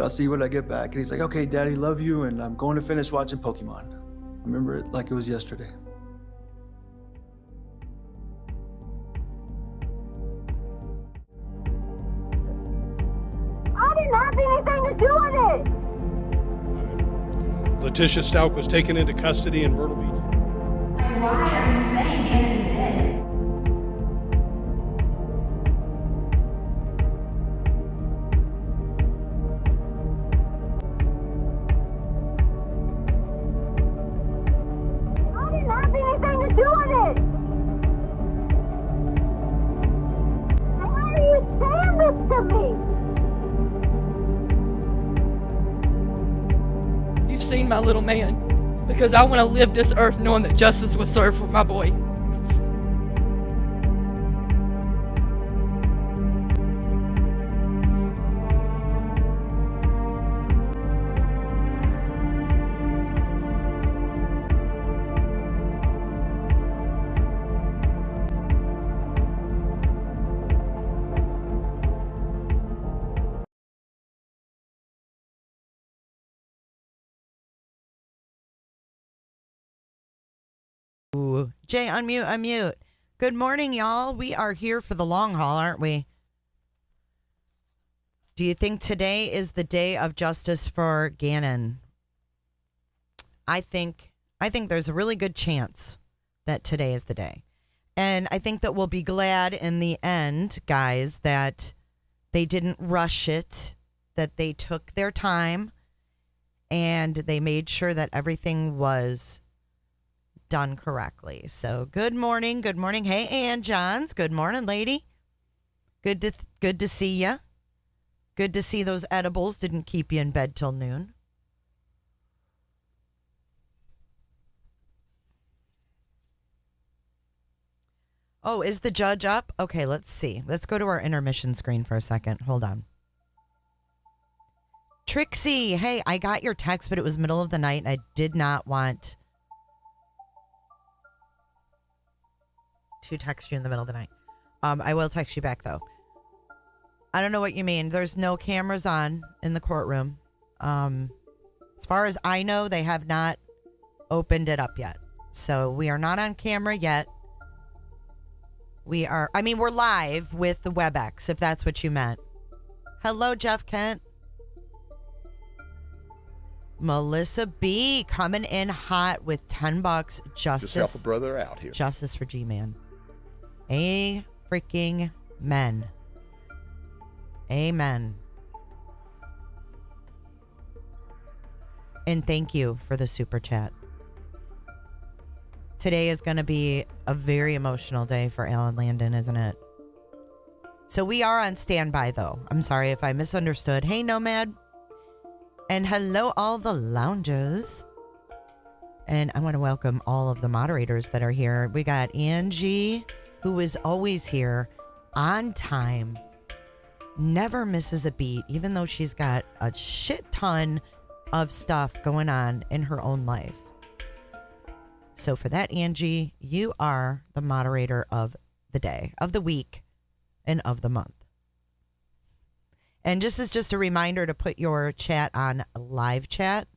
I'll see you when I get back. And he's like, okay, Daddy, love you, and I'm going to finish watching Pokemon. I remember it like it was yesterday. I didn't have anything to do with it! Letecia Stauch was taken into custody in Myrtle Beach. Why are you saying Gannon is dead? Seen my little man, because I want to live this earth knowing that justice was served for my boy. Ooh. Jay, unmute. Good morning, y'all. We are here for the long haul, aren't we? Do you think today is the day of justice for Gannon? I think there's a really good chance that today is the day. And I think that we'll be glad in the end, guys, that they didn't rush it, that they took their time, and they made sure that everything was done correctly. So good morning. Hey, Ann Johns. Good morning, lady. Good to see ya. Good to see those edibles didn't keep you in bed till noon. Oh, is the judge up? Okay, let's see. Let's go to our intermission screen for a second. Hold on. Trixie, hey, I got your text, but it was middle of the night, and I did not want to text you in the middle of the night. I will text you back, though. I don't know what you mean. There's no cameras on in the courtroom. As far as I know, they have not opened it up yet. So we are not on camera yet. We're live with the WebEx, if that's what you meant. Hello, Jeff Kent. Melissa B coming in hot with $10. Justice. Just help a brother out here. Justice for G-Man. A freaking men. Amen. And thank you for the super chat. Today is going to be a very emotional day for Alan Landon, isn't it? So we are on standby, though. I'm sorry if I misunderstood. Hey, Nomad. And hello, all the loungers. And I want to welcome all of the moderators that are here. We got Angie, who is always here on time. Never misses a beat, even though she's got a shit ton of stuff going on in her own life. So for that, Angie, you are the moderator of the day, of the week, and of the month. And just a reminder to put your chat on live chat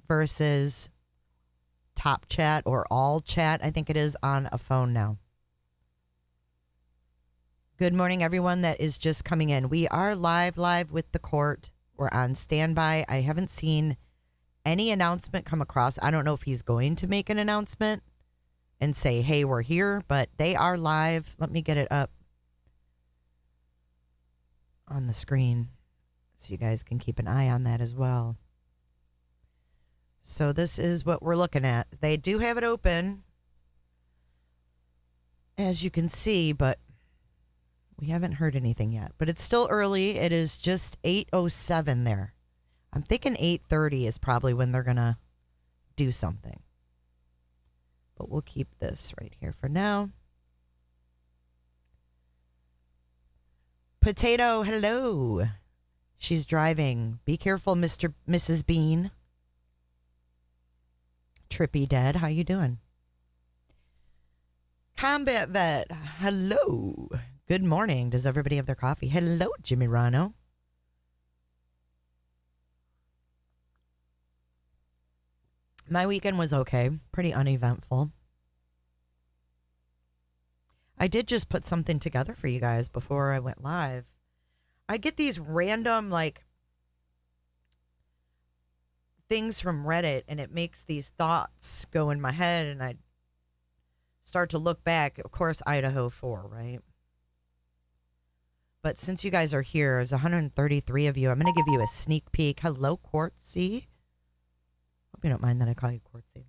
versus top chat or all chat. I think it is on a phone now. Good morning, everyone that is just coming in. We are live with the court. We're on standby. I haven't seen any announcement come across. I don't know if he's going to make an announcement and say, hey, we're here, but they are live. Let me get it up on the screen so you guys can keep an eye on that as well. So this is what we're looking at. They do have it open, as you can see, but we haven't heard anything yet. But it's still early. It is just 8:07 there. I'm thinking 8:30 is probably when they're going to do something. But we'll keep this right here for now. Potato, hello. She's driving. Be careful, Mrs. Bean. Trippy Dead, how you doing? Combat Vet, hello. Good morning. Does everybody have their coffee? Hello, Jimmy Rano. My weekend was okay. Pretty uneventful. I did just put something together for you guys before I went live. I get these random, things from Reddit, and it makes these thoughts go in my head, and I start to look back. Of course, Idaho 4, right? But since you guys are here, there's 133 of you. I'm going to give you a sneak peek. Hello, Quartzy. Hope you don't mind that I call you Quartzy.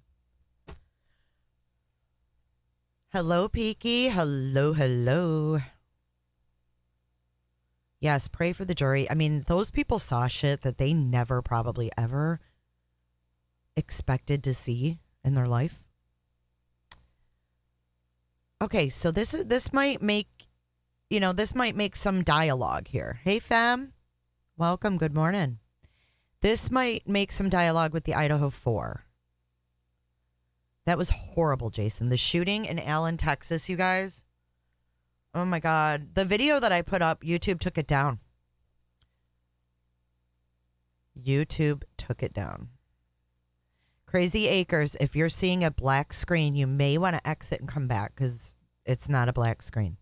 Hello, Peaky. Hello. Yes, pray for the jury. I mean, those people saw shit that they never probably ever expected to see in their life. Okay, so this might make, this might make some dialogue here. Hey, fam. Welcome. Good morning. This might make some dialogue with the Idaho 4. That was horrible, Jason. The shooting in Allen, Texas, you guys. Oh, my God. The video that I put up, YouTube took it down. YouTube took it down. Crazy Acres, if you're seeing a black screen, you may want to exit and come back because it's not a black screen.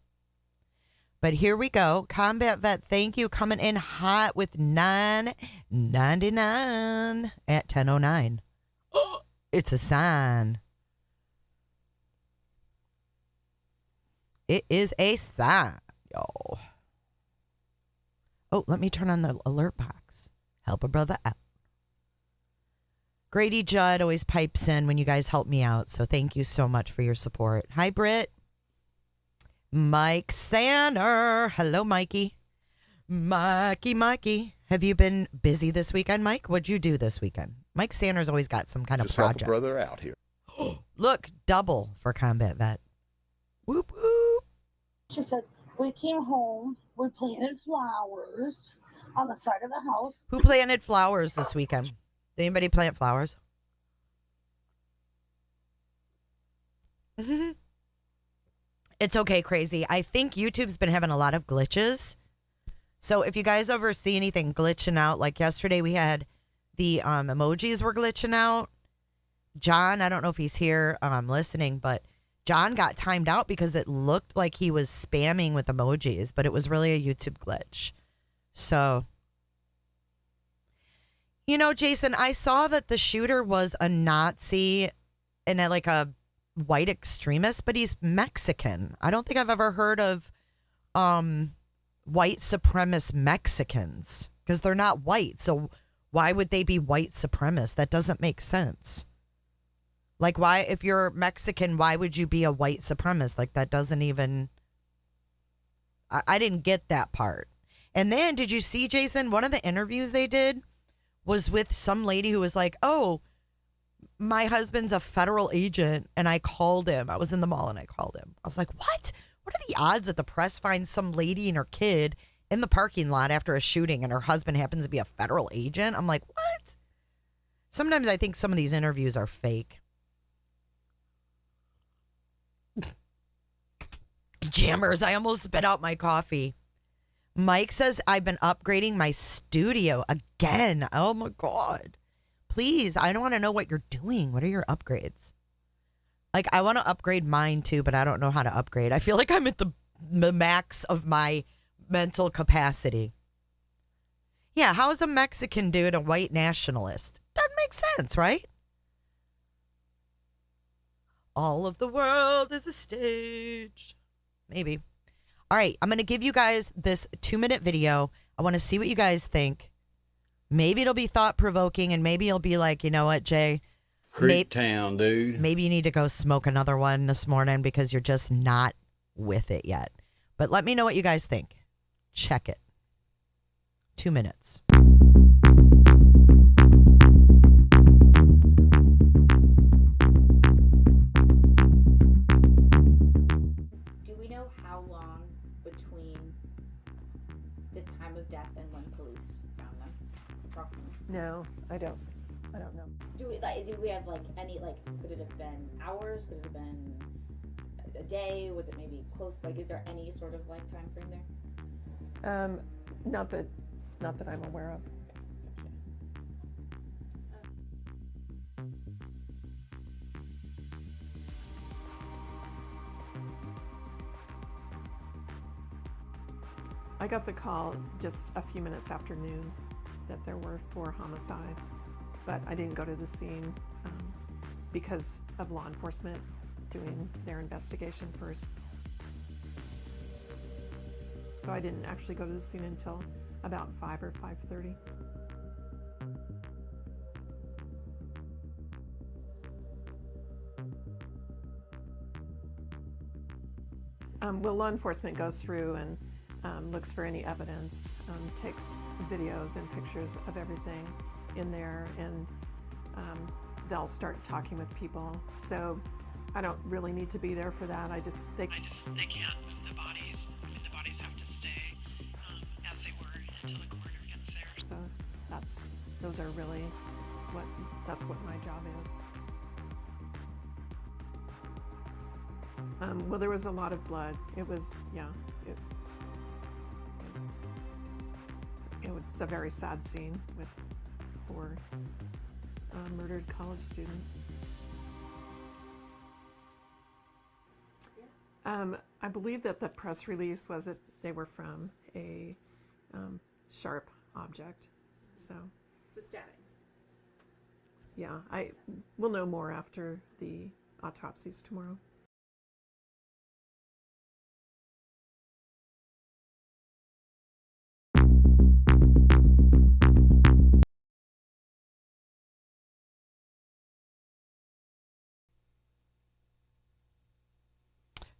But here we go. Combat Vet, thank you. Coming in hot with $9.99 at 10:09. Oh, it's a sign. It is a sign, y'all. Oh, let me turn on the alert box. Help a brother out. Grady Judd always pipes in when you guys help me out, so thank you so much for your support. Hi, Britt. Mike Sanner. Hello, Mikey. Mikey. Have you been busy this weekend, Mike? What'd you do this weekend? Mike Sanner's always got some kind of project. Just help a brother out here. Look, double for Combat Vet. Whoop, whoop. She said, we came home, we planted flowers on the side of the house. Who planted flowers this weekend? Did anybody plant flowers? It's okay, crazy. I think YouTube's been having a lot of glitches. So if you guys ever see anything glitching out, like yesterday we had the emojis were glitching out. John, I don't know if he's here listening, but John got timed out because it looked like he was spamming with emojis, but it was really a YouTube glitch. So, you know, Jason, I saw that the shooter was a Nazi and like a white extremist, but he's Mexican. I don't think I've ever heard of white supremacist Mexicans because they're not white. So why would they be white supremacists? That doesn't make sense. Like, why, if you're Mexican, why would you be a white supremacist? Like, that doesn't even, I didn't get that part. And then, did you see, Jason, one of the interviews they did was with some lady who was like, oh, my husband's a federal agent, and I called him. I was in the mall, and I called him. I was like, what? What are the odds that the press finds some lady and her kid in the parking lot after a shooting, and her husband happens to be a federal agent? I'm like, what? Sometimes I think some of these interviews are fake. Jammers, I almost spit out my coffee. Mike says, I've been upgrading my studio again. Oh my God. Please, I don't want to know what you're doing. What are your upgrades? Like, I want to upgrade mine too, but I don't know how to upgrade. I feel like I'm at the max of my mental capacity. Yeah, how is a Mexican dude a white nationalist? That makes sense, right? All of the world is a stage. Maybe. All right, I'm going to give you guys this 2-minute video. I want to see what you guys think. Maybe it'll be thought-provoking, and maybe you'll be like, you know what, Jay? Creep town, dude. Maybe you need to go smoke another one this morning because you're just not with it yet. But let me know what you guys think. Check it. 2 minutes. Do we know how long between the time of death and when police found them? Approximately. No, I don't know. Do we have any could it have been hours? Could it have been a day? Was it maybe close? Is there any sort of time frame there? Not that I'm aware of. I got the call just a few minutes after noon that there were 4 homicides, but I didn't go to the scene because of law enforcement doing their investigation first. So I didn't actually go to the scene until about 5 or 5:30. Well, law enforcement goes through and looks for any evidence, takes videos and pictures of everything in there, and they'll start talking with people. So I don't really need to be there for that. They can't move the bodies. I mean, the bodies have to stay as they were until the coroner gets there. So those are really that's what my job is. Well, there was a lot of blood. It was a very sad scene with 4 murdered college students. I believe that the press release was that they were from a sharp object. So stabbings. Yeah, we'll know more after the autopsies tomorrow.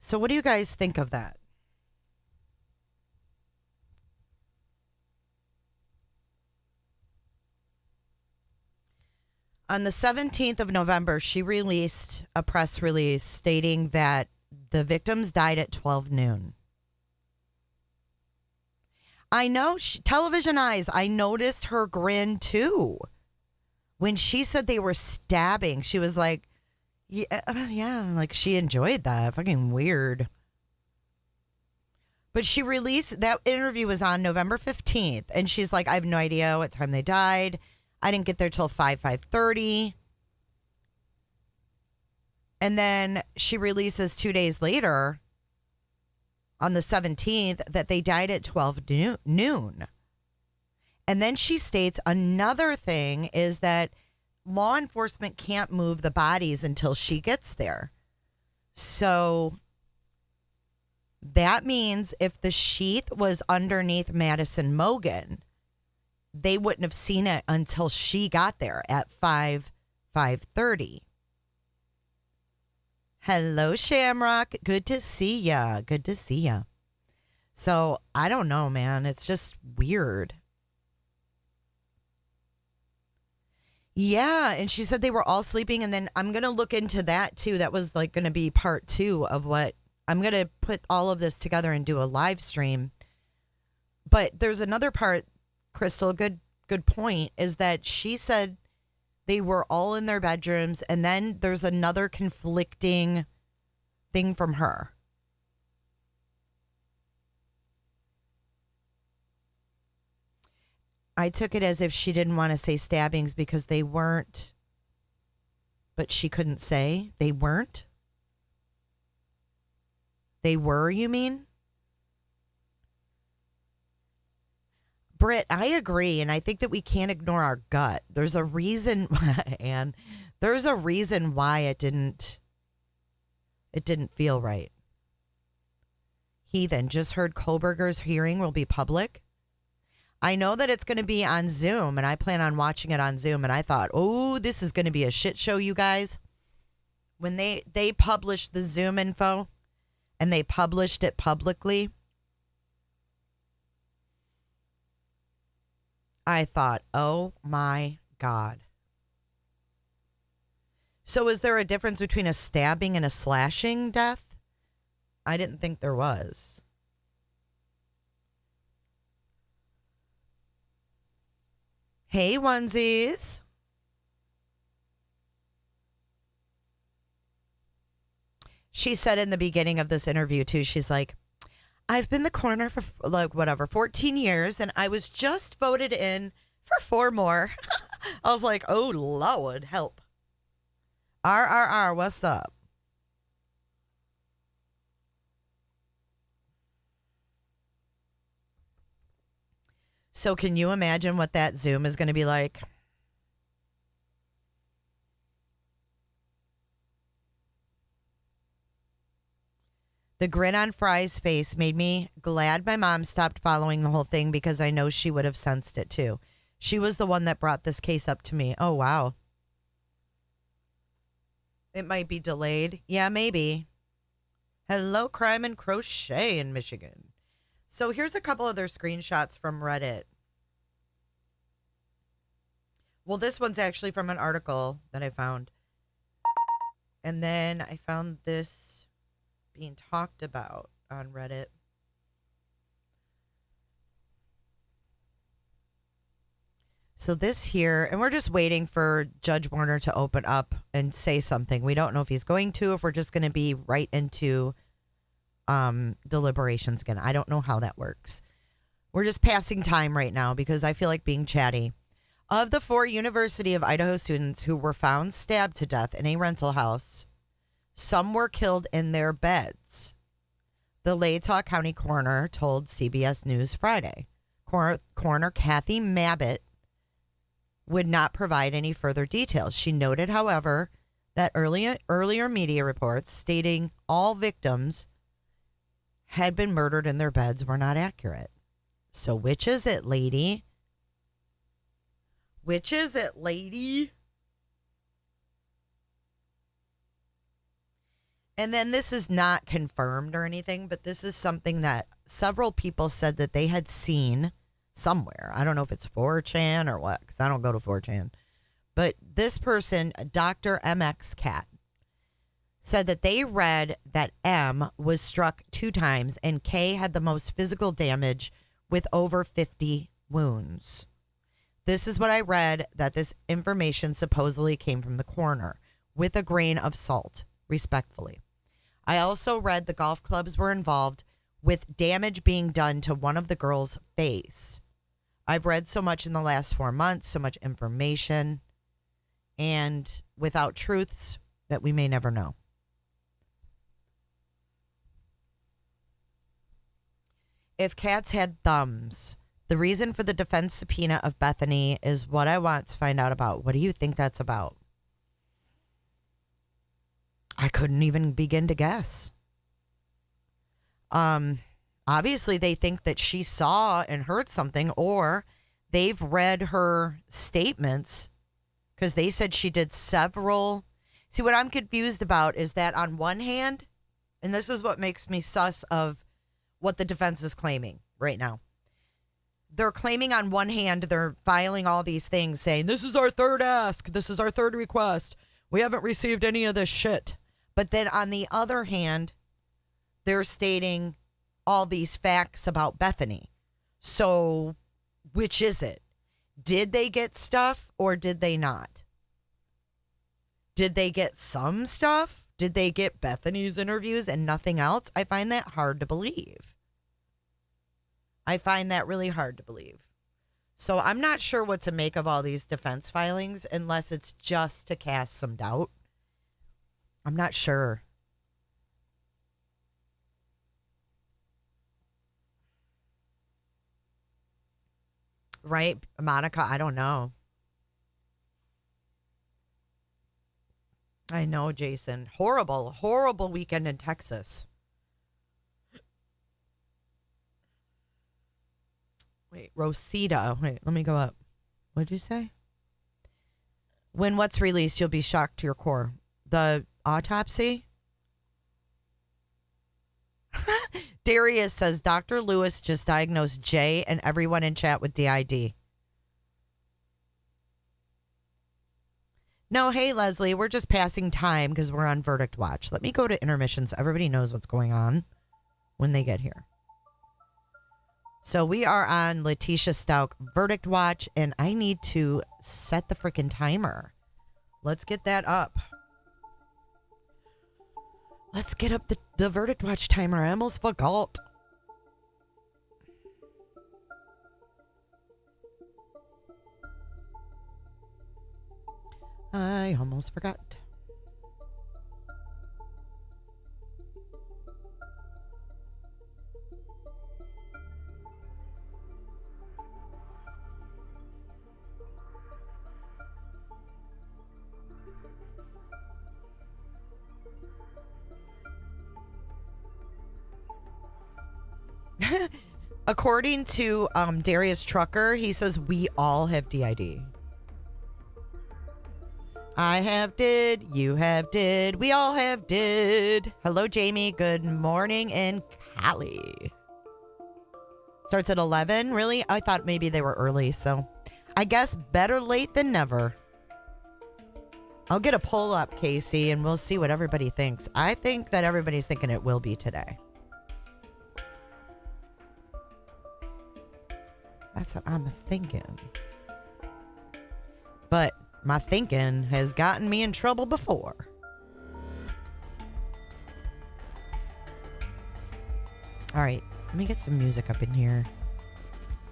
So what do you guys think of that? On the 17th of November, she released a press release stating that the victims died at 12 noon. I know. Television eyes. I noticed her grin too. When she said they were stabbing, she was like, yeah, like she enjoyed that. Fucking weird. But she released, that interview was on November 15th. And she's like, I have no idea what time they died. I didn't get there till 5:30. And then she releases 2 days later on the 17th that they died at 12 noon. And then she states another thing is that law enforcement can't move the bodies until she gets there. So that means if the sheath was underneath Madison Mogen, they wouldn't have seen it until she got there at 5:30. Hello, Shamrock. Good to see ya. Good to see ya. So I don't know, man. It's just weird. Yeah, and she said they were all sleeping, and then I'm going to look into that too. That was like going to be part 2 of what I'm going to put all of this together and do a live stream. But there's another part, Crystal, good point, is that she said they were all in their bedrooms, and then there's another conflicting thing from her. I took it as if she didn't want to say stabbings because they weren't, but she couldn't say they weren't. They were, you mean? Britt, I agree, and I think that we can't ignore our gut. There's a reason, and there's a reason why it didn't feel right. Heathen, just heard Kohlberger's hearing will be public. I know that it's going to be on Zoom, and I plan on watching it on Zoom, and I thought, oh, this is going to be a shit show, you guys. When they published the Zoom info, and they published it publicly, I thought, oh my God. So is there a difference between a stabbing and a slashing death? I didn't think there was. Hey, onesies. She said in the beginning of this interview, too, she's like, I've been the coroner for 14 years, and I was just voted in for 4 more. I was like, oh, Lord, help. RRR, what's up? So can you imagine what that Zoom is going to be like? The grin on Fry's face made me glad my mom stopped following the whole thing because I know she would have sensed it too. She was the one that brought this case up to me. Oh, wow. It might be delayed. Yeah, maybe. Hello, Crime and Crochet in Michigan. So here's a couple other screenshots from Reddit. Well, this one's actually from an article that I found. And then I found this being talked about on Reddit. So this here, and we're just waiting for Judge Warner to open up and say something. We don't know if he's going to, if we're just going to be right into deliberations again. I don't know how that works. We're just passing time right now because I feel like being chatty. Of the 4 University of Idaho students who were found stabbed to death in a rental house, some were killed in their beds. The Letecia County coroner told CBS News Friday. Coroner Kathy Mabbitt would not provide any further details. She noted, however, that earlier media reports stating all victims had been murdered in their beds were not accurate. So which is it, lady? Which is it, lady? And then this is not confirmed or anything, but this is something that several people said that they had seen somewhere. I don't know if it's 4chan or what, because I don't go to 4chan. But this person, Dr. MX Cat, said that they read that M was struck 2 times and K had the most physical damage with over 50 wounds. This is what I read, that this information supposedly came from the coroner, with a grain of salt, respectfully. I also read the golf clubs were involved, with damage being done to one of the girls' face. I've read so much in the last 4 months, so much information, and without truths that we may never know. If cats had thumbs, the reason for the defense subpoena of Bethany is what I want to find out about. What do you think that's about? I couldn't even begin to guess. Obviously they think that she saw and heard something, or they've read her statements, because they said she did several. See, what I'm confused about is that on one hand, and this is what makes me sus of what the defense is claiming right now. They're claiming on one hand, they're filing all these things saying, this is our third ask. This is our third request. We haven't received any of this shit. But then on the other hand, they're stating all these facts about Bethany. So which is it? Did they get stuff or did they not? Did they get some stuff? Did they get Bethany's interviews and nothing else? I find that hard to believe. I find that really hard to believe. So I'm not sure what to make of all these defense filings unless it's just to cast some doubt. I'm not sure. Right, Monica? I don't know. I know, Jason. Horrible, horrible weekend in Texas. Wait, Rosita. Wait, let me go up. What'd you say? When what's released, you'll be shocked to your core. The autopsy? Darius says Dr. Lewis just diagnosed Jay and everyone in chat with DID. No, hey, Leslie, we're just passing time because we're on verdict watch. Let me go to intermission so everybody knows what's going on when they get here. So we are on Letecia Stauch verdict watch, and I need to set the freaking timer. Let's get that up. Let's get up the verdict watch timer. I almost forgot. I almost forgot. According to Darius Trucker, he says we all have DID. I have did, you have did, we all have did. Hello, Jamie. Good morning in Cali. Starts at 11. Really? I thought maybe they were early, so I guess better late than never. I'll get a poll up, Casey, and we'll see what everybody thinks. I think that everybody's thinking it will be today. That's what I'm thinking. But my thinking has gotten me in trouble before. All right, let me get some music up in here.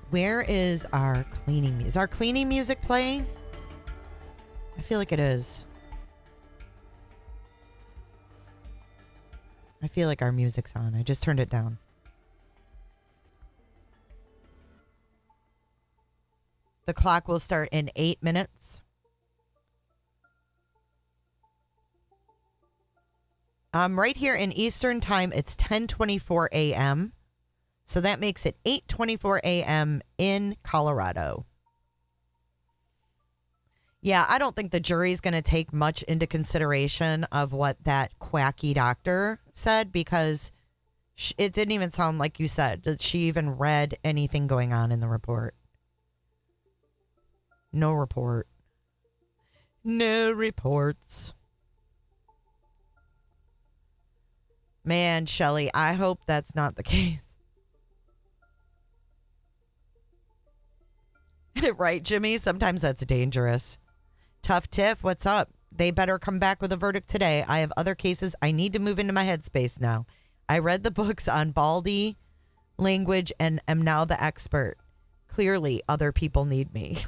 Where is our cleaning music? Is our cleaning music playing? I feel like it is. I feel like our music's on. I just turned it down. The clock will start in 8 minutes. Right here in Eastern Time, it's 10:24 a.m. So that makes it 8:24 a.m. in Colorado. Yeah, I don't think the jury's going to take much into consideration of what that quacky doctor said, because it didn't even sound like you said that she even read anything going on in the report. No report. No reports. Man, Shelly, I hope that's not the case. Right, Jimmy? Sometimes that's dangerous. Tough Tiff, what's up? They better come back with a verdict today. I have other cases. I need to move into my headspace now. I read the books on Baldy language and am now the expert. Clearly, other people need me.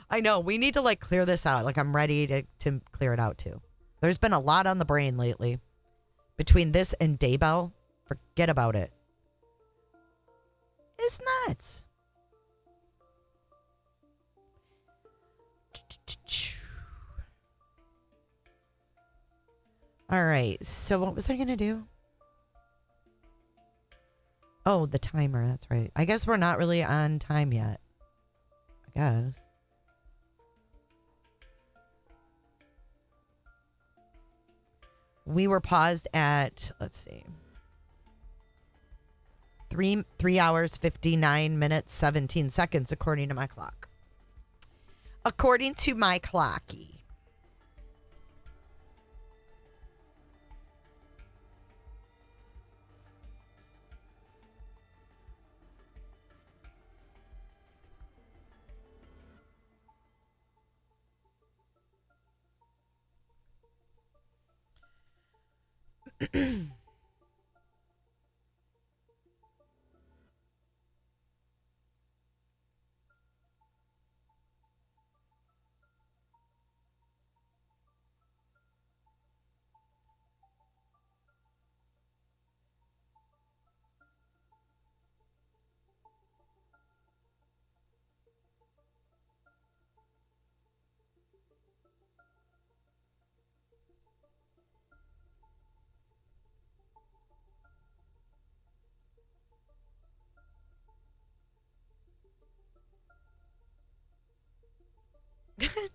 I know. We need to like clear this out. Like I'm ready to clear it out too. There's been a lot on the brain lately. Between this and Daybell, forget about it. It's nuts. All right. So what was I going to do? Oh, the timer. That's right. I guess we're not really on time yet. I guess. We were paused at, let's see, 3 hours, 59 minutes, 17 seconds, according to my clock. According to my clocky.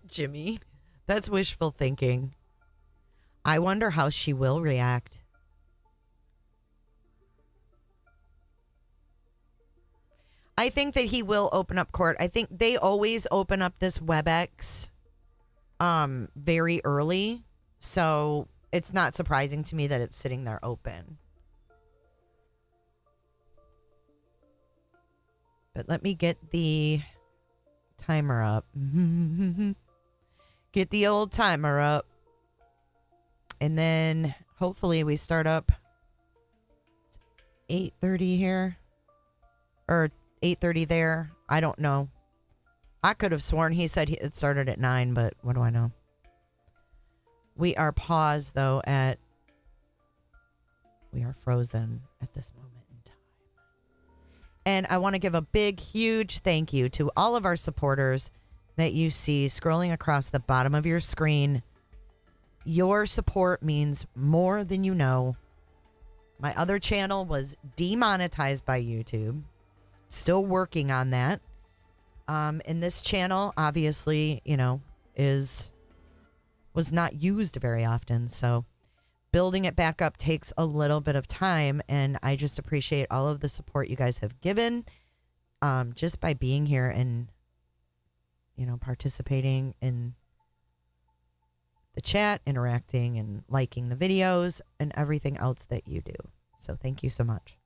Jimmy, that's wishful thinking. I wonder how she will react. I think that he will open up court. I think they always open up this WebEx very early. So it's not surprising to me that it's sitting there open. But let me get the timer up. Get the old timer up. And then hopefully we start up 8:30 here. Or 8:30 there. I don't know. I could have sworn he said it started at 9, but what do I know? We are paused, though, we are frozen at this moment in time. And I want to give a big, huge thank you to all of our supporters that you see scrolling across the bottom of your screen. Your support means more than you know. My other channel was demonetized by YouTube. Still working on that. And this channel, obviously, was not used very often. So building it back up takes a little bit of time. And I just appreciate all of the support you guys have given just by being here and, participating in the chat, interacting and liking the videos and everything else that you do. So thank you so much.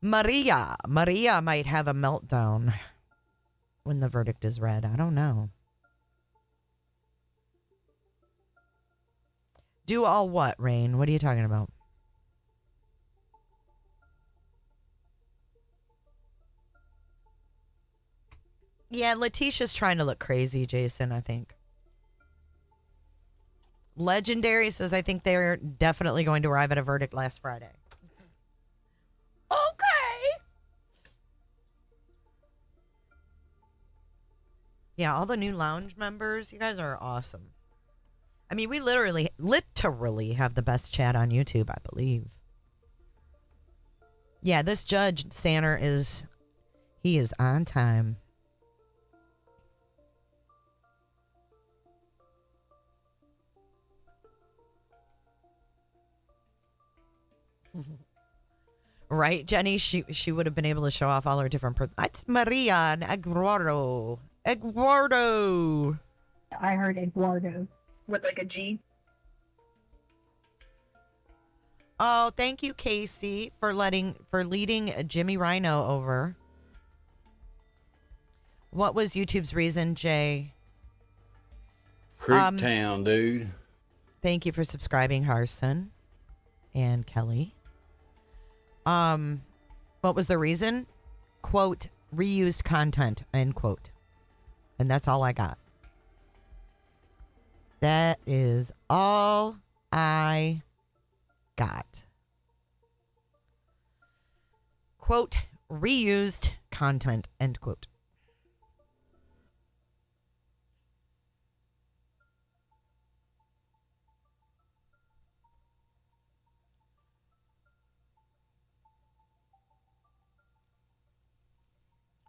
Maria might have a meltdown when the verdict is read. I don't know. Do all what, Rain? What are you talking about? Yeah, Leticia's trying to look crazy, Jason, I think. Legendary says, I think they're definitely going to arrive at a verdict last Friday. Okay. Yeah, all the new lounge members, you guys are awesome. I mean, we literally have the best chat on YouTube, I believe. Yeah, this Judge Sanner he is on time. Right, Jenny? She would have been able to show off all her different... That's Maria and Eduardo. Eduardo. I heard Eduardo with like a G. Oh, thank you, Casey, for leading Jimmy Rhino over. What was YouTube's reason, Jay? Creek Town, dude. Thank you for subscribing, Harson and Kelly. What was the reason? Quote, reused content, end quote. And that's all I got. That is all I got. Quote, reused content, end quote.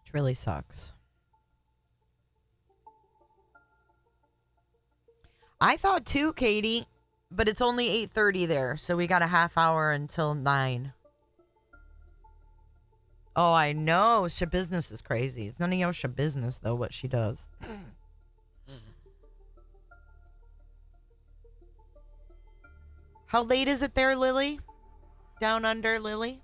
Which really sucks. I thought too, Katie, but it's only 8:30 there, so we got a half hour until 9. Oh, I know. Shabusiness is crazy. It's none of your shabusiness, though, what she does. How late is it there, Lily? Down under, Lily?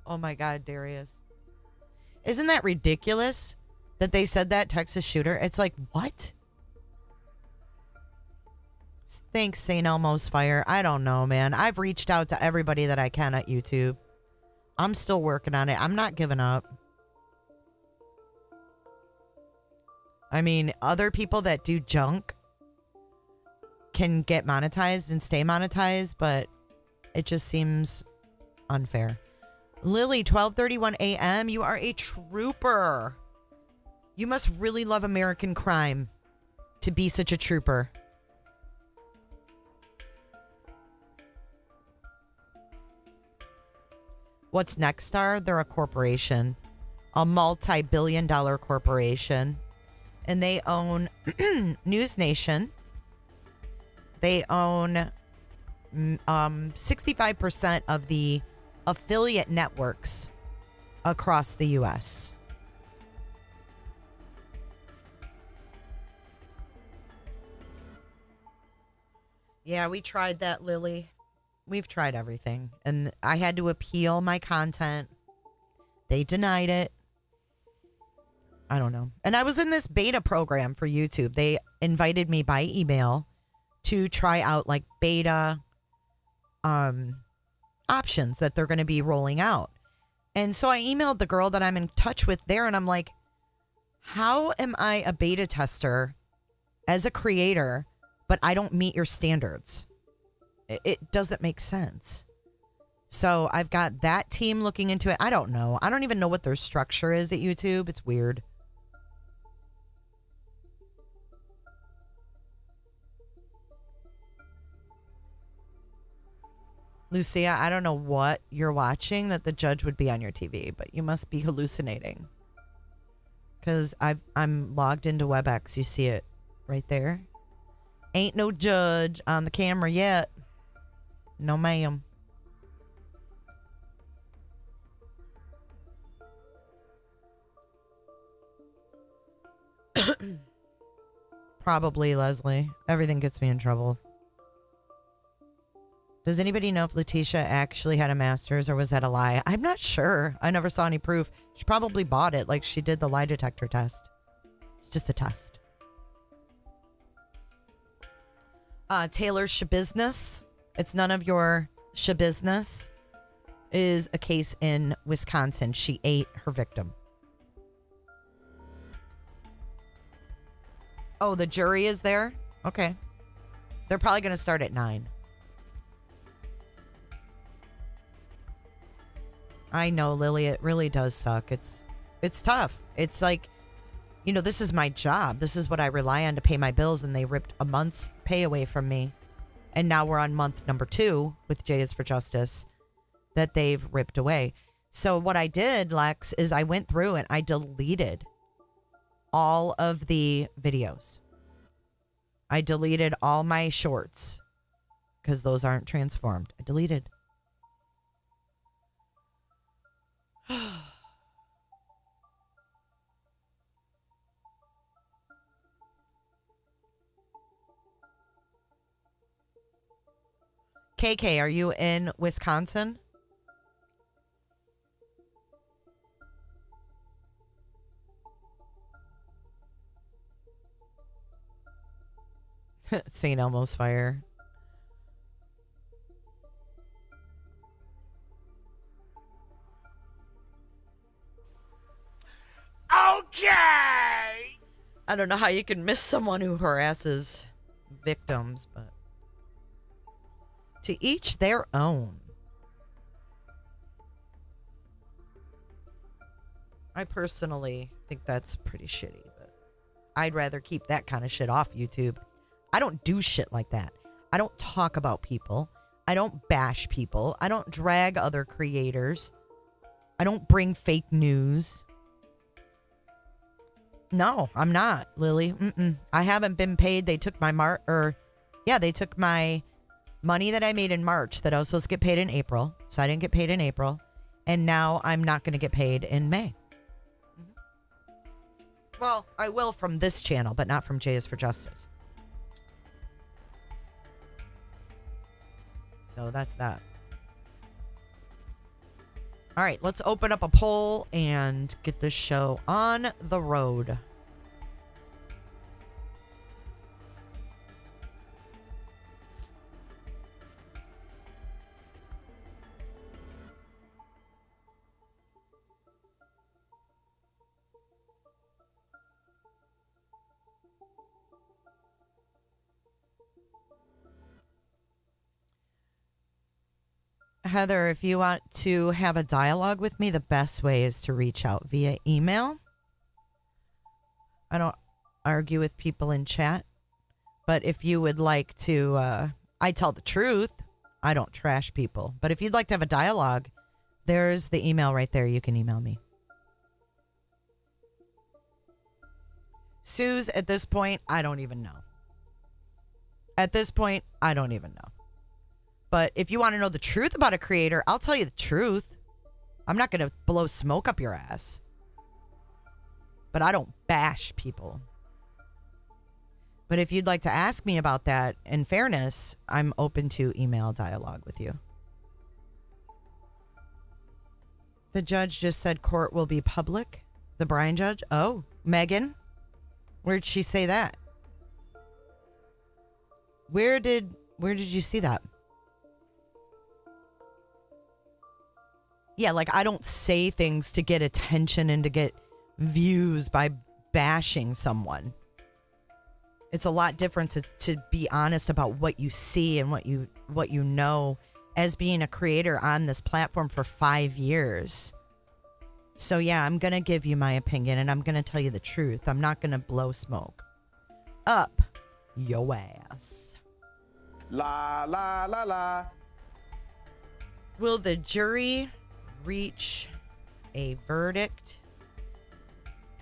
Oh, my God, Darius. Isn't that ridiculous that they said that Texas shooter? It's like, what? Thanks, St. Elmo's Fire. I don't know, man. I've reached out to everybody that I can at YouTube. I'm still working on it. I'm not giving up. I mean, other people that do junk can get monetized and stay monetized, but it just seems unfair. Lily, 12:31 a.m. You are a trooper. You must really love American crime to be such a trooper. What's Nexstar? They're a corporation, a multi-billion-dollar corporation, and they own News Nation. They own 65% of the affiliate networks across the U.S. Yeah, we tried that, Lily. We've tried everything. And I had to appeal my content. They denied it. I don't know. And I was in this beta program for YouTube. They invited me by email to try out like beta options that they're going to be rolling out. And so I emailed the girl that I'm in touch with there, and I'm like, how am I a beta tester as a creator, but I don't meet your standards? It doesn't make sense. So I've got that team looking into it. I don't know. I don't even know what their structure is at YouTube. It's weird. Lucia, I don't know what you're watching that the judge would be on your TV, but you must be hallucinating. Because I'm logged into WebEx. You see it right there. Ain't no judge on the camera yet. No, ma'am. Probably, Leslie. Everything gets me in trouble. Does anybody know if Letecia actually had a master's, or was that a lie? I'm not sure. I never saw any proof. She probably bought it like she did the lie detector test. It's just a test. Taylor's shabusiness. It's none of your shabusiness. Is a case in Wisconsin. She ate her victim. Oh, the jury is there? Okay. They're probably going to start at 9. I know, Lily, it really does suck. It's tough. It's like, you know, this is my job. This is what I rely on to pay my bills, and they ripped a month's pay away from me. And now we're on month number 2 with J is for Justice that they've ripped away. So what I did, Lex, is I went through and I deleted all of the videos. I deleted all my shorts because those aren't transformed. I deleted. KK, are you in Wisconsin? St. Elmo's fire. Okay! I don't know how you can miss someone who harasses victims, but to each their own. I personally think that's pretty shitty, but I'd rather keep that kind of shit off YouTube. I don't do shit like that. I don't talk about people. I don't bash people. I don't drag other creators. I don't bring fake news. No, I'm not, Lily. I haven't been paid. They took my they took my money that I made in March that I was supposed to get paid in April. So I didn't get paid in April. And now I'm not going to get paid in May. Well, I will from this channel, but not from J is for Justice. So that's that. All right, let's open up a poll and get this show on the road. Heather, if you want to have a dialogue with me, the best way is to reach out via email. I don't argue with people in chat, but if you would like to, I tell the truth. I don't trash people. But if you'd like to have a dialogue, there's the email right there. You can email me. Suze, at this point, I don't even know. At this point, I don't even know. But if you want to know the truth about a creator, I'll tell you the truth. I'm not going to blow smoke up your ass. But I don't bash people. But if you'd like to ask me about that, in fairness, I'm open to email dialogue with you. The judge just said court will be public. The Bryan judge? Oh, Megan? Where'd she say that? Where did you see that? Yeah, like I don't say things to get attention and to get views by bashing someone. It's a lot different to be honest about what you see and what you know as being a creator on this platform for 5 years. So yeah, I'm going to give you my opinion and I'm going to tell you the truth. I'm not going to blow smoke up your ass. La, la, la, la. Will the jury reach a verdict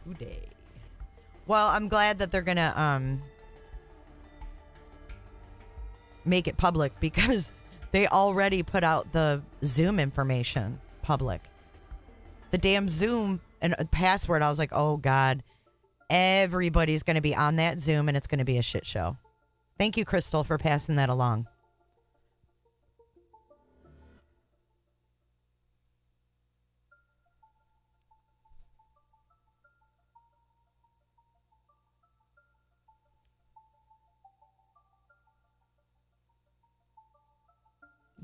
today? Well, I'm glad that they're gonna make it public because they already put out the Zoom information public. The damn Zoom and password, I was like, oh God, everybody's gonna be on that Zoom and it's gonna be a shit show. Thank you, Crystal, for passing that along.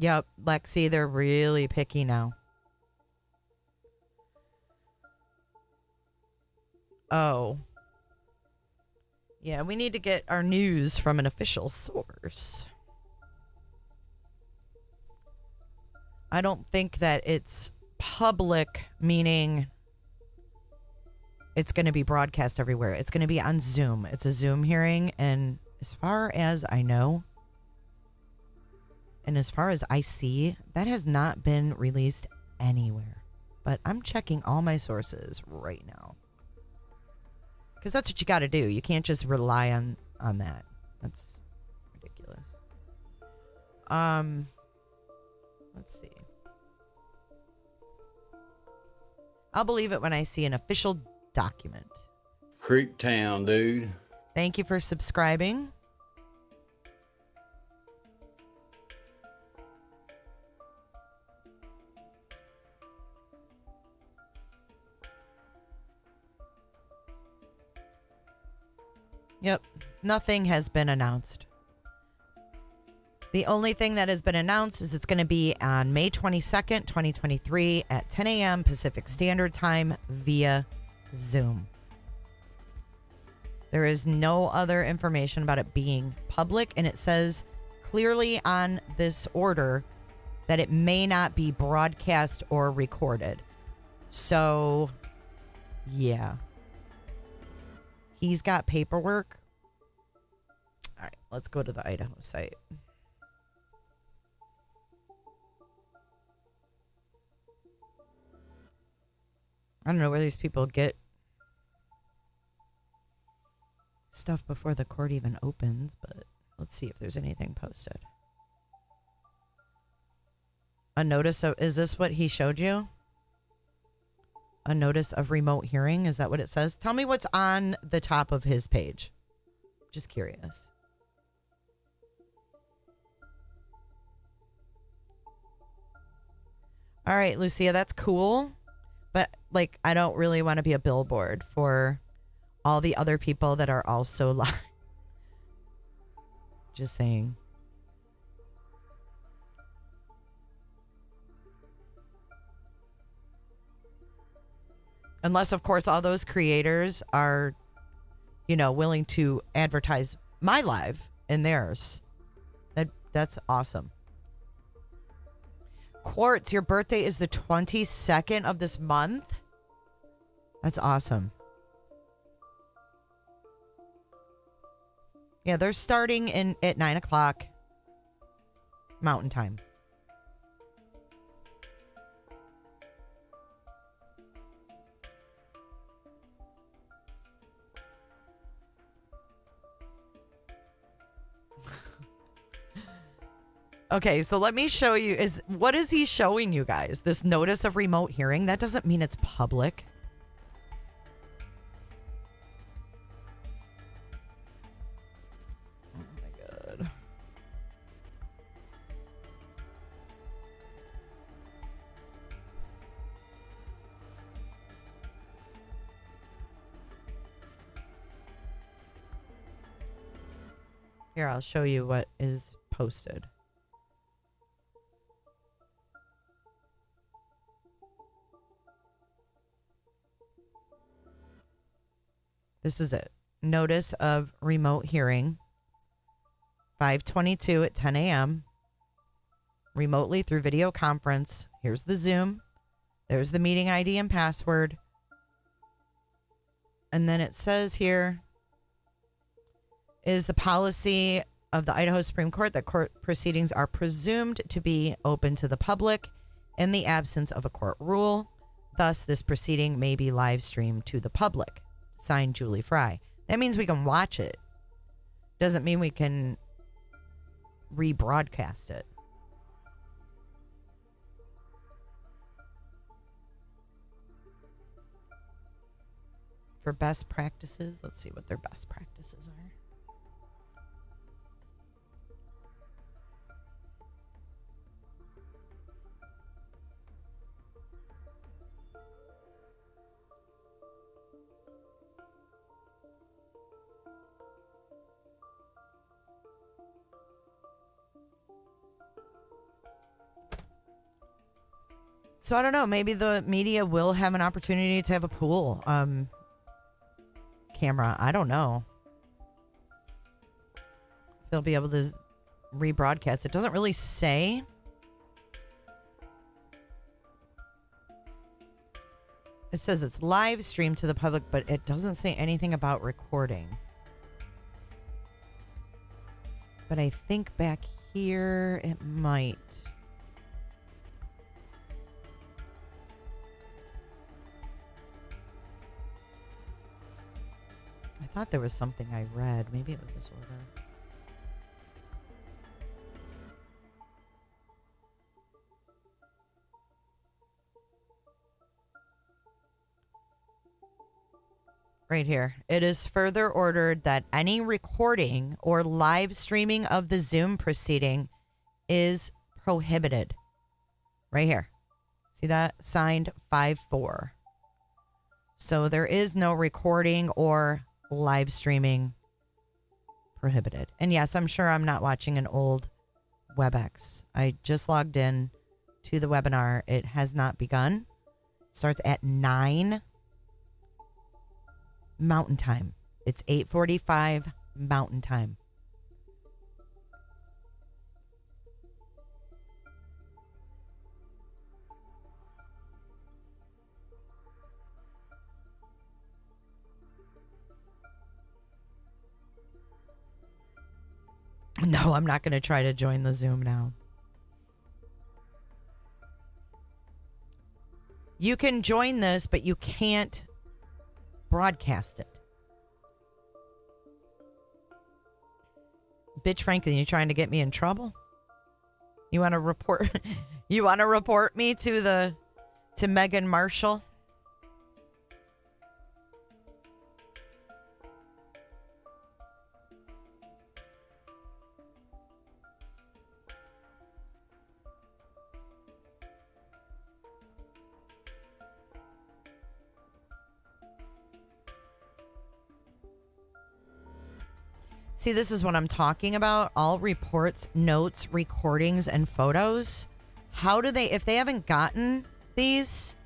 Yep, Lexi, they're really picky now. Oh. Yeah, we need to get our news from an official source. I don't think that it's public, meaning it's going to be broadcast everywhere. It's going to be on Zoom. It's a Zoom hearing, and as far as I know, and as far as I see, that has not been released anywhere. But I'm checking all my sources right now. Because that's what you got to do. You can't just rely on that. That's ridiculous. Let's see. I'll believe it when I see an official document. Creep Town, dude. Thank you for subscribing. Yep. Nothing has been announced. The only thing that has been announced is it's going to be on May 22nd, 2023 at 10 a.m. Pacific Standard Time via Zoom. There is no other information about it being public, and it says clearly on this order that it may not be broadcast or recorded. So, yeah. He's got paperwork. All right, let's go to the Idaho site. I don't know where these people get stuff before the court even opens, but let's see if there's anything posted. A notice of, is this what he showed you? A notice of remote hearing? Is that what it says? Tell me what's on the top of his page. Just curious. All right, Lucia, that's cool. But, like, I don't really want to be a billboard for all the other people that are also live. Just saying. Unless, of course, all those creators are, you know, willing to advertise my live and theirs. That's awesome. Quartz, your birthday is the 22nd of this month? That's awesome. Yeah, they're starting at 9 o'clock Mountain Time. Okay, so let me show you. What is he showing you guys? This notice of remote hearing? That doesn't mean it's public. Oh my God. Here, I'll show you what is posted. This is it. Notice of remote hearing. 5/22 at 10 a.m. Remotely through video conference. Here's the Zoom. There's the meeting ID and password. And then it says here, is the policy of the Idaho Supreme Court that court proceedings are presumed to be open to the public in the absence of a court rule. Thus, this proceeding may be live streamed to the public. Signed, Julie Fry. That means we can watch it. Doesn't mean we can rebroadcast it. For best practices, let's see what their best practices are. So I don't know. Maybe the media will have an opportunity to have a pool camera. I don't know. They'll be able to rebroadcast. It doesn't really say. It says it's live streamed to the public, but it doesn't say anything about recording. But I think back here it might. I thought there was something I read. Maybe it was this order. Right here. It is further ordered that any recording or live streaming of the Zoom proceeding is prohibited. Right here. See that? Signed 5/4. So there is no recording or live streaming prohibited. And yes, I'm sure I'm not watching an old WebEx. I just logged in to the webinar. It has not begun. It starts at 9 Mountain Time. It's 8:45 Mountain Time. No, I'm not going to try to join the Zoom now. You can join this, but you can't broadcast it. Bitch Franklin, you trying to get me in trouble? You want to report you want to report me to Meghan Marshall? See, this is what I'm talking about. All reports, notes, recordings, and photos. How do they, if they haven't gotten these,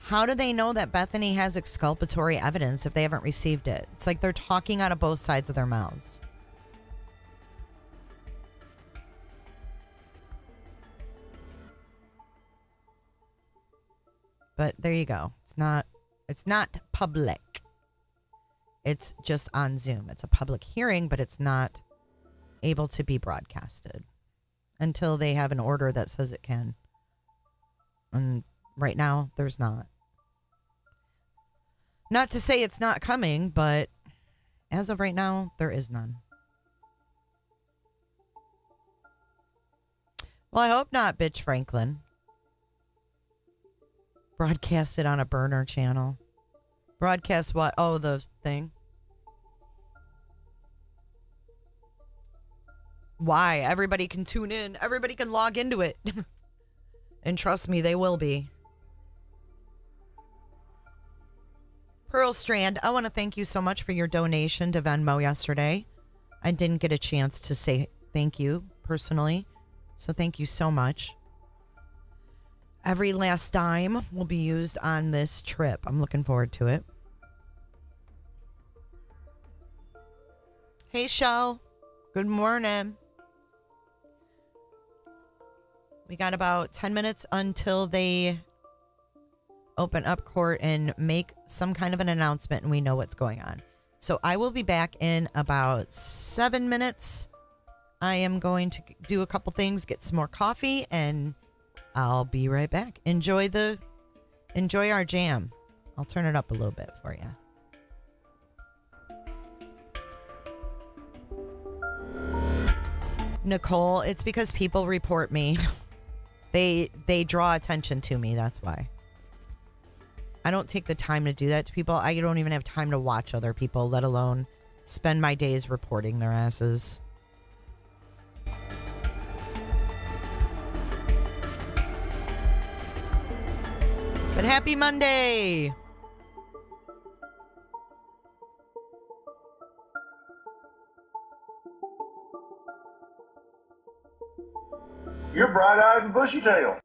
how do they know that Bethany has exculpatory evidence if they haven't received it? It's like they're talking out of both sides of their mouths. But there you go. It's not public. It's just on Zoom. It's a public hearing, but it's not able to be broadcasted until they have an order that says it can. And right now, there's not. Not to say it's not coming, but as of right now, there is none. Well, I hope not, bitch Franklin. Broadcast it on a burner channel. Broadcast what? Oh, the thing. Why? Everybody can tune in. Everybody can log into it. And trust me, they will be. Pearl Strand, I want to thank you so much for your donation to Venmo yesterday. I didn't get a chance to say thank you personally. So thank you so much. Every last dime will be used on this trip. I'm looking forward to it. Hey, Shell. Good morning. We got about 10 minutes until they open up court and make some kind of an announcement and we know what's going on. So I will be back in about 7 minutes. I am going to do a couple things, get some more coffee, and I'll be right back. Enjoy our jam. I'll turn it up a little bit for you. Nicole, it's because people report me. They draw attention to me, that's why. I don't take the time to do that to people. I don't even have time to watch other people, let alone spend my days reporting their asses. But happy Monday! You're bright-eyed and bushy-tailed.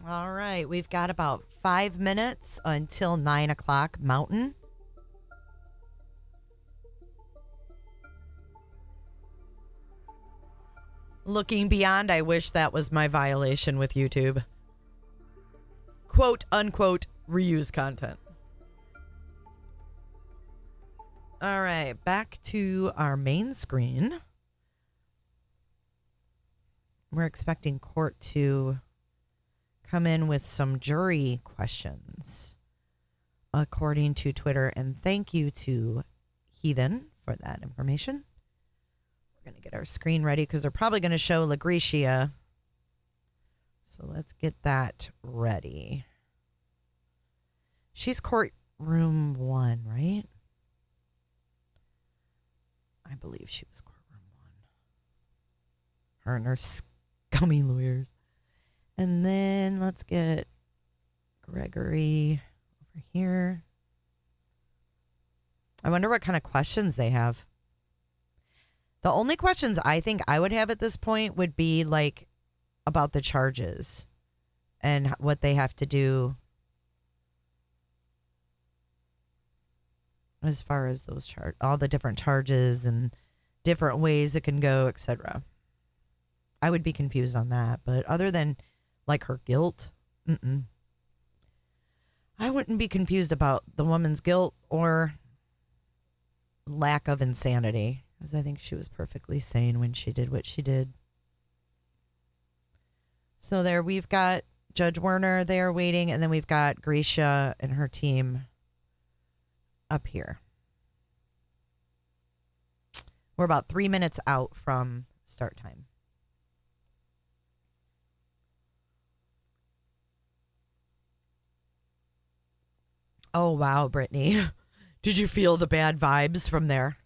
All right. We've got about 5 minutes until 9 o'clock Mountain. Looking beyond, I wish that was my violation with YouTube. Quote, unquote, reuse content. All right, back to our main screen. We're expecting court to come in with some jury questions, according to Twitter. And thank you to Heathen for that information. We're going to get our screen ready because they're probably going to show Letecia. So let's get that ready. She's courtroom 1, right? I believe she was courtroom 1. Her and her scummy lawyers. And then let's get Gregory over here. I wonder what kind of questions they have. The only questions I think I would have at this point would be like about the charges and what they have to do as far as those all the different charges and different ways it can go, etc. I would be confused on that, but other than like her guilt, I wouldn't be confused about the woman's guilt or lack of insanity, because I think she was perfectly sane when she did what she did. So there we've got Judge Werner there waiting, and then we've got Gracia and her team up here. We're about 3 minutes out from start time. Oh, wow, Brittany. Did you feel the bad vibes from there?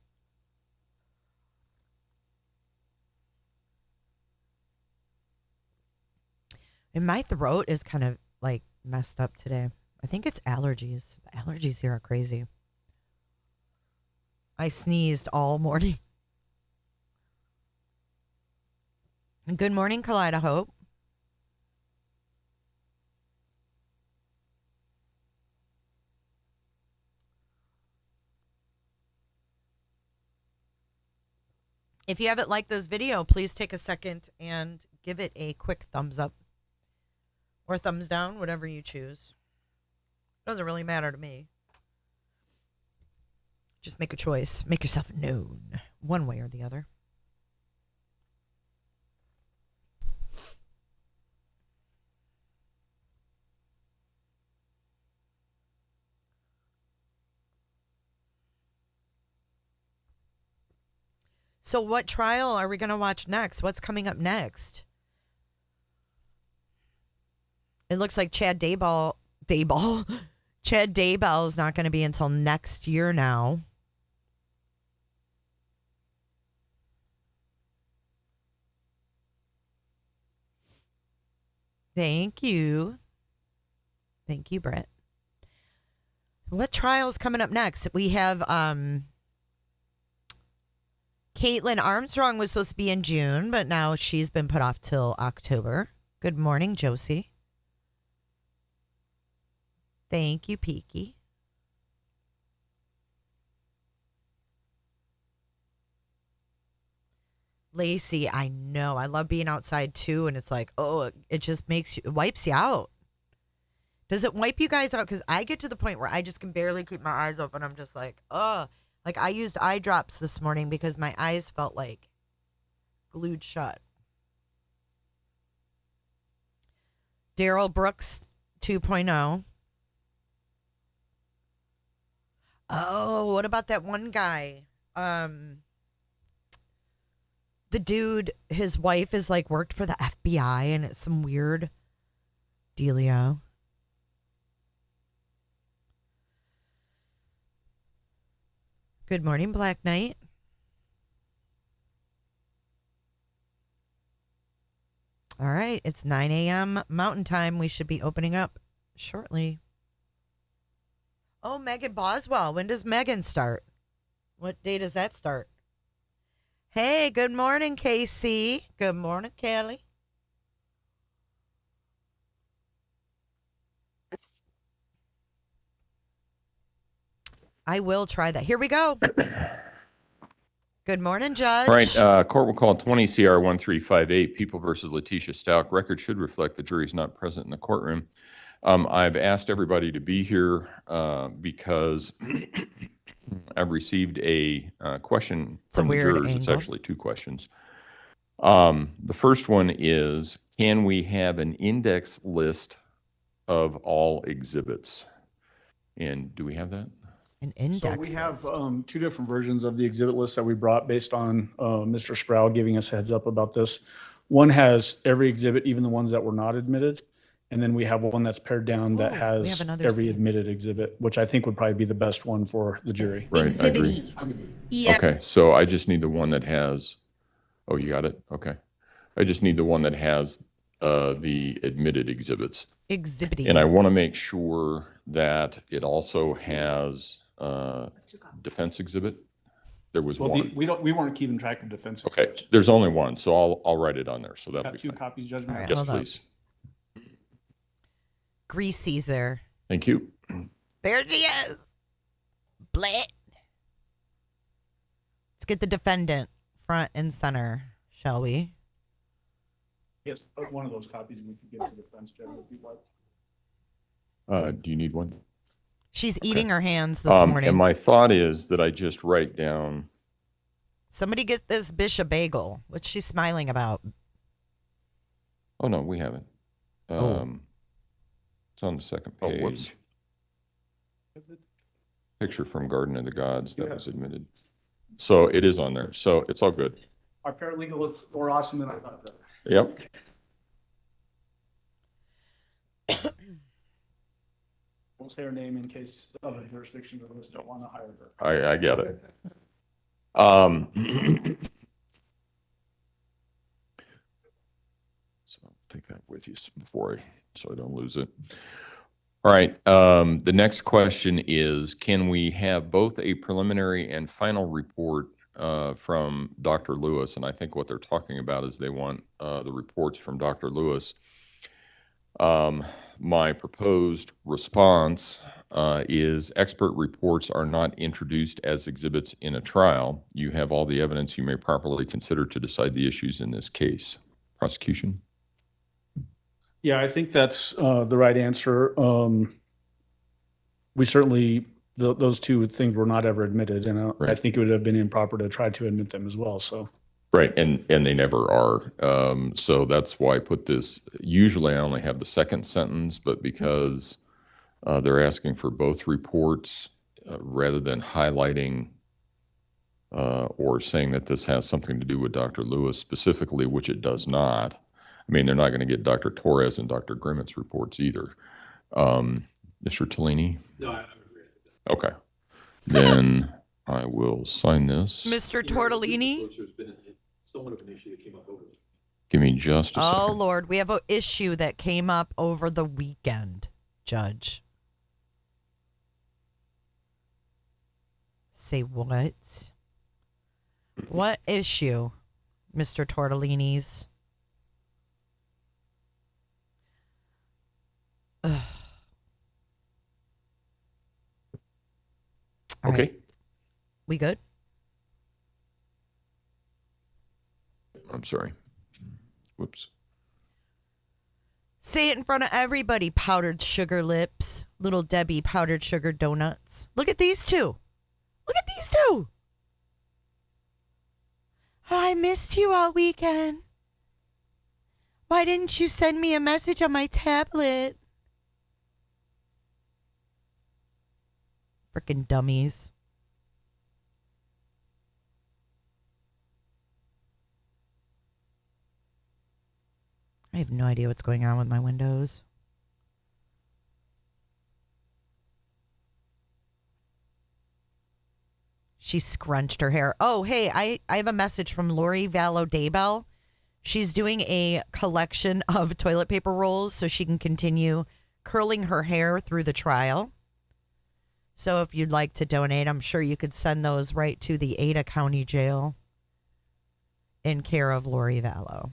And my throat is kind of like messed up today. I think it's allergies. The allergies here are crazy. I sneezed all morning. Good morning, Kaleido. If you haven't liked this video, please take a second and give it a quick thumbs up or thumbs down, whatever you choose. Doesn't really matter to me. Just make a choice. Make yourself known one way or the other. So what trial are we going to watch next? What's coming up next? It looks like Chad Daybell is not going to be until next year now. Thank you. Thank you, Brett. What trial is coming up next? We have Caitlin Armstrong was supposed to be in June, but now she's been put off till October. Good morning, Josie. Thank you, Peaky. Lacey, I know. I love being outside too, and it's like, oh, it just it wipes you out. Does it wipe you guys out? Because I get to the point where I just can barely keep my eyes open. I'm just like, oh. Like, I used eye drops this morning because my eyes felt like glued shut. Daryl Brooks 2.0. Oh, what about that one guy? The dude, his wife is like worked for the FBI and it's some weird dealio. Good morning, Black Knight. All right, it's 9 a.m. Mountain Time. We should be opening up shortly. Oh, Megan Boswell. When does Megan start? What day does that start? Hey, good morning, KC. Good morning, Kelly. I will try that. Here we go. Good morning, Judge. All right. Court will call 20 CR 1358, People versus Letecia Stauch. Record should reflect the jury is not present in the courtroom. I've asked everybody to be here because I've received a question from the jurors. It's actually two questions. The first one is, can we have an index list of all exhibits? And do we have that? An index So we have two different versions of the exhibit list that we brought based on Mr. Sproul giving us a heads up about this. One has every exhibit, even the ones that were not admitted. And then we have one that's pared down that has every admitted exhibit, which I think would probably be the best one for the jury. Right, I agree. Yeah. Okay, so I just need the one that has, oh, you got it? Okay. I just need the one that has the admitted exhibits. Exhibiting. And I want to make sure that it also has defense exhibit. There was one. We weren't keeping track of defense. Okay, there's only one, so I'll write it on there. So that'll be two fine. copies, Judgment. All right, Yes, please. Grease Caesar. Thank you. There she is. Blit. Let's get the defendant front and center, shall we? Yes, one of those copies we could give to the defense judge if you'd like. Do you need one? She's eating her hands this morning. And my thought is that I just write down. Somebody get this Bishop bagel. What's she smiling about? Oh, no, we haven't. It's on the second page. Oh, whoops. Picture from Garden of the Gods that was admitted. So it is on there. So it's all good. Our paralegal is more awesome than I thought. Yep. Won't say her name in case other jurisdictions don't want to hire her. I get it. So I'll take that with you so I don't lose it. All right. The next question is, can we have both a preliminary and final report from Dr. Lewis? And I think what they're talking about is they want the reports from Dr. Lewis. My proposed response is expert reports are not introduced as exhibits in a trial. You have all the evidence you may properly consider to decide the issues in this case. Prosecution? Yeah, I think that's the right answer. We certainly, those two things were not ever admitted, and I think it would have been improper to try to admit them as well. So. Right, and they never are. So that's why I put this. Usually I only have the second sentence, but because they're asking for both reports, rather than highlighting or saying that this has something to do with Dr. Lewis specifically, which it does not. I mean, they're not going to get Dr. Torres and Dr. Grimmett's reports either. Mr. Tellini? No, I agree. Okay. Then I will sign this. Mr. Tortellini? Somewhat of an issue that came up over. Give me just a second. Oh, Lord. We have an issue that came up over the weekend, Judge. Say what? What issue, Mr. Tortellini's? Ugh. All Okay. right. We good? I'm sorry. Whoops. Say it in front of everybody. Powdered sugar lips. Little Debbie powdered sugar donuts. Look at these two. Look at these two. Oh, I missed you all weekend. Why didn't you send me a message on my tablet? Frickin' dummies. I have no idea what's going on with my windows. She scrunched her hair. Oh, hey, I have a message from Lori Vallow Daybell. She's doing a collection of toilet paper rolls so she can continue curling her hair through the trial. So if you'd like to donate, I'm sure you could send those right to the Ada County Jail in care of Lori Vallow.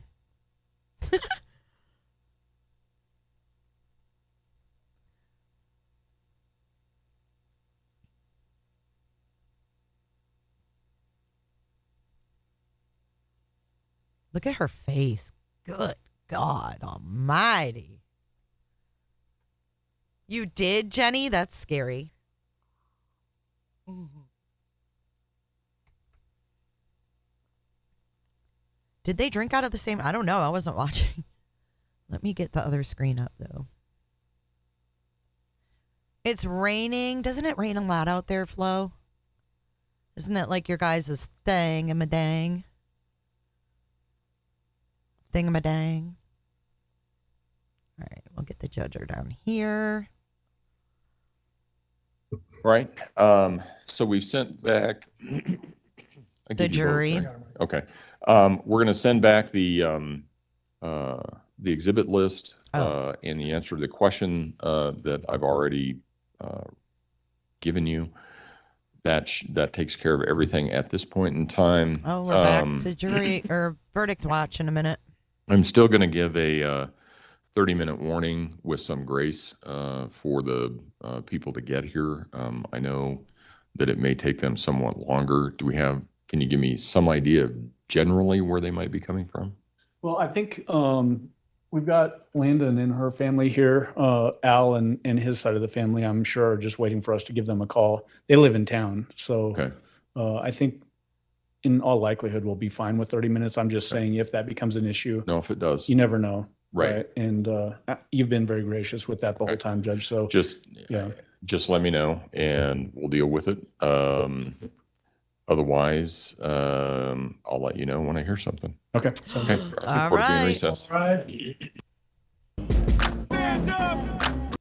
Look at her face. Good God almighty. You did, Jenny? That's scary. Did they drink out of the same? I don't know. I wasn't watching. Let me get the other screen up, though. It's raining. Doesn't it rain a lot out there, Flo? Isn't that like your guys' thing-a-ma-dang? Thing-a-ma-dang. All right, we'll get the judger down here. Right. So we've sent back the jury. Okay. We're going to send back the exhibit list and the answer to the question that I've already given you. That takes care of everything at this point in time. Oh, we're back to jury or verdict watch in a minute. I'm still going to give a 30-minute warning with some grace for the people to get here. I know that it may take them somewhat longer. Can you give me some idea of generally where they might be coming from? Well, I think we've got Landon and her family here. Al and his side of the family, I'm sure, are just waiting for us to give them a call. They live in town. So I think in all likelihood, we'll be fine with 30 minutes. I'm just saying if that becomes an issue. No, if it does. You never know. Right. And you've been very gracious with that the whole time, Judge. So just let me know and we'll deal with it. Otherwise, I'll let you know when I hear something. Okay. Okay. All right. Stand up!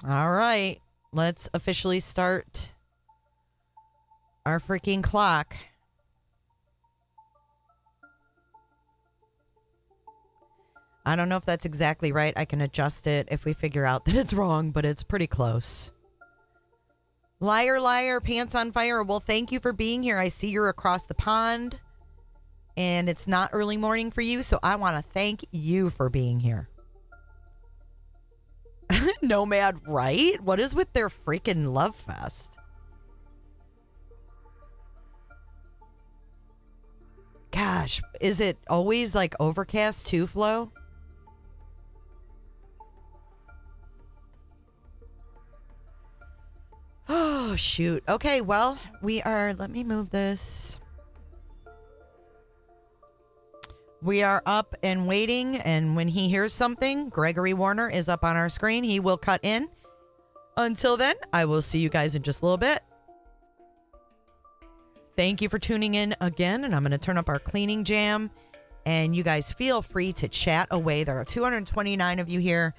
All right. Let's officially start our freaking clock. I don't know if that's exactly right. I can adjust it if we figure out that it's wrong, but it's pretty close. Liar, liar, pants on fire. Well, thank you for being here. I see you're across the pond, and it's not early morning for you, so I want to thank you for being here. Nomad, right? What is with their freaking love fest? Gosh, is it always like overcast too, Flo? Oh, shoot. Okay, well, let me move this. We are up and waiting, and when he hears something, Gregory Warner is up on our screen. He will cut in. Until then, I will see you guys in just a little bit. Thank you for tuning in again, and I'm going to turn up our cleaning jam, and you guys feel free to chat away. There are 229 of you here.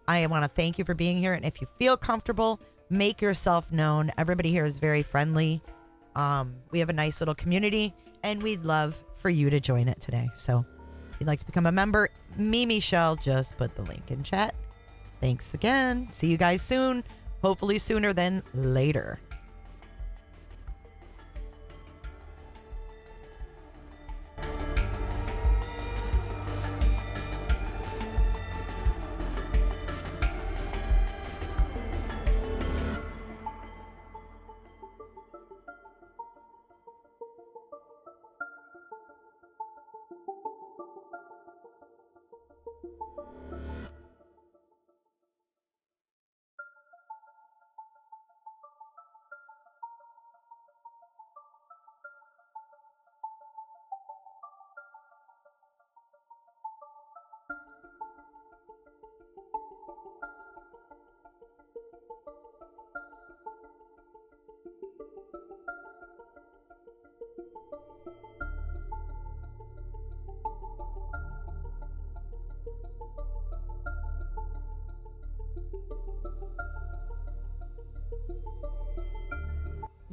I want to thank you for being here, and if you feel comfortable, make yourself known. Everybody here is very friendly. We have a nice little community, and we'd love for you to join it today. So if you'd like to become a member, Michelle, just put the link in chat. Thanks again. See you guys soon. Hopefully sooner than later.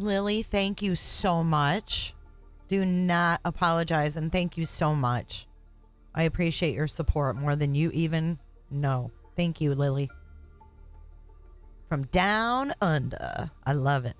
Lily, thank you so much. Do not apologize, and thank you so much. I appreciate your support more than you even know. Thank you, Lily. From down under. I love it.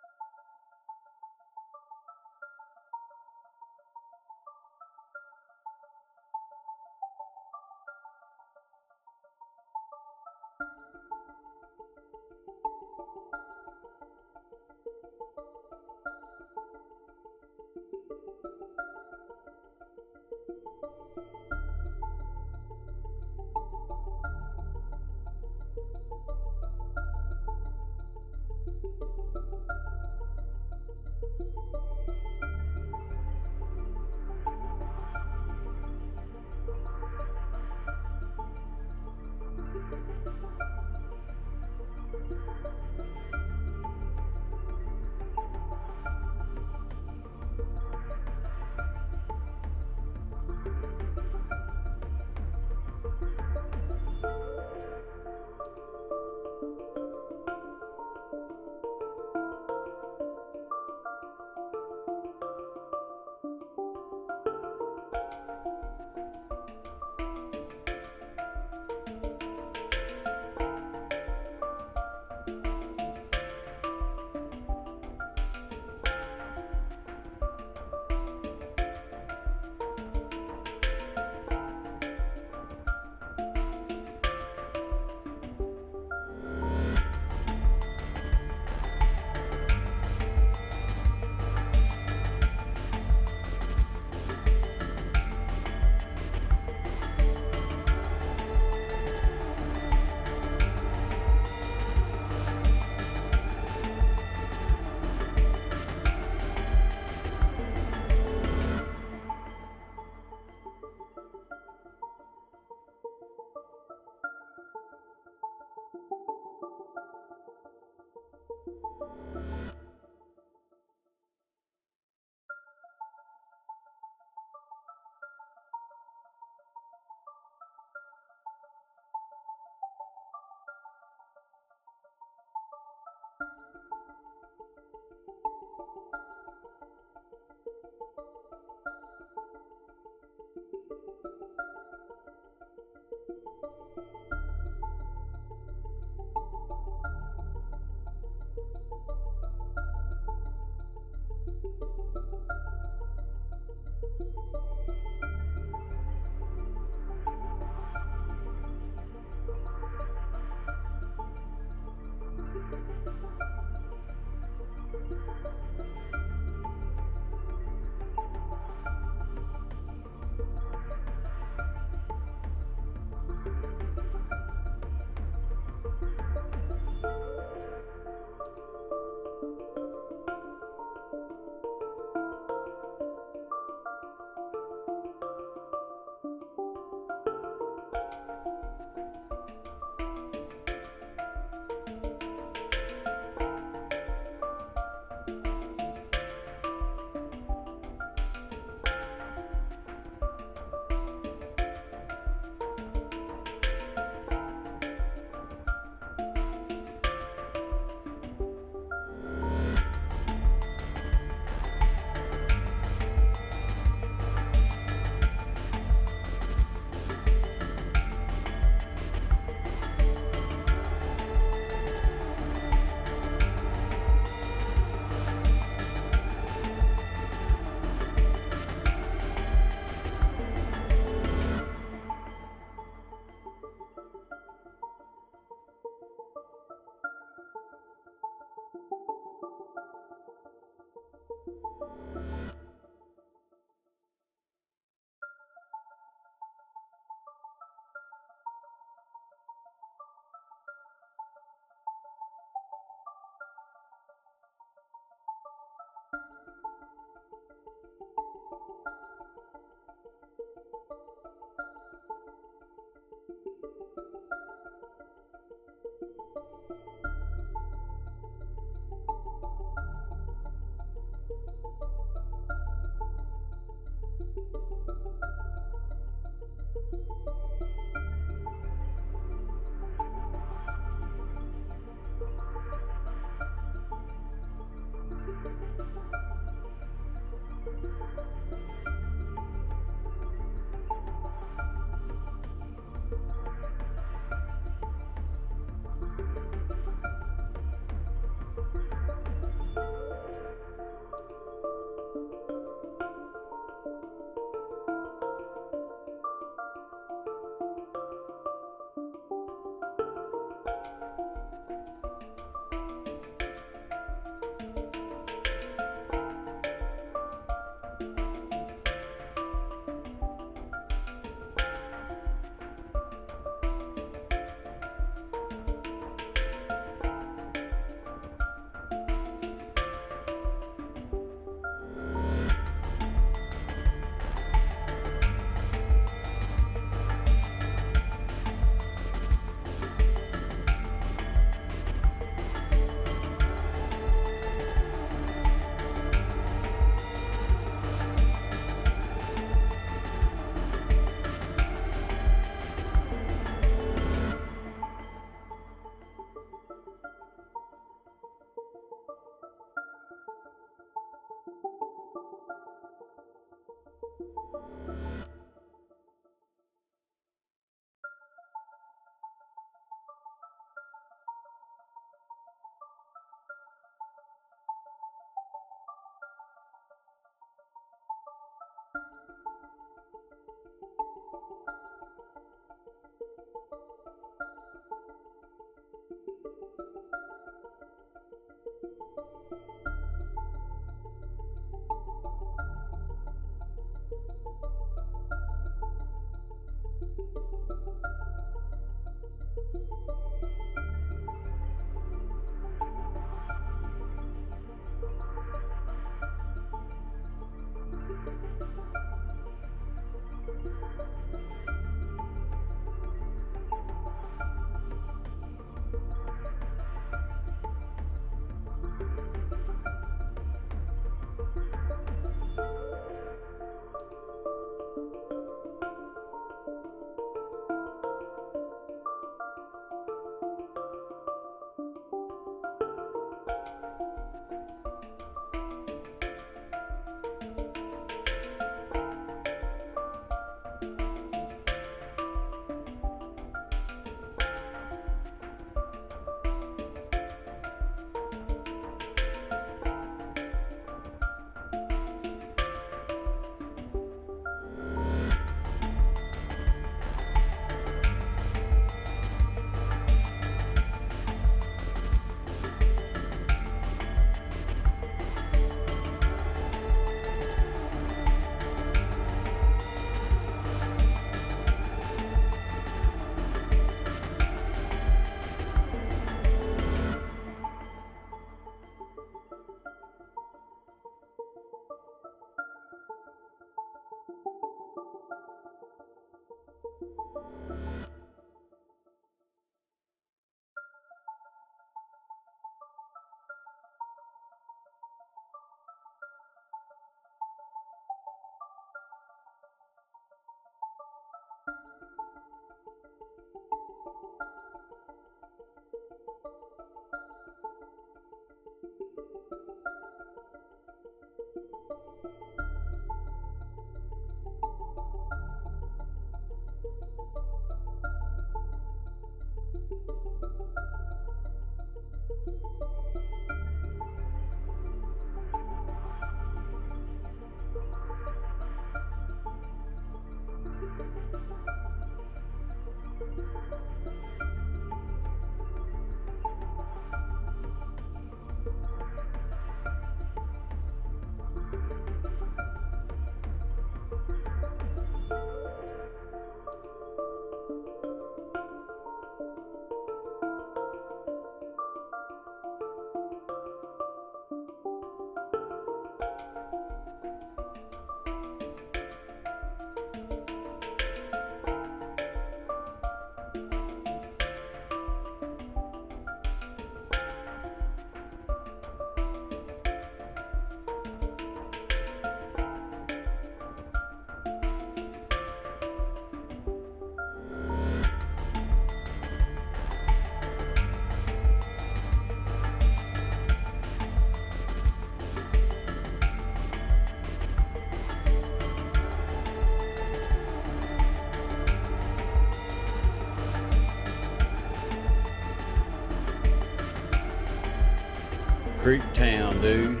Creek Town, dude.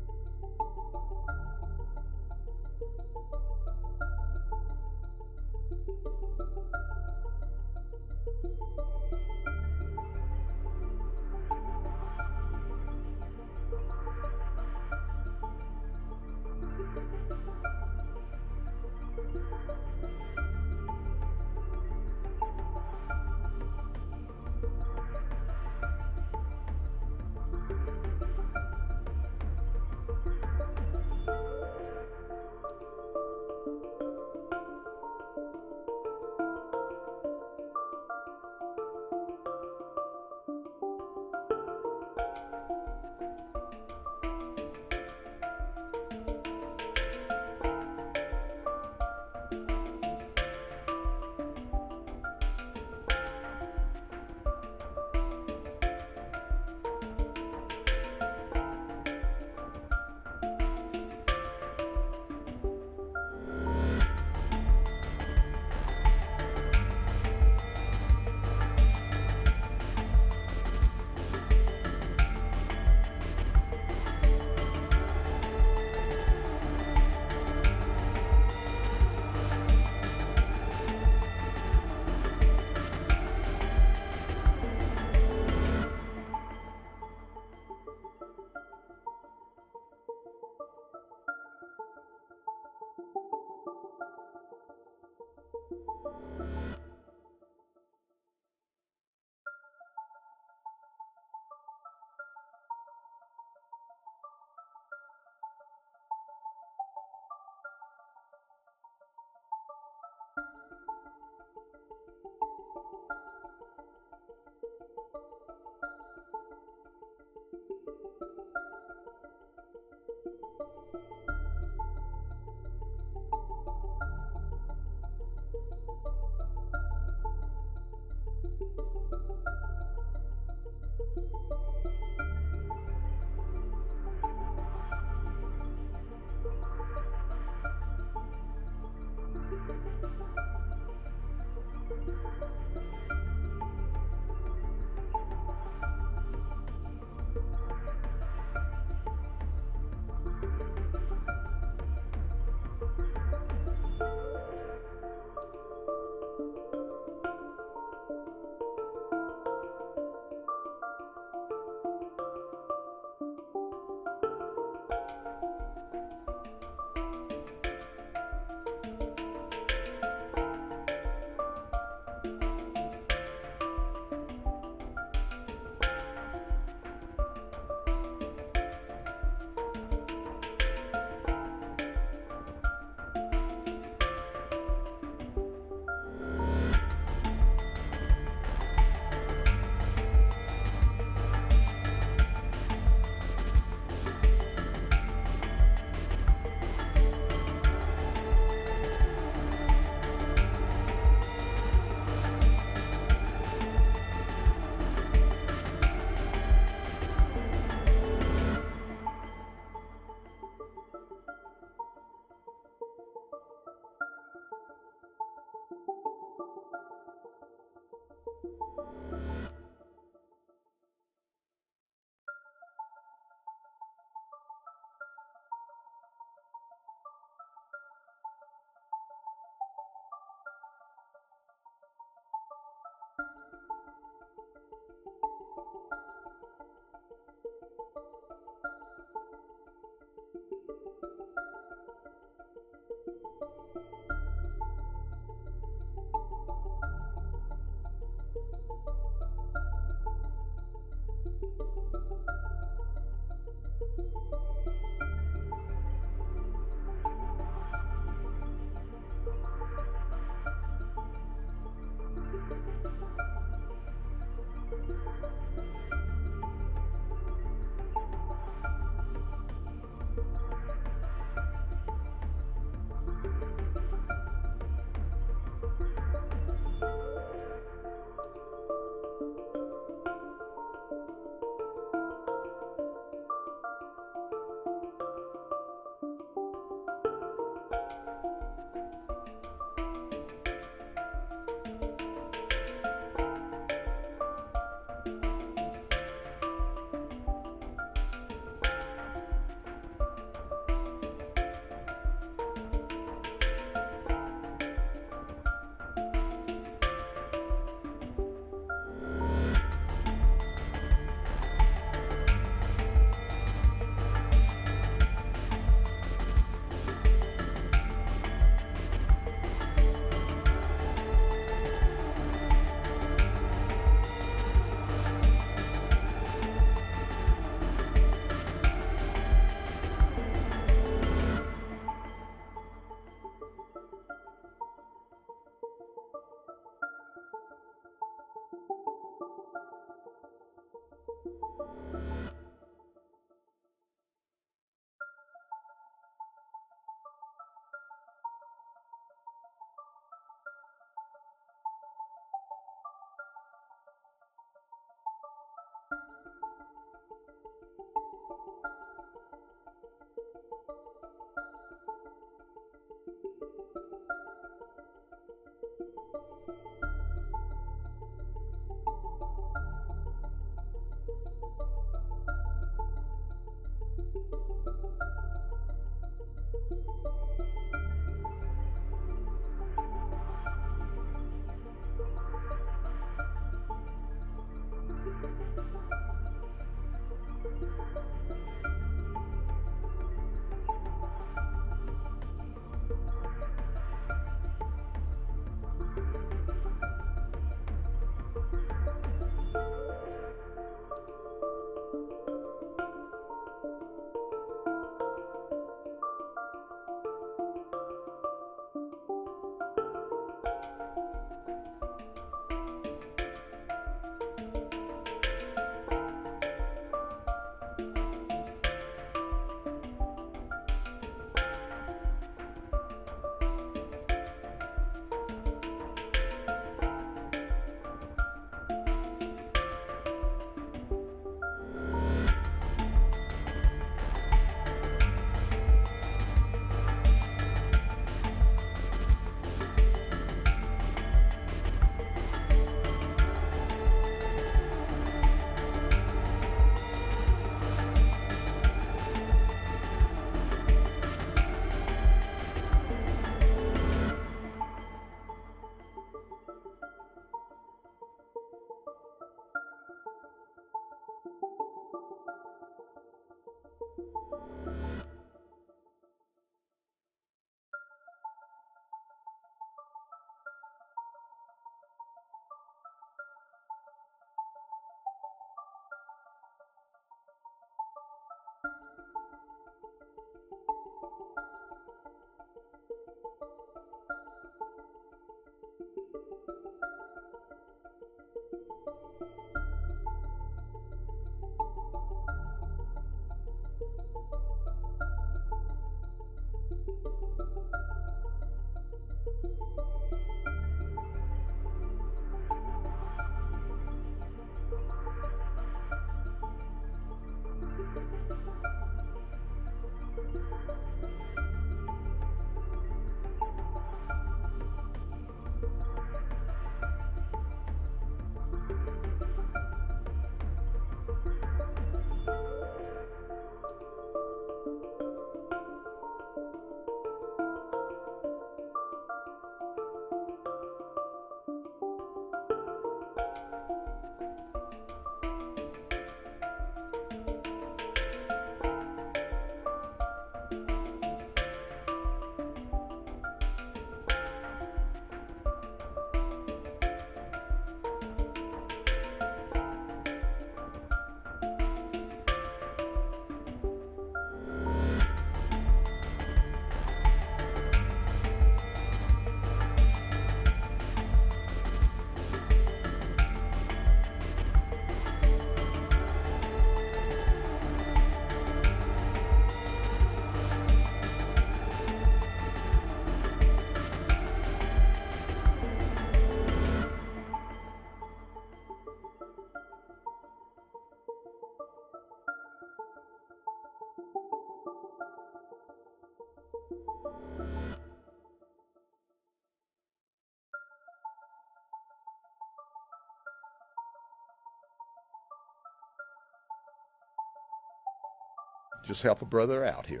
Just help a brother out here.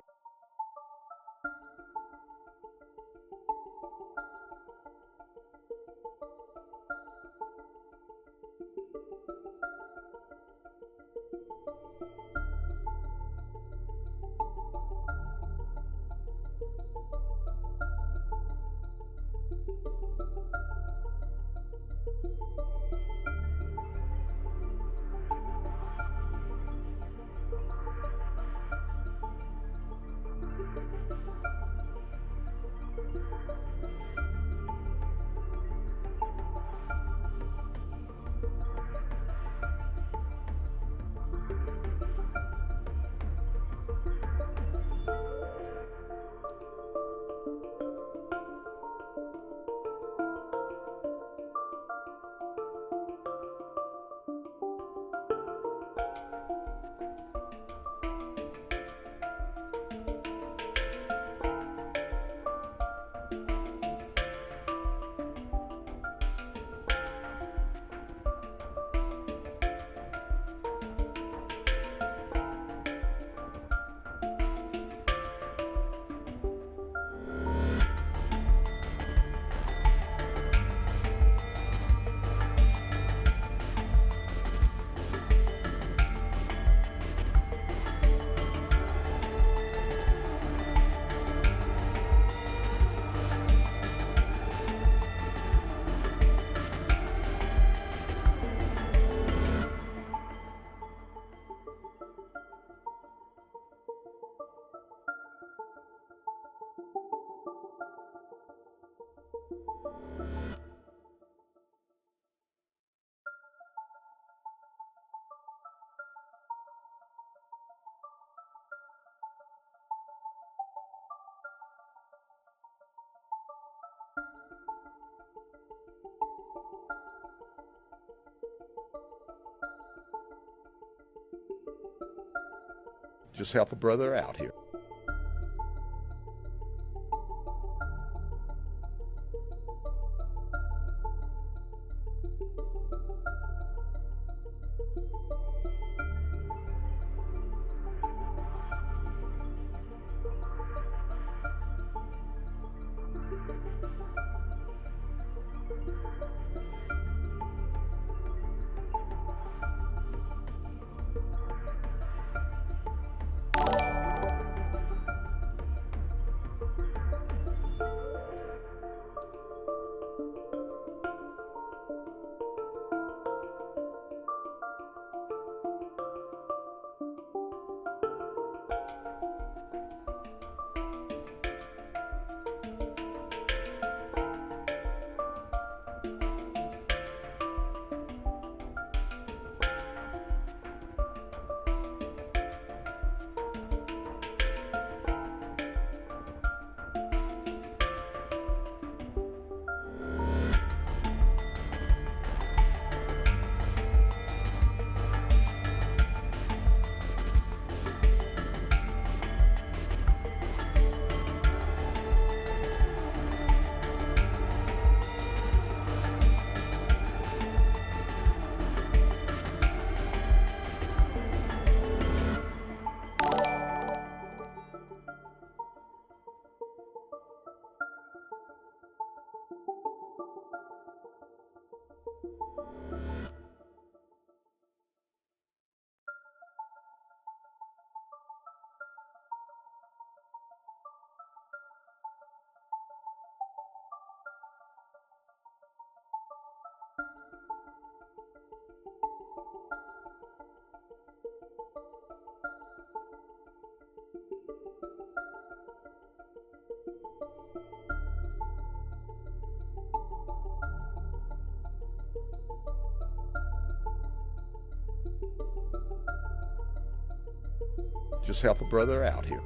Just help a brother out here. Just help a brother out here.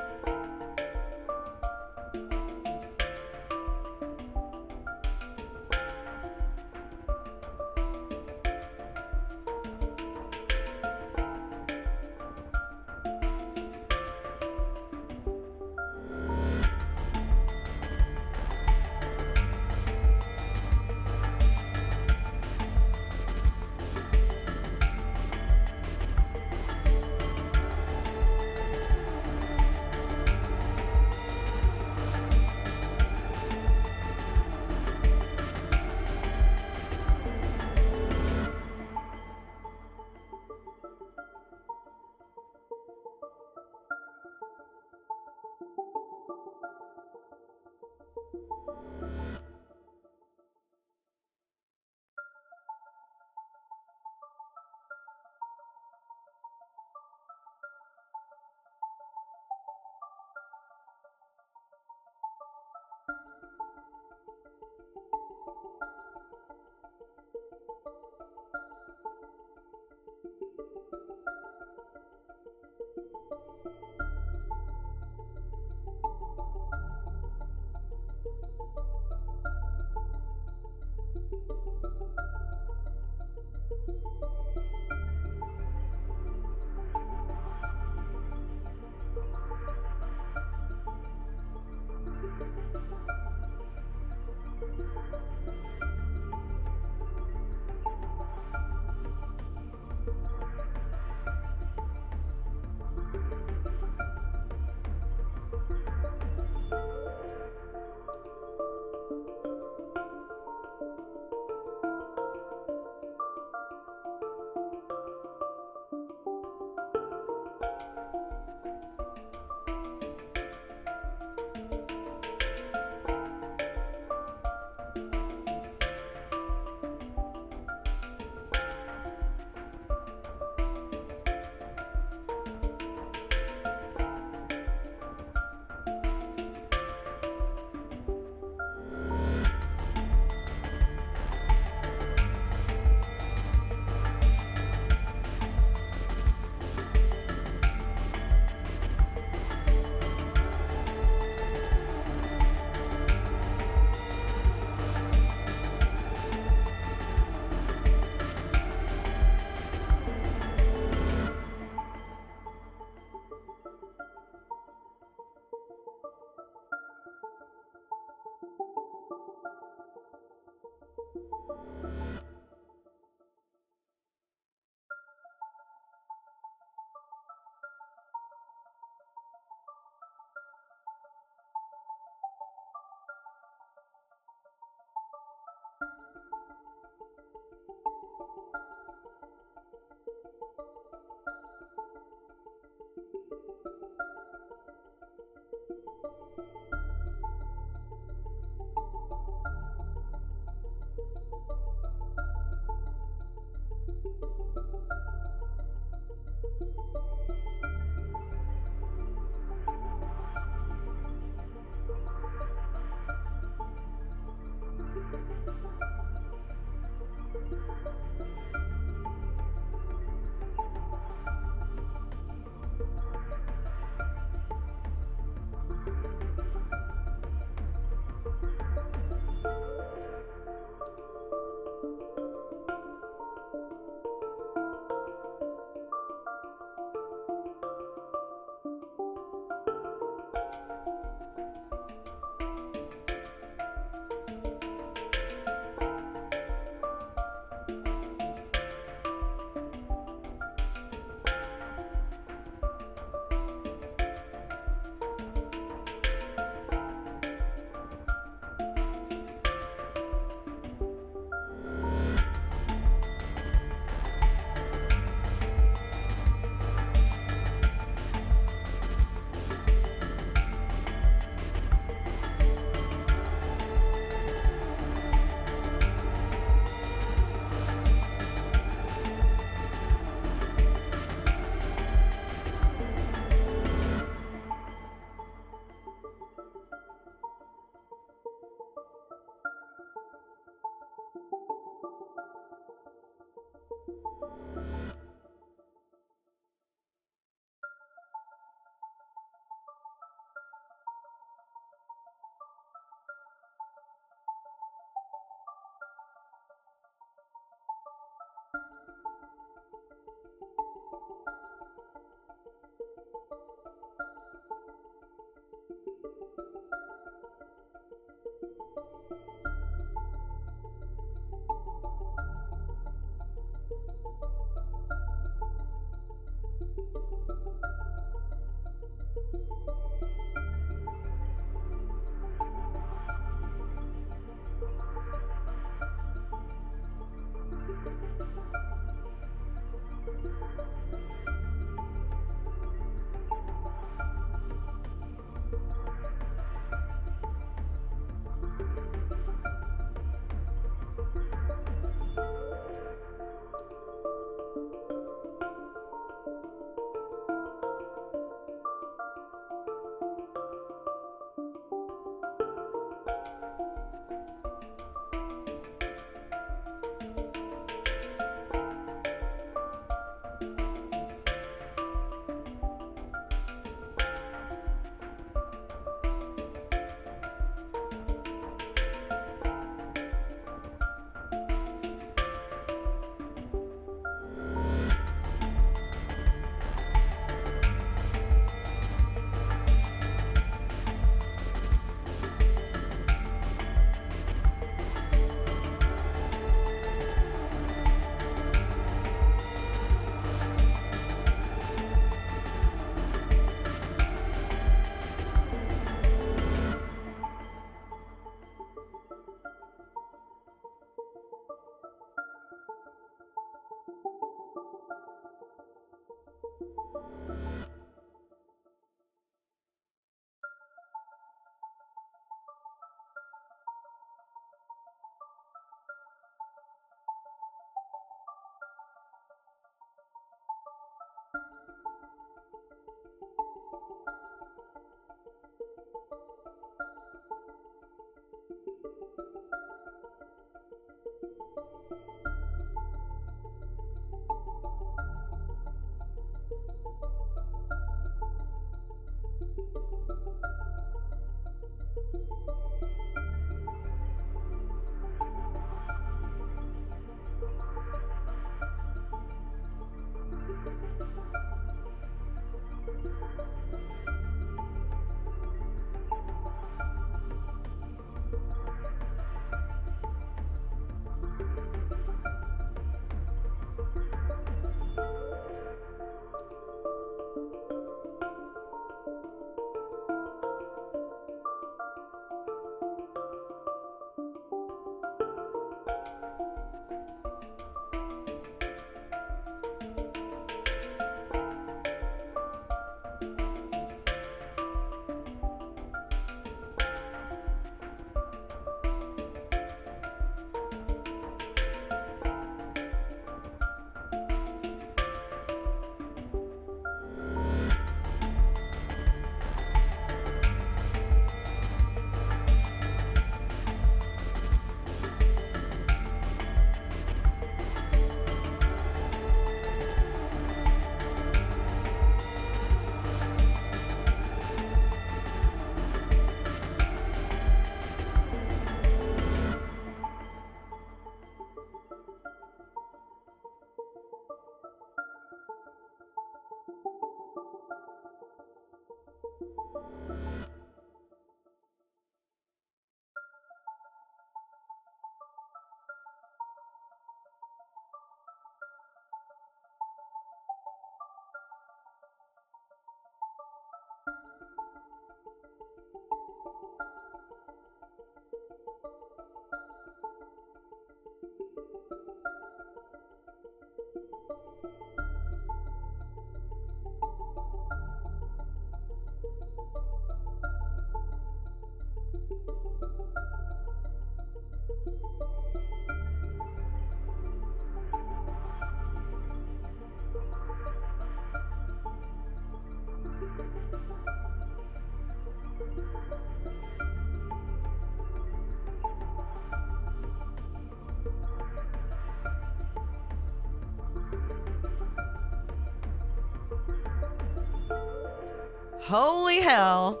Holy hell.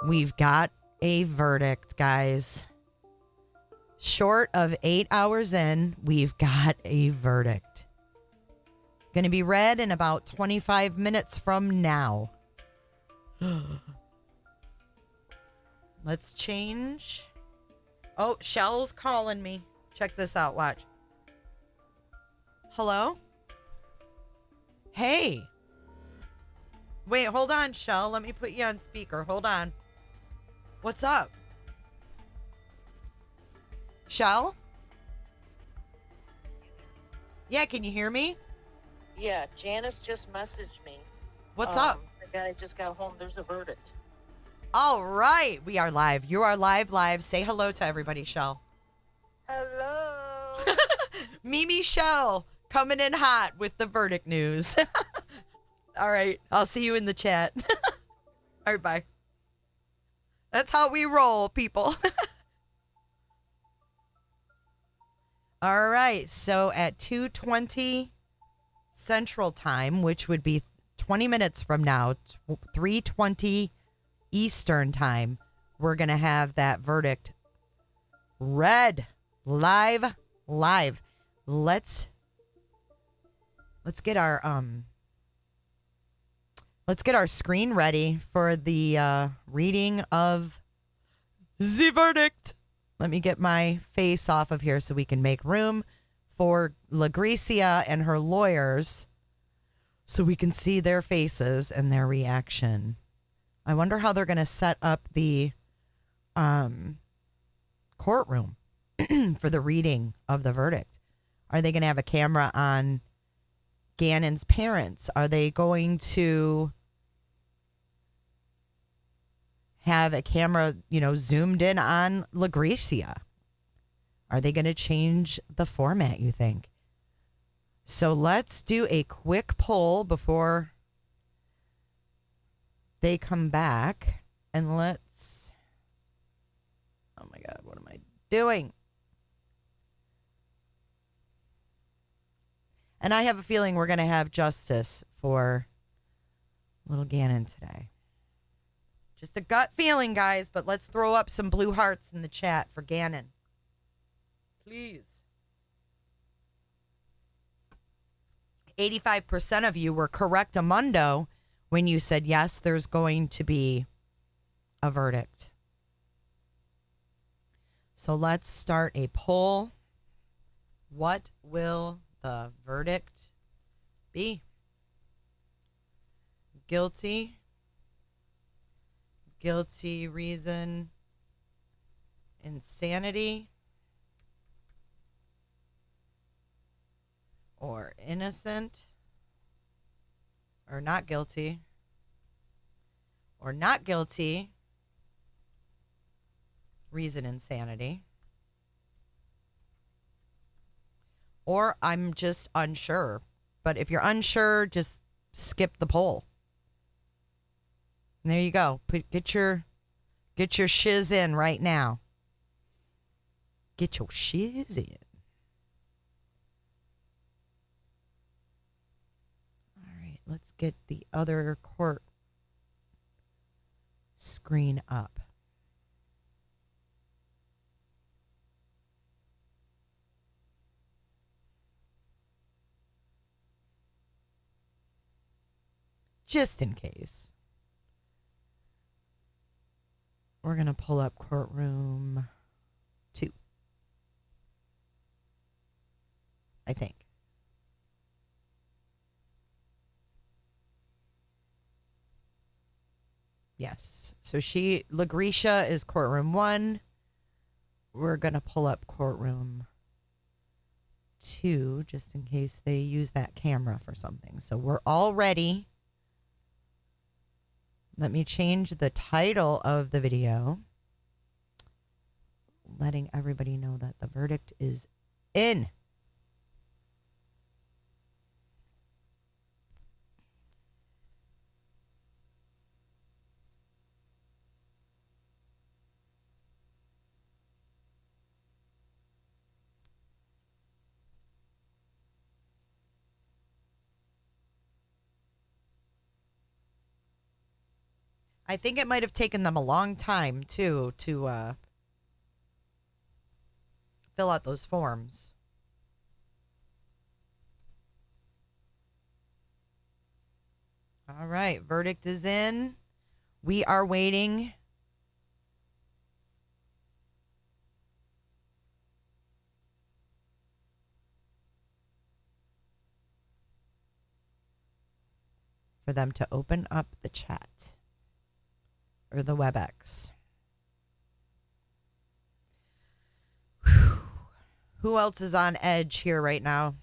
We've got a verdict, guys. Short of 8 hours in, we've got a verdict. Going to be read in about 25 minutes from now. Let's change. Oh, Shell's calling me. Check this out. Watch. Hello? Hey. Wait, hold on, Shell. Let me put you on speaker. Hold on. What's up? Shell? Yeah, can you hear me? Yeah, Janice just messaged me. What's up? The guy just got home. There's a verdict. All right. We are live. You are live. Say hello to everybody, Shell. Hello. Mimi Shell coming in hot with the verdict news. All right. I'll see you in the chat. All right, bye. That's how we roll, people. All right. So at 2:20 Central Time, which would be 20 minutes from now, 3:20 Eastern Time, we're going to have that verdict read live. Let's get our screen ready for the reading of the verdict. Let me get my face off of here so we can make room for Letecia and her lawyers so we can see their faces and their reaction. I wonder how they're going to set up the courtroom for the reading of the verdict. Are they going to have a camera on Gannon's parents? Are they going to have a camera, zoomed in on Letecia? Are they going to change the format, you think? So let's do a quick poll before they come back. And let's... Oh my God, what am I doing? And I have a feeling we're going to have justice for little Gannon today. Just a gut feeling, guys, but let's throw up some blue hearts in the chat for Gannon. Please. 85% of you were correctamundo when you said, yes, there's going to be a verdict. So let's start a poll. What will the verdict be? Guilty. Guilty, reason, insanity, or innocent, or not guilty, reason, insanity, or I'm just unsure. But if you're unsure, just skip the poll. And there you go. Get your shiz in right now. Get your shiz in. All right, let's get the other court screen up. Just in case. We're going to pull up Courtroom 2. I think. Yes. So Letecia is Courtroom 1. We're going to pull up Courtroom 2 just in case they use that camera for something. So we're all ready. Let me change the title of the video, letting everybody know that the verdict is in. I think it might have taken them a long time, too, to fill out those forms. All right, verdict is in. We are waiting for them to open up the chat or the WebEx. Whew. Who else is on edge here right now?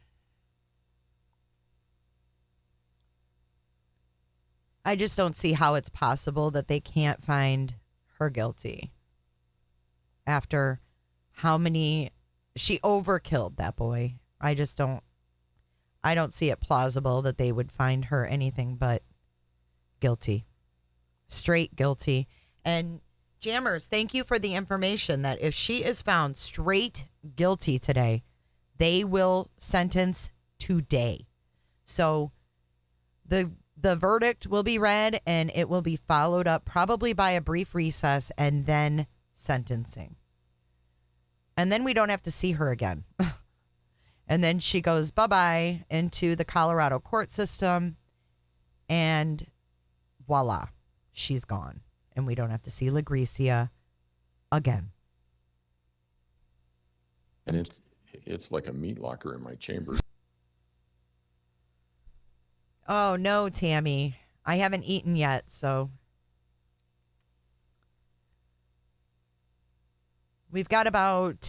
I just don't see how it's possible that they can't find her guilty after how many she overkilled that boy. I don't see it plausible that they would find her anything but guilty. Straight guilty. And Jammers, thank you for the information that if she is found straight guilty today, they will sentence today. So the verdict will be read and it will be followed up probably by a brief recess and then sentencing. And then we don't have to see her again. And then she goes bye-bye into the Colorado court system and voila, she's gone. And we don't have to see Letecia again. And it's like a meat locker in my chamber. Oh, no, Tammy. I haven't eaten yet, so. We've got about,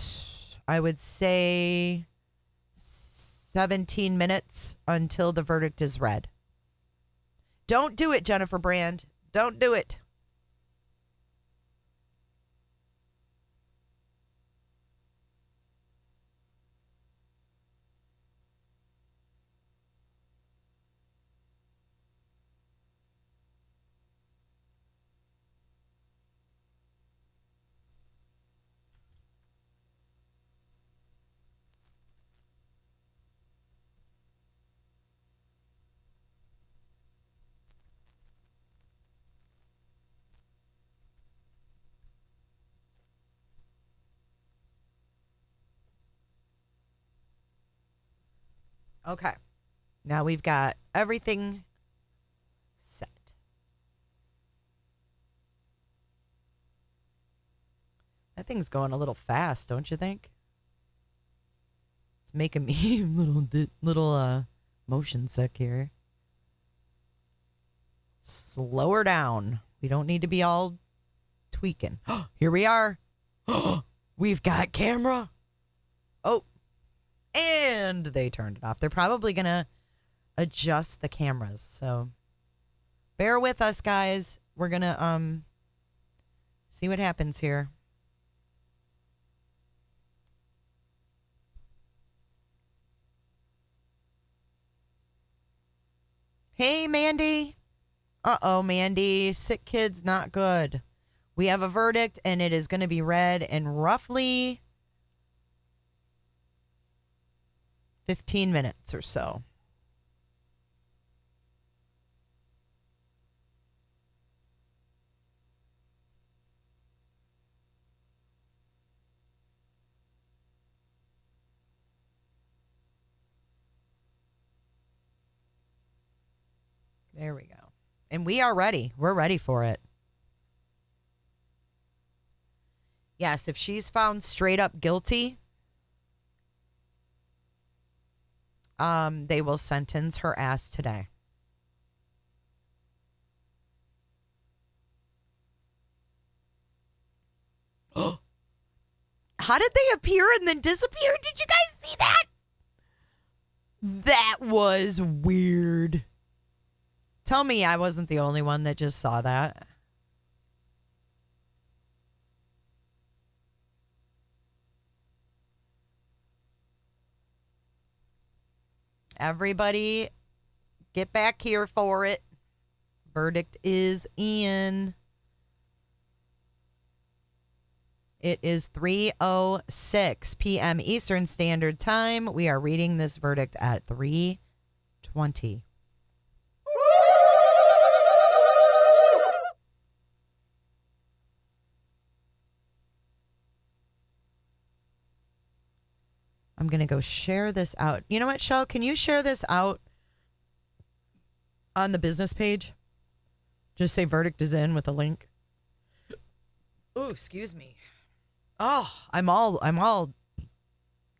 I would say, 17 minutes until the verdict is read. Don't do it, Jennifer Brand. Don't do it. Okay. Now we've got everything set. That thing's going a little fast, don't you think? It's making me little motion sick here. Slow her down. We don't need to be all tweaking. Here we are. We've got camera. Oh. And they turned it off. They're probably going to adjust the cameras. So bear with us, guys. We're going to see what happens here. Hey, Mandy. Uh-oh, Mandy. Sick kid's not good. We have a verdict, and it is going to be read in roughly 15 minutes or so. There we go. And we are ready. We're ready for it. Yes, if she's found straight up guilty, they will sentence her ass today. How did they appear and then disappear? Did you guys see that? That was weird. Tell me I wasn't the only one that just saw that. Everybody, get back here for it. Verdict is in. It is 3:06 p.m. Eastern Standard Time. We are reading this verdict at 3:20. I'm going to go share this out. You know what, Shell? Can you share this out on the business page? Just say verdict is in with a link. Oh, excuse me. Oh, I'm all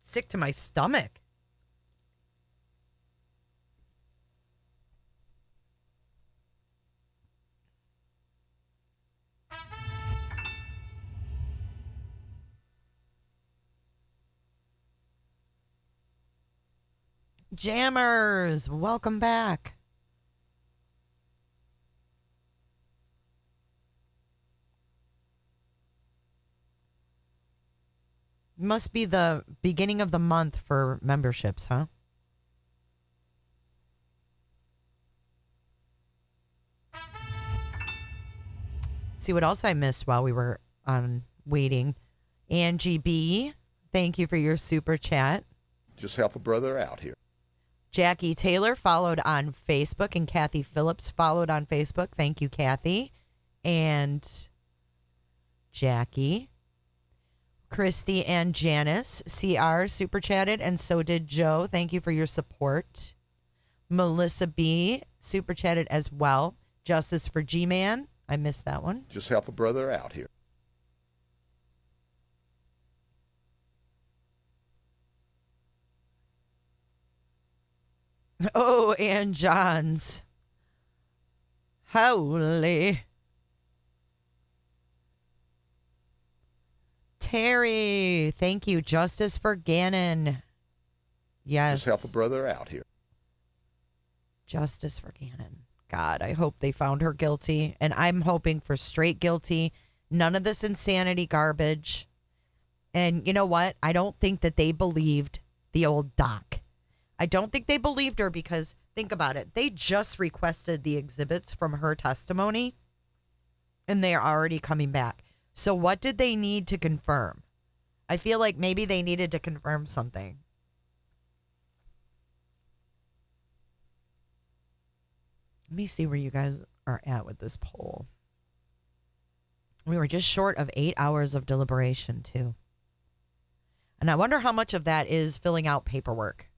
sick to my stomach. Jammers, welcome back. Must be the beginning of the month for memberships, huh? See what else I missed while we were on waiting. Angie B, thank you for your super chat. Just help a brother out here. Jackie Taylor followed on Facebook, and Kathy Phillips followed on Facebook. Thank you, Kathy and Jackie. Christy and Janice CR super chatted, and so did Joe. Thank you for your support. Melissa B super chatted as well. Justice for G-Man. I missed that one. Just help a brother out here. Oh, and Johns. Holy. Terry, thank you. Justice for Gannon. Yes. Just help a brother out here. Justice for Gannon. God, I hope they found her guilty. And I'm hoping for straight guilty. None of this insanity garbage. And you know what? I don't think that they believed the old doc. I don't think they believed her because, think about it, they just requested the exhibits from her testimony and they are already coming back. So what did they need to confirm? I feel like maybe they needed to confirm something. Let me see where you guys are at with this poll. We were just short of 8 hours of deliberation, too. And I wonder how much of that is filling out paperwork.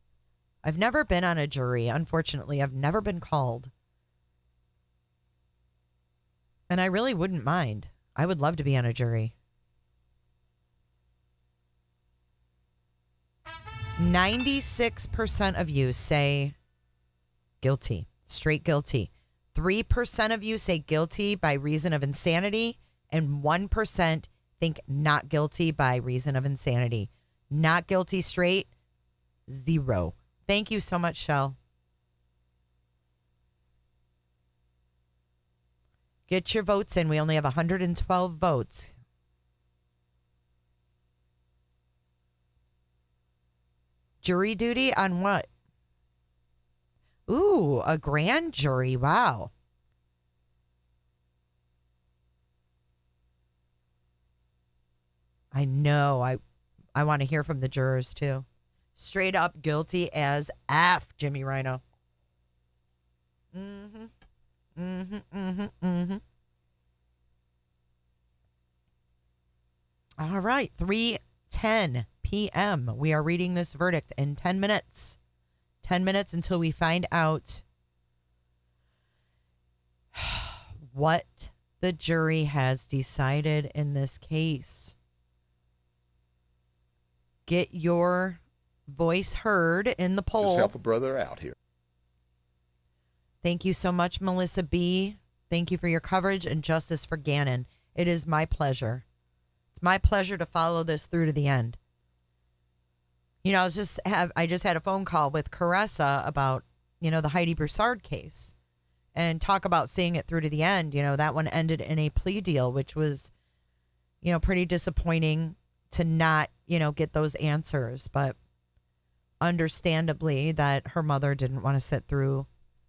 I've never been on a jury. Unfortunately, I've never been called. And I really wouldn't mind. I would love to be on a jury. 96% of you say guilty, straight guilty. 3% of you say guilty by reason of insanity, and 1% think not guilty by reason of insanity. Not guilty straight, 0. Thank you so much, Shell. Get your votes in. We only have 112 votes. Jury duty on what? Ooh, a grand jury. Wow. I know. I want to hear from the jurors, too. Straight up guilty as F, Jimmy Rhino. All right, 3:10 p.m. We are reading this verdict in 10 minutes. 10 minutes until we find out what the jury has decided in this case. Get your voice heard in the poll. Just help a brother out here. Thank you so much, Melissa B. Thank you for your coverage and justice for Gannon. It is my pleasure. It's my pleasure to follow this through to the end. You know, I just had a phone call with Caressa about, the Heidi Broussard case and talk about seeing it through to the end. That one ended in a plea deal, which was, pretty disappointing to not, get those answers. But understandably that her mother didn't want to sit through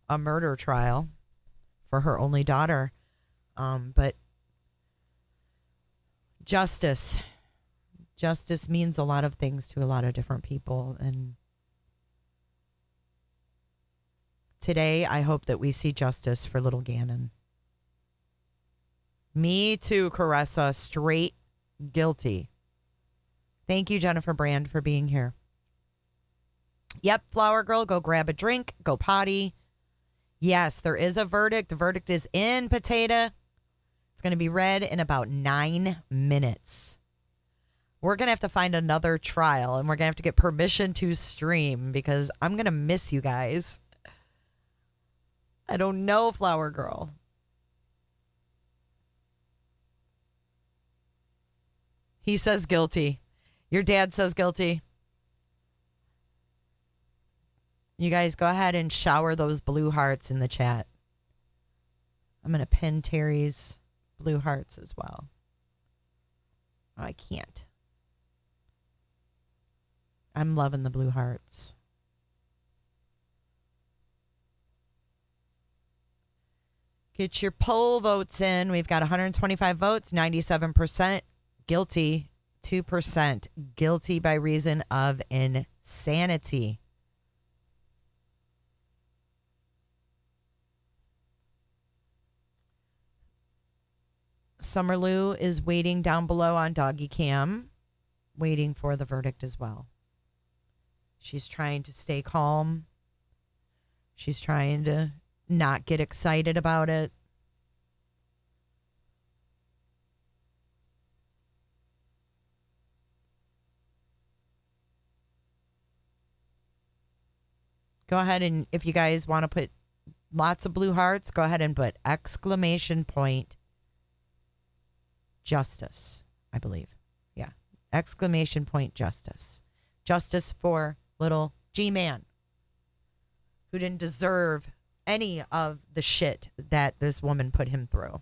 a murder trial for her only daughter. But justice means a lot of things to a lot of different people. And today, I hope that we see justice for little Gannon. Me too, Caressa. Straight guilty. Thank you, Jennifer Brand, for being here. Yep, Flower Girl, go grab a drink, go potty. Yes, there is a verdict. The verdict is in, Potato. It's going to be read in about 9 minutes. We're going to have to find another trial, and we're going to have to get permission to stream because I'm going to miss you guys. I don't know, Flower Girl. He says guilty. Your dad says guilty. You guys go ahead and shower those blue hearts in the chat. I'm going to pin Terry's blue hearts as well. Oh, I can't. I'm loving the blue hearts. Get your poll votes in. We've got 125 votes, 97% guilty, 2% guilty by reason of insanity. Summerlou is waiting down below on Doggy Cam, waiting for the verdict as well. She's trying to stay calm. She's trying to not get excited about it. Go ahead and if you guys want to put lots of blue hearts, go ahead and put exclamation point justice, I believe. Yeah. Exclamation point justice. Justice for little G-Man, who didn't deserve any of the shit that this woman put him through.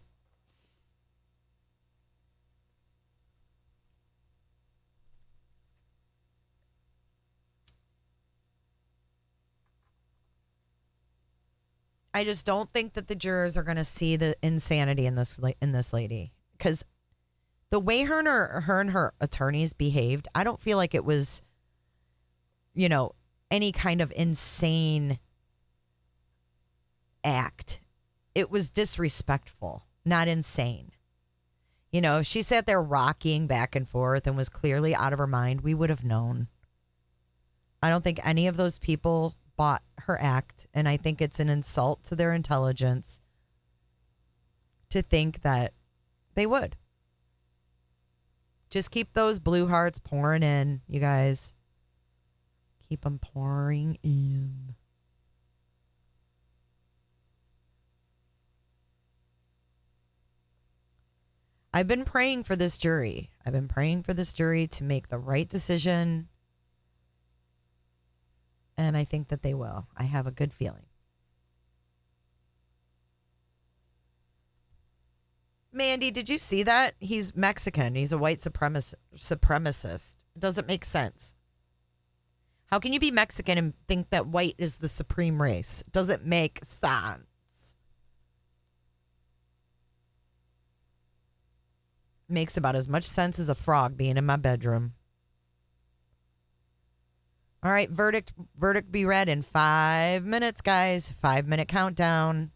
I just don't think that the jurors are going to see the insanity in this lady, because the way her and her attorneys behaved, I don't feel like it was, any kind of insane act. It was disrespectful, not insane. If she sat there rocking back and forth and was clearly out of her mind, we would have known. I don't think any of those people bought her act, and I think it's an insult to their intelligence to think that they would. Just keep those blue hearts pouring in, you guys. Keep them pouring in. I've been praying for this jury. I've been praying for this jury to make the right decision. And I think that they will. I have a good feeling. Mandy, did you see that? He's Mexican. He's a white supremacist. It doesn't make sense. How can you be Mexican and think that white is the supreme race? It doesn't make sense. Makes about as much sense as a frog being in my bedroom. All right, verdict be read in 5 minutes, guys. 5-minute countdown.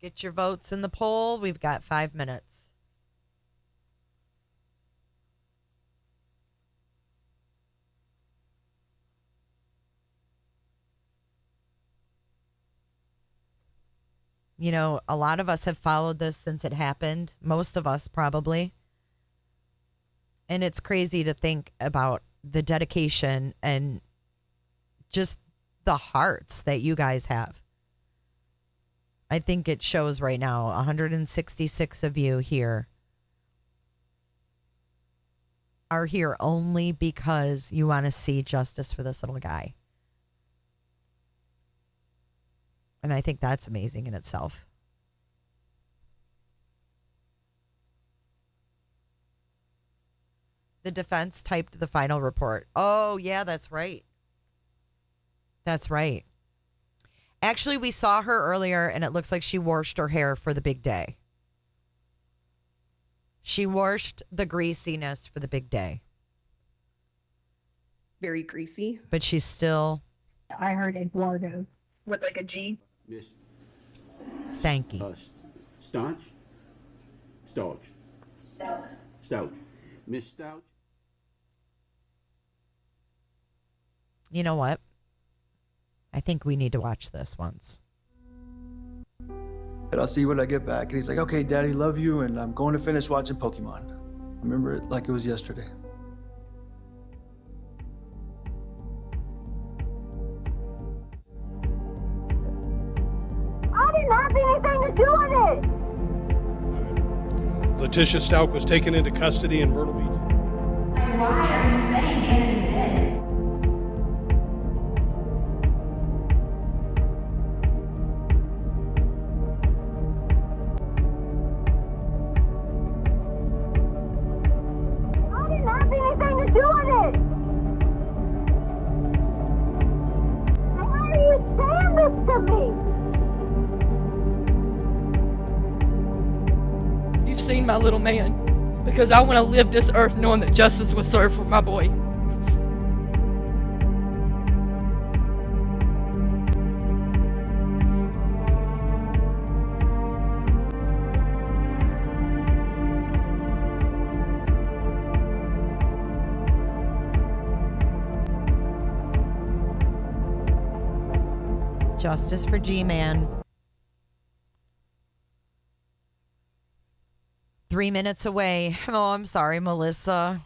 Get your votes in the poll. We've got 5 minutes. A lot of us have followed this since it happened. Most of us probably. And it's crazy to think about the dedication and just the hearts that you guys have. I think it shows right now, 166 of you here are here only because you want to see justice for this little guy. And I think that's amazing in itself. The defense typed the final report. Oh, yeah, that's right. That's right. Actually, we saw her earlier, and it looks like she washed her hair for the big day. She washed the greasiness for the big day. Very greasy. But she's still... I heard Eduardo with like a G. Miss Stanky. Stauch? Stauch. Stauch. Miss Stauch? You know what? I think we need to watch this once. But I'll see when I get back. And he's like, okay, Daddy, love you, and I'm going to finish watching Pokemon. I remember it like it was yesterday. I didn't have anything to do with it. Letecia Stauch was taken into custody in Myrtle Beach. Then why are you saying Gannon is dead? I didn't have anything to do with it. Why are you saying this to me? You've seen my little man. Because I want to live this earth knowing that justice was served for my boy. Justice for G-Man. 3 minutes away. Oh, I'm sorry, Melissa.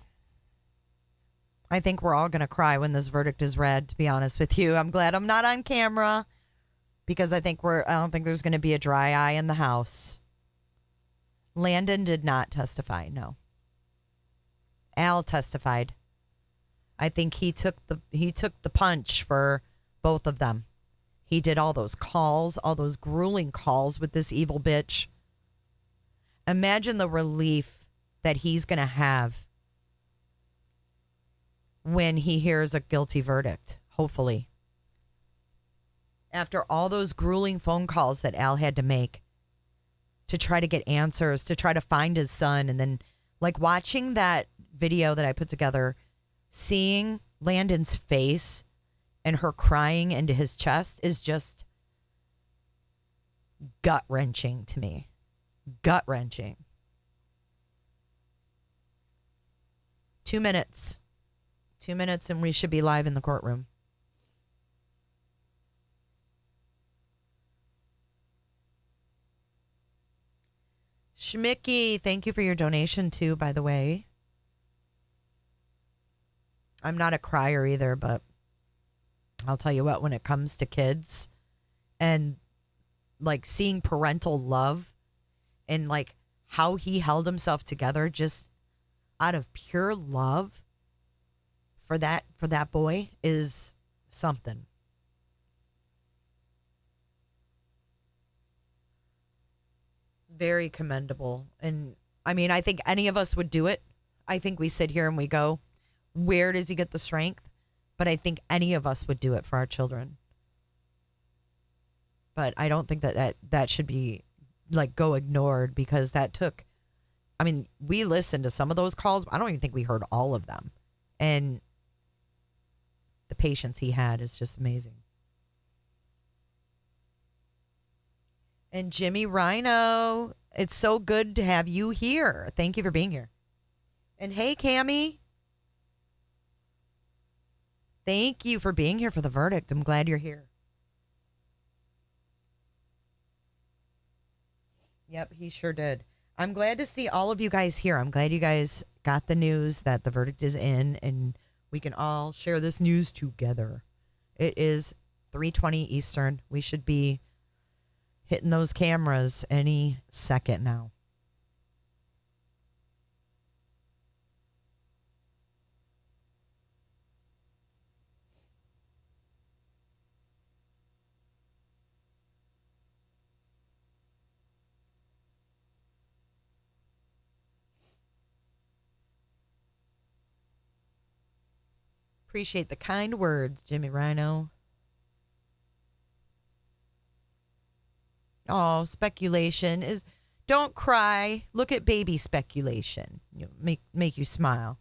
I think we're all going to cry when this verdict is read, to be honest with you. I'm glad I'm not on camera because I don't think there's going to be a dry eye in the house. Landon did not testify, no. Al testified. I think he took the punch for both of them. He did all those calls, all those grueling calls with this evil bitch. Imagine the relief that he's going to have when he hears a guilty verdict, hopefully. After all those grueling phone calls that Al had to make to try to get answers, to try to find his son, and then like watching that video that I put together, seeing Landon's face and her crying into his chest is just gut-wrenching to me. Gut-wrenching. 2 minutes. 2 minutes and we should be live in the courtroom. Schmicky, thank you for your donation too, by the way. I'm not a crier either, but I'll tell you what, when it comes to kids and like seeing parental love and like how he held himself together just out of pure love for that boy is something. Very commendable. And I mean, I think any of us would do it. I think we sit here and we go, where does he get the strength? But I think any of us would do it for our children. But I don't think that should be like go ignored because that took, I mean, we listened to some of those calls. I don't even think we heard all of them. And the patience he had is just amazing. And Jimmy Rhino, it's so good to have you here. Thank you for being here. And hey, Cammie. Thank you for being here for the verdict. I'm glad you're here. Yep, he sure did. I'm glad to see all of you guys here. I'm glad you guys got the news that the verdict is in and we can all share this news together. It is 3:20 Eastern. We should be hitting those cameras any second now. Appreciate the kind words, Jimmy Rhino. Oh, speculation is, don't cry. Look at baby speculation. You know, make you smile.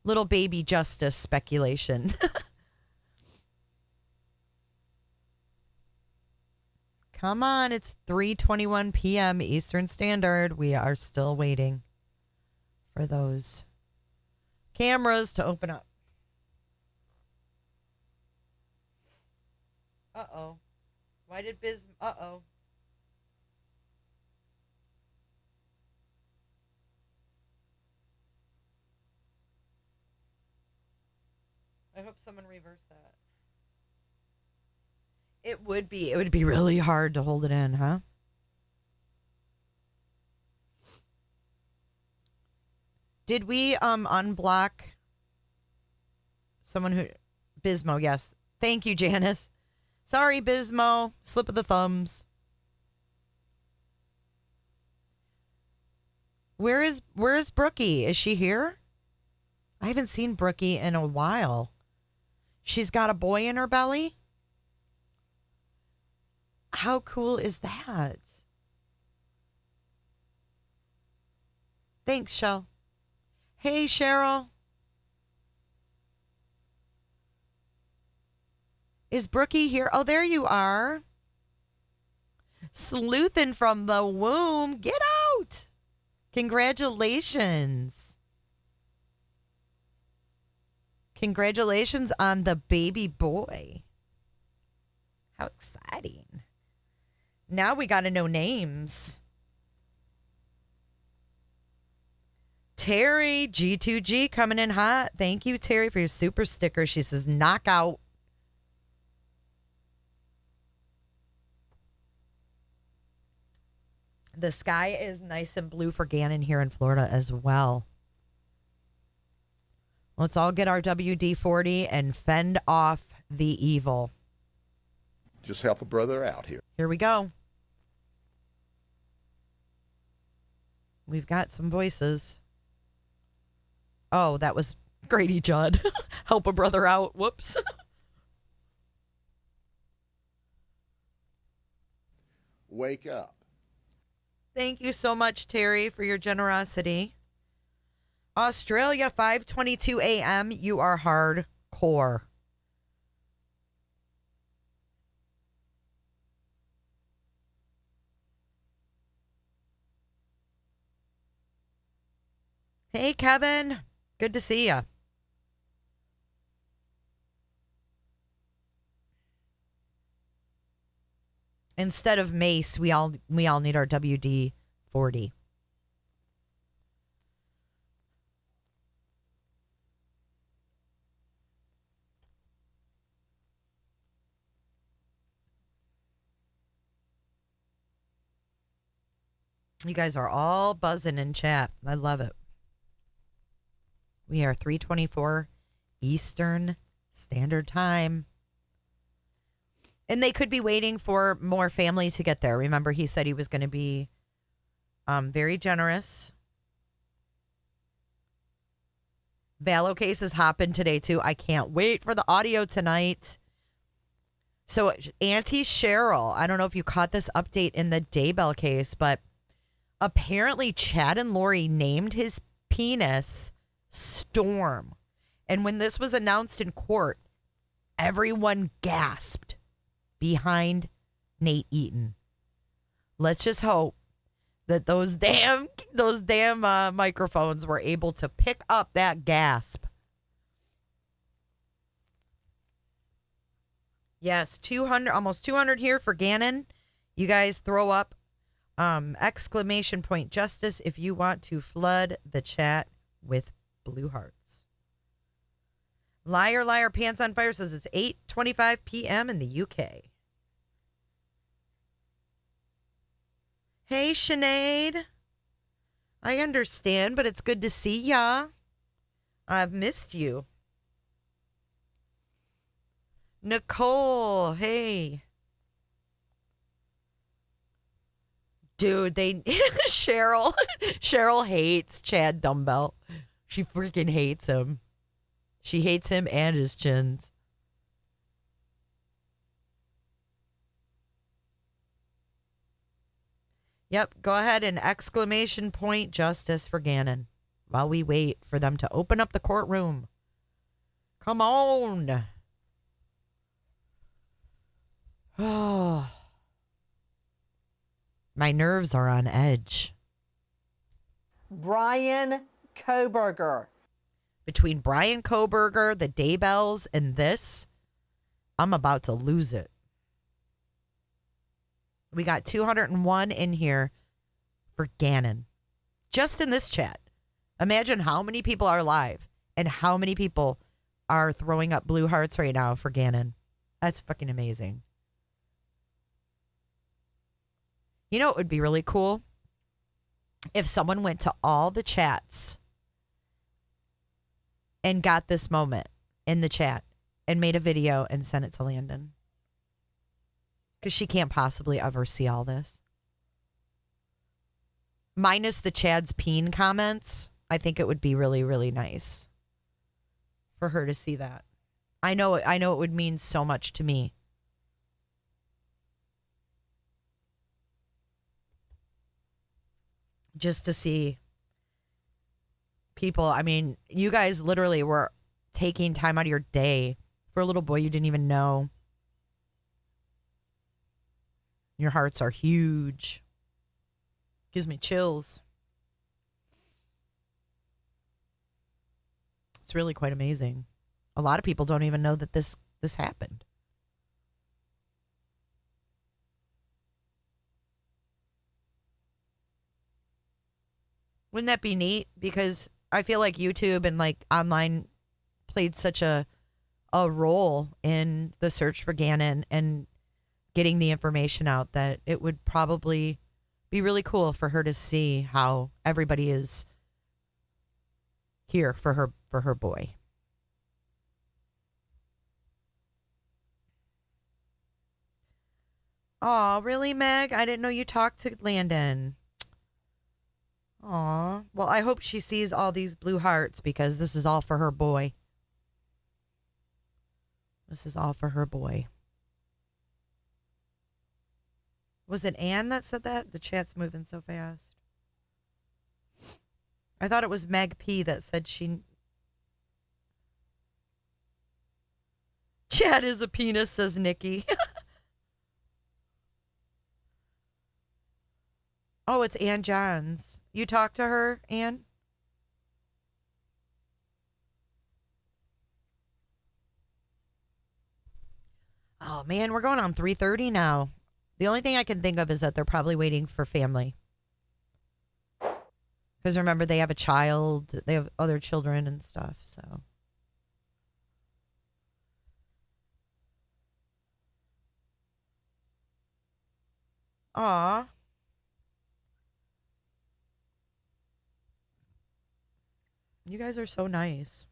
Little baby justice speculation. Come on, it's 3:21 p.m. Eastern Standard. We are still waiting for those cameras to open up. Uh-oh. Why did Biz... Uh-oh. I hope someone reversed that. It would be. It would be really hard to hold it in, huh? Did we unblock someone who Bismo? Yes. Thank you, Janice. Sorry, Bismo. Slip of the thumbs. Where is Brookie? Is she here? I haven't seen Brookie in a while. She's got a boy in her belly? How cool is that? Thanks, Shell. Hey, Cheryl. Is Brookie here? Oh, there you are. Sleuthin' from the womb. Get out. Congratulations. Congratulations on the baby boy. How exciting. Now we got to know names. Terry, G2G coming in hot. Thank you, Terry, for your super sticker. She says, knockout. The sky is nice and blue for Gannon here in Florida as well. Let's all get our WD-40 and fend off the evil. Just help a brother out here. Here we go. We've got some voices. Oh, that was Grady Judd. Help a brother out. Whoops. Wake up. Thank you so much, Terry, for your generosity. Australia, 5:22 a.m. You are hardcore. Hey, Kevin. Good to see you. Instead of mace, we all need our WD-40. You guys are all buzzing in chat. I love it. We are 3:24 Eastern Standard Time. And they could be waiting for more family to get there. Remember, he said he was going to be very generous. Valo cases hopping today, too. I can't wait for the audio tonight. So, Auntie Cheryl, I don't know if you caught this update in the Daybell case, but apparently Chad and Lori named his penis Storm. And when this was announced in court, everyone gasped behind Nate Eaton. Let's just hope that those damn microphones were able to pick up that gasp. Yes, 200, almost 200 here for Gannon. You guys throw up exclamation point justice if you want to flood the chat with blue hearts. Liar, liar, pants on fire says it's 8:25 p.m. in the UK. Hey, Sinead. I understand, but it's good to see ya. I've missed you. Nicole, hey. Dude, Cheryl hates Chad Dumbbell. She freaking hates him. She hates him and his chins. Yep, go ahead and exclamation point justice for Gannon while we wait for them to open up the courtroom. Come on. Oh. My nerves are on edge. Brian Koberger. Between Brian Koberger, the Daybells, and this, I'm about to lose it. We got 201 in here for Gannon. Just in this chat. Imagine how many people are live and how many people are throwing up blue hearts right now for Gannon. That's fucking amazing. You know, it would be really cool if someone went to all the chats and got this moment in the chat and made a video and sent it to Landon. Because she can't possibly ever see all this. Minus the Chad's peen comments, I think it would be really, really nice for her to see that. I know it would mean so much to me. Just to see people. I mean, you guys literally were taking time out of your day for a little boy you didn't even know. Your hearts are huge. Gives me chills. It's really quite amazing. A lot of people don't even know that this happened. Wouldn't that be neat? Because I feel like YouTube and like online played such a role in the search for Gannon and getting the information out that it would probably be really cool for her to see how everybody is here for her boy. Oh, really, Meg? I didn't know you talked to Landon. Aw. Well, I hope she sees all these blue hearts because this is all for her boy. This is all for her boy. Was it Ann that said that? The chat's moving so fast. I thought it was Meg P that said she... Chad is a penis, says Nikki. Oh, it's Ann Johns. You talked to her, Ann? Oh, man, we're going on 3:30 now. The only thing I can think of is that they're probably waiting for family. Because remember, they have a child. They have other children and stuff, so... Aw. You guys are so nice.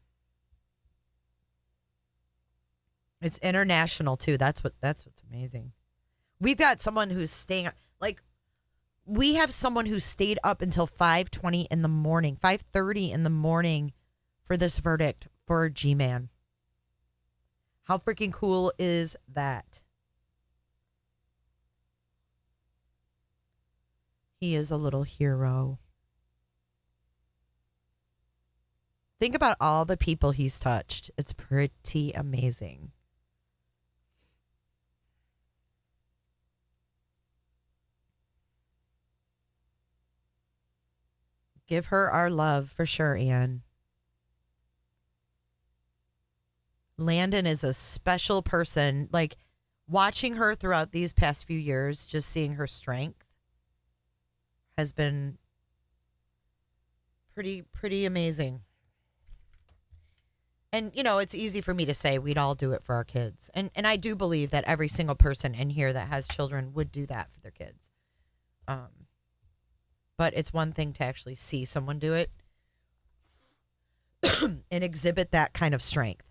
It's international too. That's what's amazing. We've got someone who's staying we have someone who stayed up until 5:20 in the morning, 5:30 in the morning for this verdict for G-Man. How freaking cool is that? He is a little hero. Think about all the people he's touched. It's pretty amazing. Give her our love for sure, Anne. Landon is a special person. Like, watching her throughout these past few years, just seeing her strength has been pretty amazing. And, you know, it's easy for me to say we'd all do it for our kids. And I do believe that every single person in here that has children would do that for their kids. But it's one thing to actually see someone do it and exhibit that kind of strength.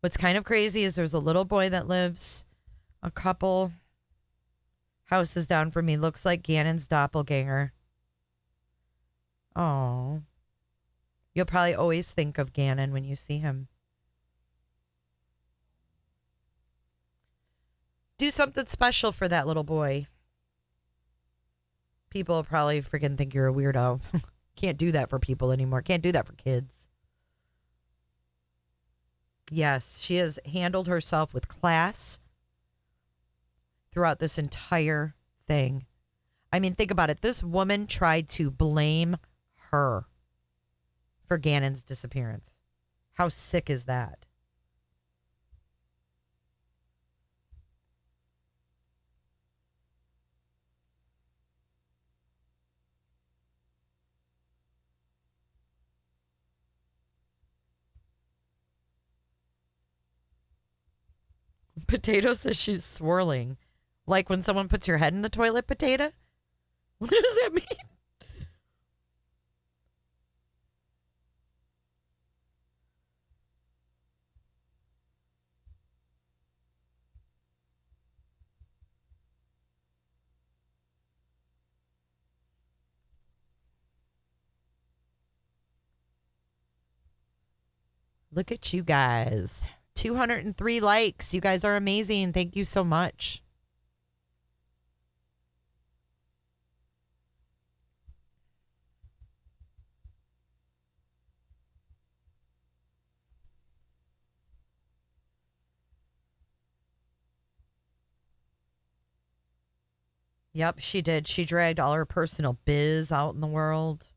What's kind of crazy is there's a little boy that lives a couple houses down from me. Looks like Gannon's doppelganger. Oh. You'll probably always think of Gannon when you see him. Do something special for that little boy. People will probably freaking think you're a weirdo. Can't do that for people anymore. Can't do that for kids. Yes, she has handled herself with class throughout this entire thing. I mean, think about it. This woman tried to blame her for Gannon's disappearance. How sick is that? Potato says she's swirling. Like when someone puts your head in the toilet, Potato? What does that mean? Look at you guys. 203 likes. You guys are amazing. Thank you so much. Yep, she did. She dragged all her personal biz out in the world.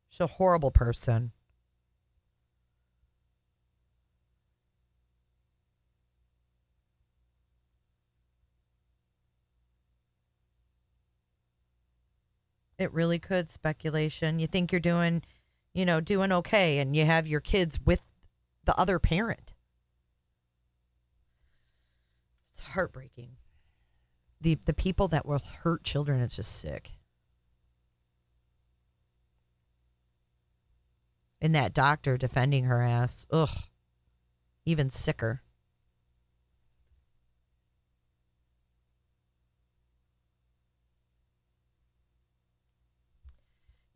She's a horrible person. It really could. Speculation. You think you're doing, doing okay, and you have your kids with the other parent. It's heartbreaking. The people that will hurt children, it's just sick. And that doctor defending her ass. Ugh. Even sicker.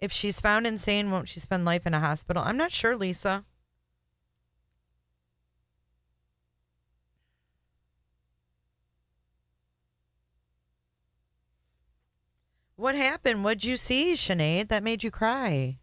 If she's found insane, won't she spend life in a hospital? I'm not sure, Lisa. What happened? What'd you see, Sinead, that made you cry?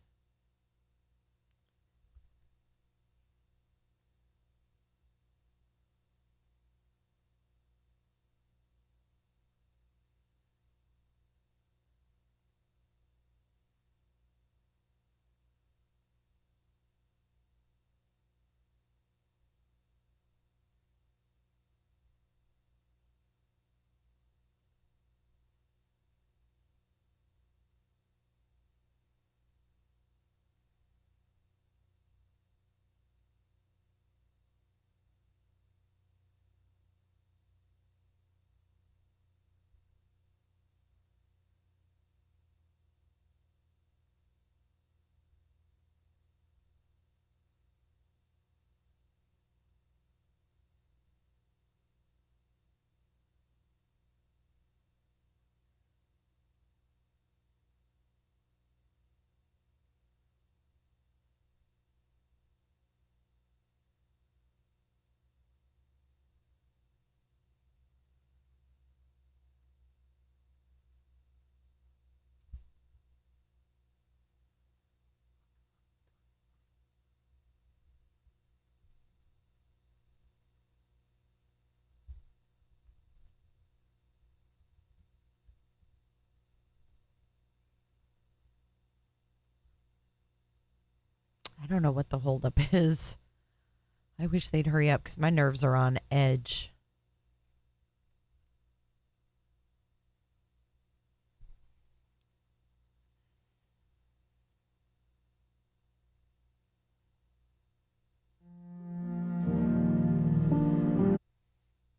I don't know what the holdup is. I wish they'd hurry up because my nerves are on edge.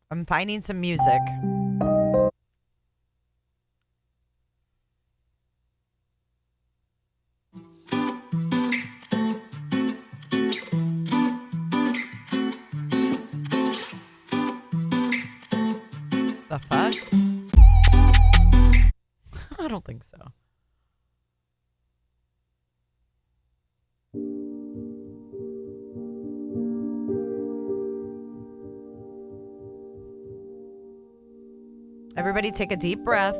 I'm finding some music. The fuck? I don't think so. Everybody take a deep breath.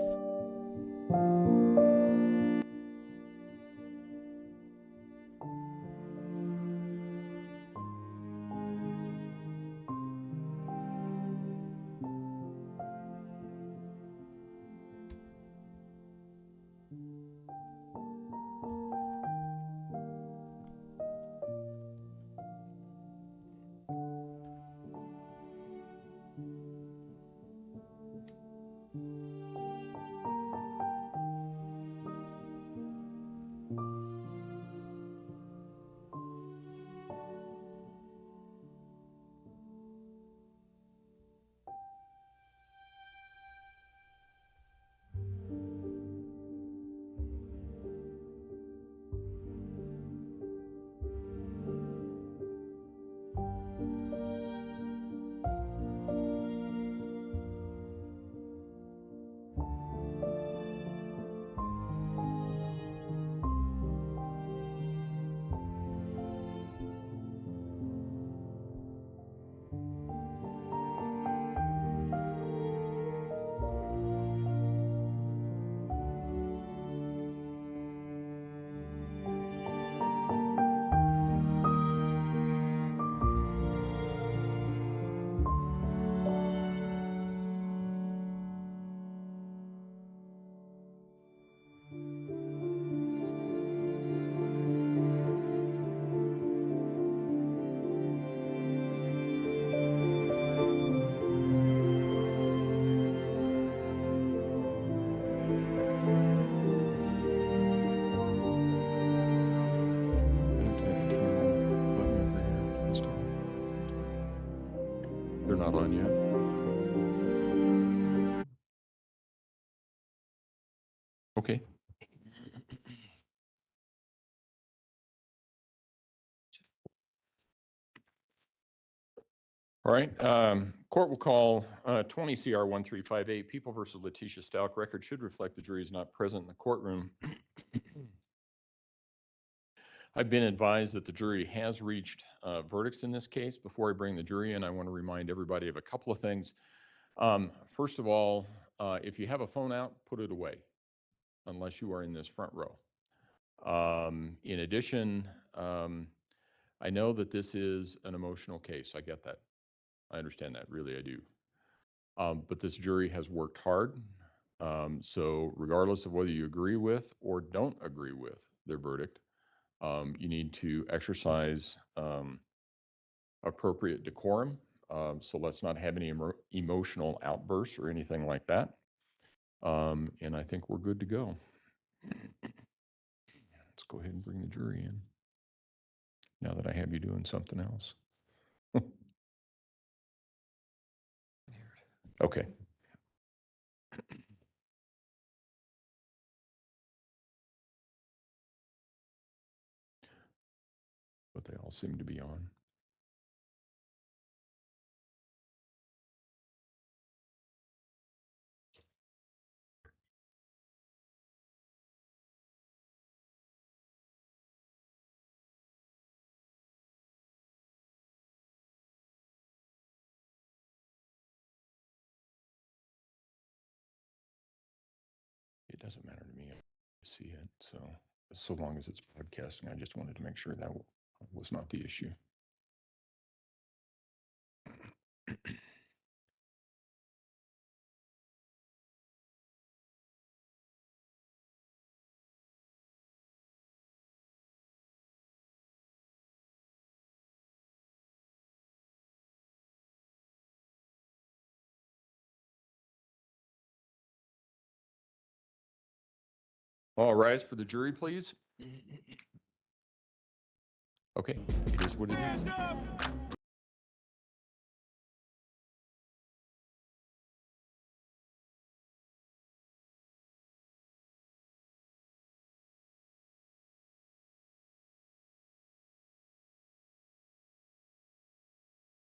not on yet. Okay. All right. Court will call 20 CR 1358, People versus Letecia Stauch. Record should reflect the jury is not present in the courtroom. I've been advised that the jury has reached verdicts in this case. Before I bring the jury in, I want to remind everybody of a couple of things. First of all, if you have a phone out, put it away, unless you are in this front row. In addition, I know that this is an emotional case. I get that. I understand that, really, I do. But this jury has worked hard. So regardless of whether you agree with or don't agree with their verdict, you need to exercise appropriate decorum. So let's not have any emotional outbursts or anything like that. And I think we're good to go. Let's go ahead and bring the jury in, now that I have you doing something else. Okay. But they all seem to be on. It doesn't matter to me. I see it. So long as it's broadcasting, I just wanted to make sure that was not the issue. All rise for the jury, please. Okay, it is what it is.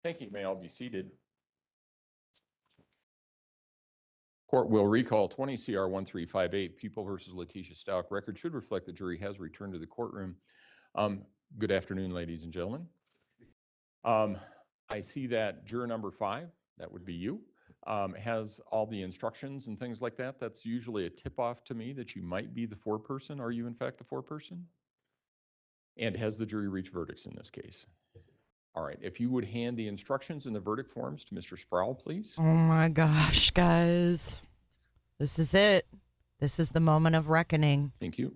Thank you. May all be seated. Court will recall 20 CR 1358, People versus Letecia Stauch. Record should reflect the jury has returned to the courtroom. Good afternoon, ladies and gentlemen. I see that juror number 5, that would be you, has all the instructions and things like that. That's usually a tip-off to me that you might be the foreperson. Are you in fact the foreperson? And has the jury reached verdicts in this case? All right, if you would hand the instructions and the verdict forms to Mr. Sproul, please. Oh my gosh, guys. This is it. This is the moment of reckoning. Thank you.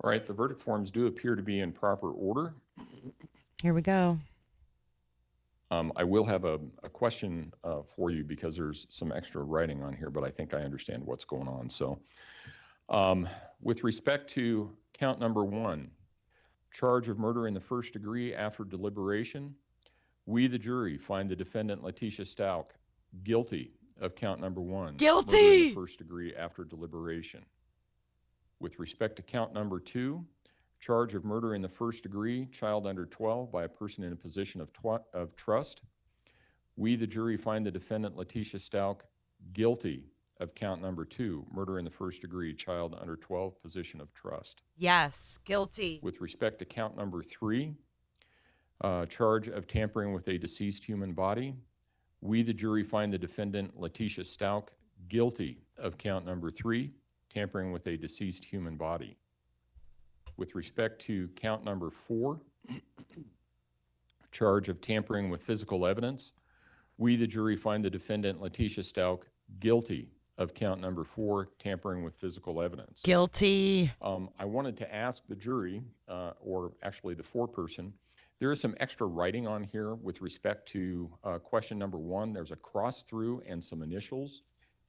All right, the verdict forms do appear to be in proper order. Here we go. I will have a question for you because there's some extra writing on here, but I think I understand what's going on. So with respect to count number 1, charge of murder in the first degree after deliberation, we, the jury, find the defendant Letecia Stauch guilty of count number 1. Guilty! Murder in the first degree after deliberation. With respect to count number 2, charge of murder in the first degree, child under 12, by a person in a position of trust. We, the jury, find the defendant Letecia Stauch guilty of count number 2, murder in the first degree, child under 12, position of trust. Yes, guilty. With respect to count number 3, charge of tampering with a deceased human body. We, the jury, find the defendant Letecia Stauch guilty of count number 3, tampering with a deceased human body. With respect to count number 4, charge of tampering with physical evidence, we, the jury, find the defendant Letecia Stauch guilty of count number 4, tampering with physical evidence. Guilty. I wanted to ask the jury, or actually the foreperson, There is some extra writing on here with respect to question number 1. There's a cross through and some initials.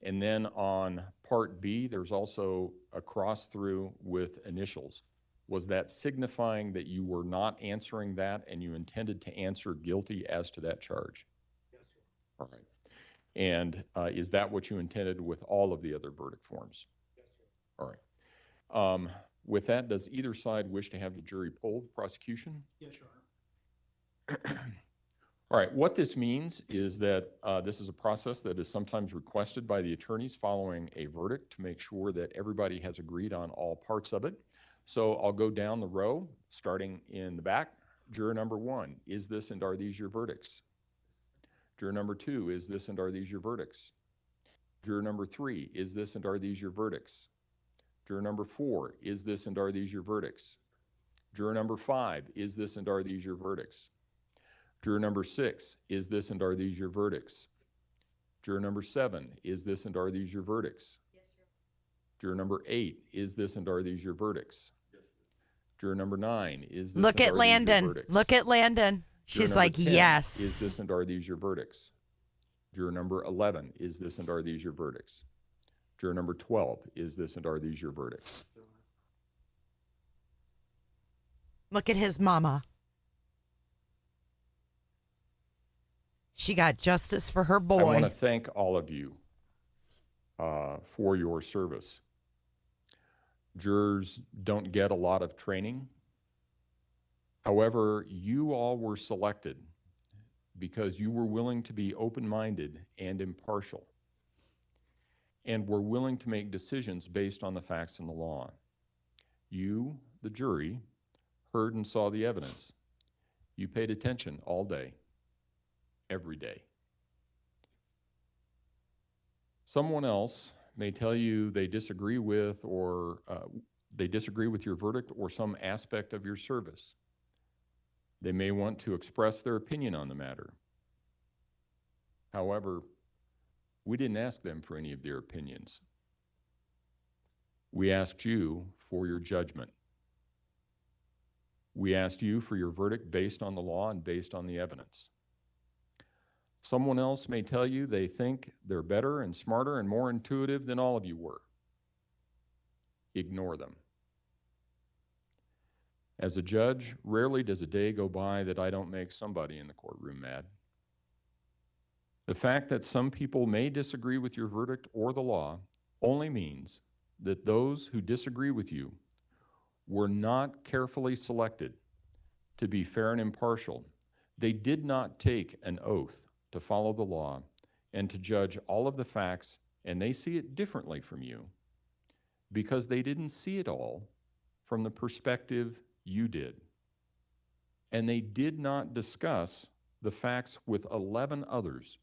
And then on part B, there's also a cross through with initials. Was that signifying that you were not answering that and you intended to answer guilty as to that charge? Yes, sir. All right. And is that what you intended with all of the other verdict forms? Yes, sir. All right. With that, does either side wish to have the jury poll the prosecution? Yes, Your Honor. All right, what this means is that this is a process that is sometimes requested by the attorneys following a verdict to make sure that everybody has agreed on all parts of it. So I'll go down the row, starting in the back. Juror number 1, is this and are these your verdicts? Juror number 2, is this and are these your verdicts? Juror number 3, is this and are these your verdicts? Juror number 4, is this and are these your verdicts? Juror number 5, is this and are these your verdicts? Juror number 6, is this and are these your verdicts? Juror number 7, is this and are these your verdicts? Yes, sir. Juror number 8, is this and are these your verdicts? Juror number 9, is this Look and at are these your Landon. verdicts? Look at Landon. Juror She's number like, 10, yes. Is this and are these your verdicts? Juror number 11, is this and are these your verdicts? Juror number 12, is this and are these your verdicts? Look at his mama. She got justice for her boy. I want to thank all of you for your service. Jurors don't get a lot of training. However, you all were selected because you were willing to be open-minded and impartial, and were willing to make decisions based on the facts and the law. You, the jury, heard and saw the evidence. You paid attention all day, every day. Someone else may tell you they disagree with or they disagree with your verdict or some aspect of your service. They may want to express their opinion on the matter. However, we didn't ask them for any of their opinions. We asked you for your judgment. We asked you for your verdict based on the law and based on the evidence. Someone else may tell you they think they're better and smarter and more intuitive than all of you were. Ignore them. As a judge, rarely does a day go by that I don't make somebody in the courtroom mad. The fact that some people may disagree with your verdict or the law only means that those who disagree with you were not carefully selected to be fair and impartial. They did not take an oath to follow the law and to judge all of the facts, and they see it differently from you because they didn't see it all from the perspective you did. And they did not discuss the facts with 11 others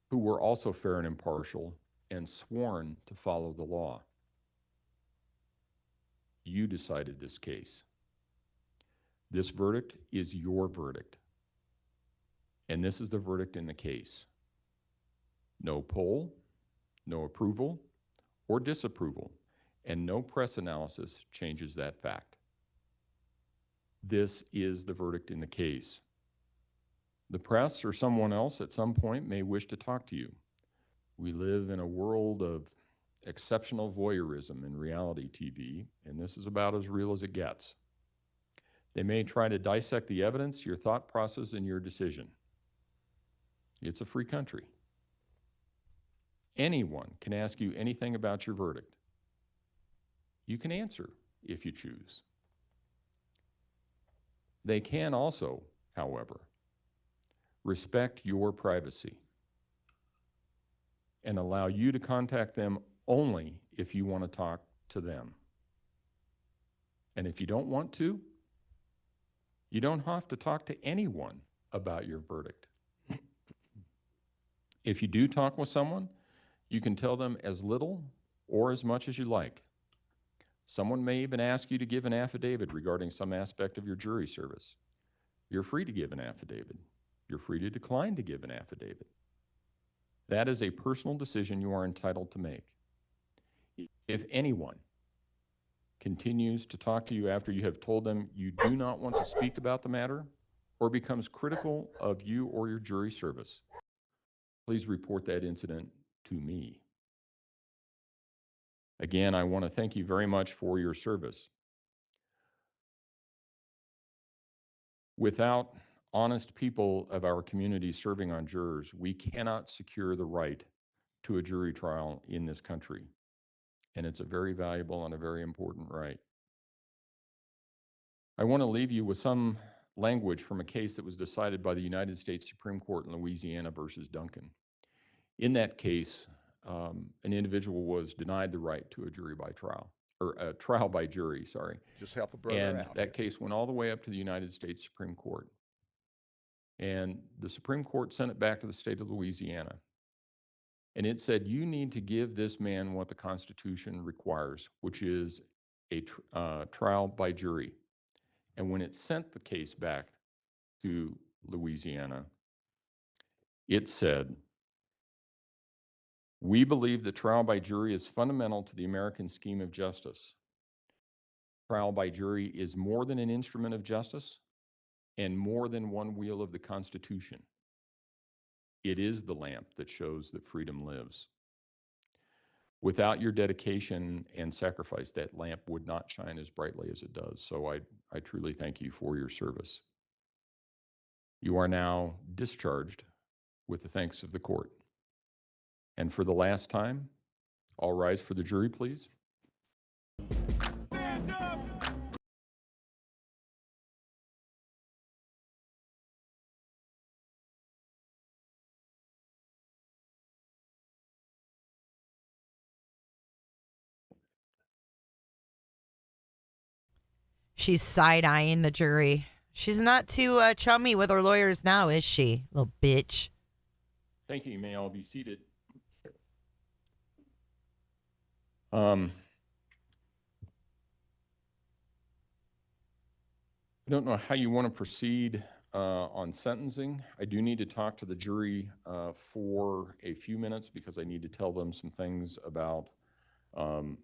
who were also fair and impartial and sworn to follow the law. You decided this case. This verdict is your verdict. And this is the verdict in the case. No poll, no approval or disapproval, and no press analysis changes that fact. This is the verdict in the case. The press or someone else at some point may wish to talk to you. We live in a world of exceptional voyeurism in reality TV, and this is about as real as it gets. They may try to dissect the evidence, your thought process, and your decision. It's a free country. Anyone can ask you anything about your verdict. You can answer if you choose. They can also, however, respect your privacy and allow you to contact them only if you want to talk to them. And if you don't want to, you don't have to talk to anyone about your verdict. If you do talk with someone, you can tell them as little or as much as you like. Someone may even ask you to give an affidavit regarding some aspect of your jury service. You're free to give an affidavit. You're free to decline to give an affidavit. That is a personal decision you are entitled to make. If anyone continues to talk to you after you have told them you do not want to speak about the matter or becomes critical of you or your jury service, please report that incident to me. Again, I want to thank you very much for your service. Without honest people of our community serving on jurors, we cannot secure the right to a jury trial in this country. And it's a very valuable and a very important right. I want to leave you with some language from a case that was decided by the United States Supreme Court in Louisiana versus Duncan. In that case, an individual was denied the right to a jury by trial, or a trial by jury, sorry. Just help a brother And out that here. case went all the way up to the United States Supreme Court. And the Supreme Court sent it back to the state of Louisiana. And it said, you need to give this man what the Constitution requires, which is a trial by jury. And when it sent the case back to Louisiana, it said, we believe that trial by jury is fundamental to the American scheme of justice. Trial by jury is more than an instrument of justice and more than one wheel of the Constitution. It is the lamp that shows that freedom lives. Without your dedication and sacrifice, that lamp would not shine as brightly as it does. So I truly thank you for your service. You are now discharged with the thanks of the court. And for the last time, all rise for the jury, please. Stand up! She's side-eyeing the jury. She's not too chummy with her lawyers now, is she? Little bitch. Thank you. You may all be seated. I don't know how you want to proceed on sentencing. I do need to talk to the jury for a few minutes because I need to tell them some things about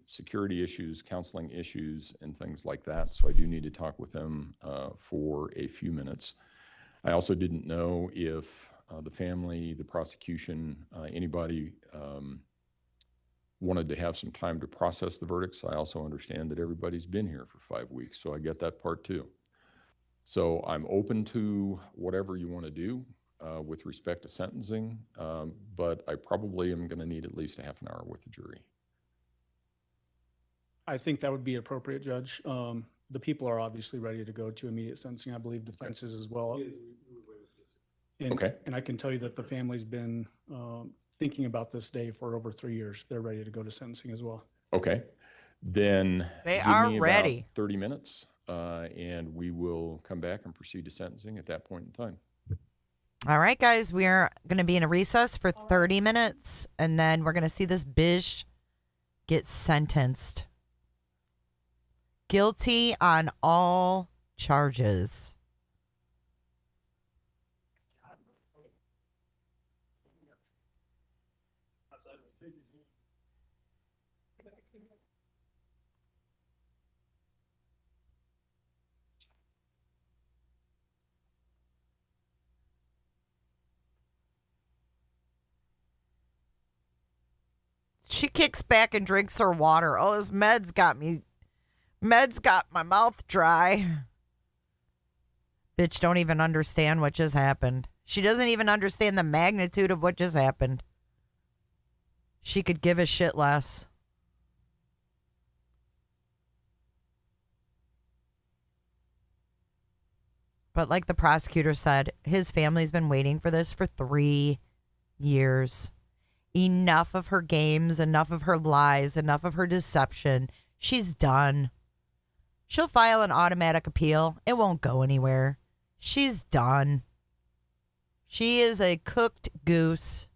security issues, counseling issues, and things like that. So I do need to talk with them for a few minutes. I also didn't know if the family, the prosecution, anybody wanted to have some time to process the verdicts. I also understand that everybody's been here for 5 weeks, so I get that part too. So I'm open to whatever you want to do with respect to sentencing, but I probably am going to need at least a half an hour with the jury. I think that would be appropriate, Judge. The people are obviously ready to go to immediate sentencing. I believe defense is as well. And, Okay. And I can tell you that the family's been thinking about this day for over 3 years. They're ready to go to sentencing as well. Okay, then They give are me about ready. 30 minutes, and we will come back and proceed to sentencing at that point in time. All right, guys, we are going to be in a recess for 30 minutes, and then we're going to see this bitch get sentenced. Guilty on all charges. She kicks back and drinks her water. Oh, this med's got my mouth dry. Bitch don't even understand what just happened. She doesn't even understand the magnitude of what just happened. She could give a shit less. But like the prosecutor said, his family's been waiting for this for 3 years. Enough of her games, enough of her lies, enough of her deception. She's done. She'll file an automatic appeal. It won't go anywhere. She's done. She is a cooked goose.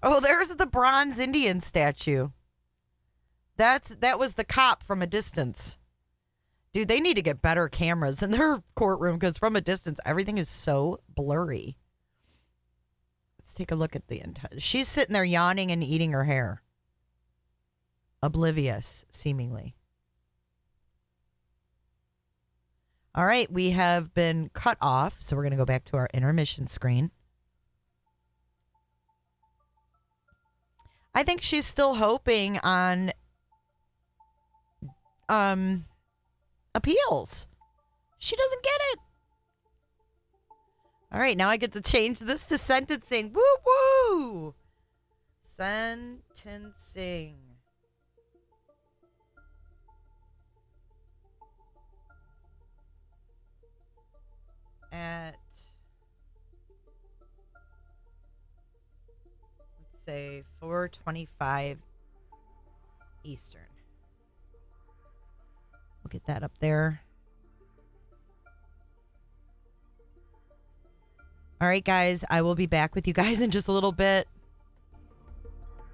Oh, there's the bronze Indian statue. That was the cop from a distance. Dude, they need to get better cameras in their courtroom because from a distance, everything is so blurry. Let's take a look at the entire. She's sitting there yawning and eating her hair. Oblivious, seemingly. All right, we have been cut off, so we're going to go back to our intermission screen. I think she's still hoping on appeals. She doesn't get it. All right, now I get to change this to sentencing. Woo woo! Sentencing. At, let's say 4:25 Eastern. We'll get that up there. All right, guys, I will be back with you guys in just a little bit.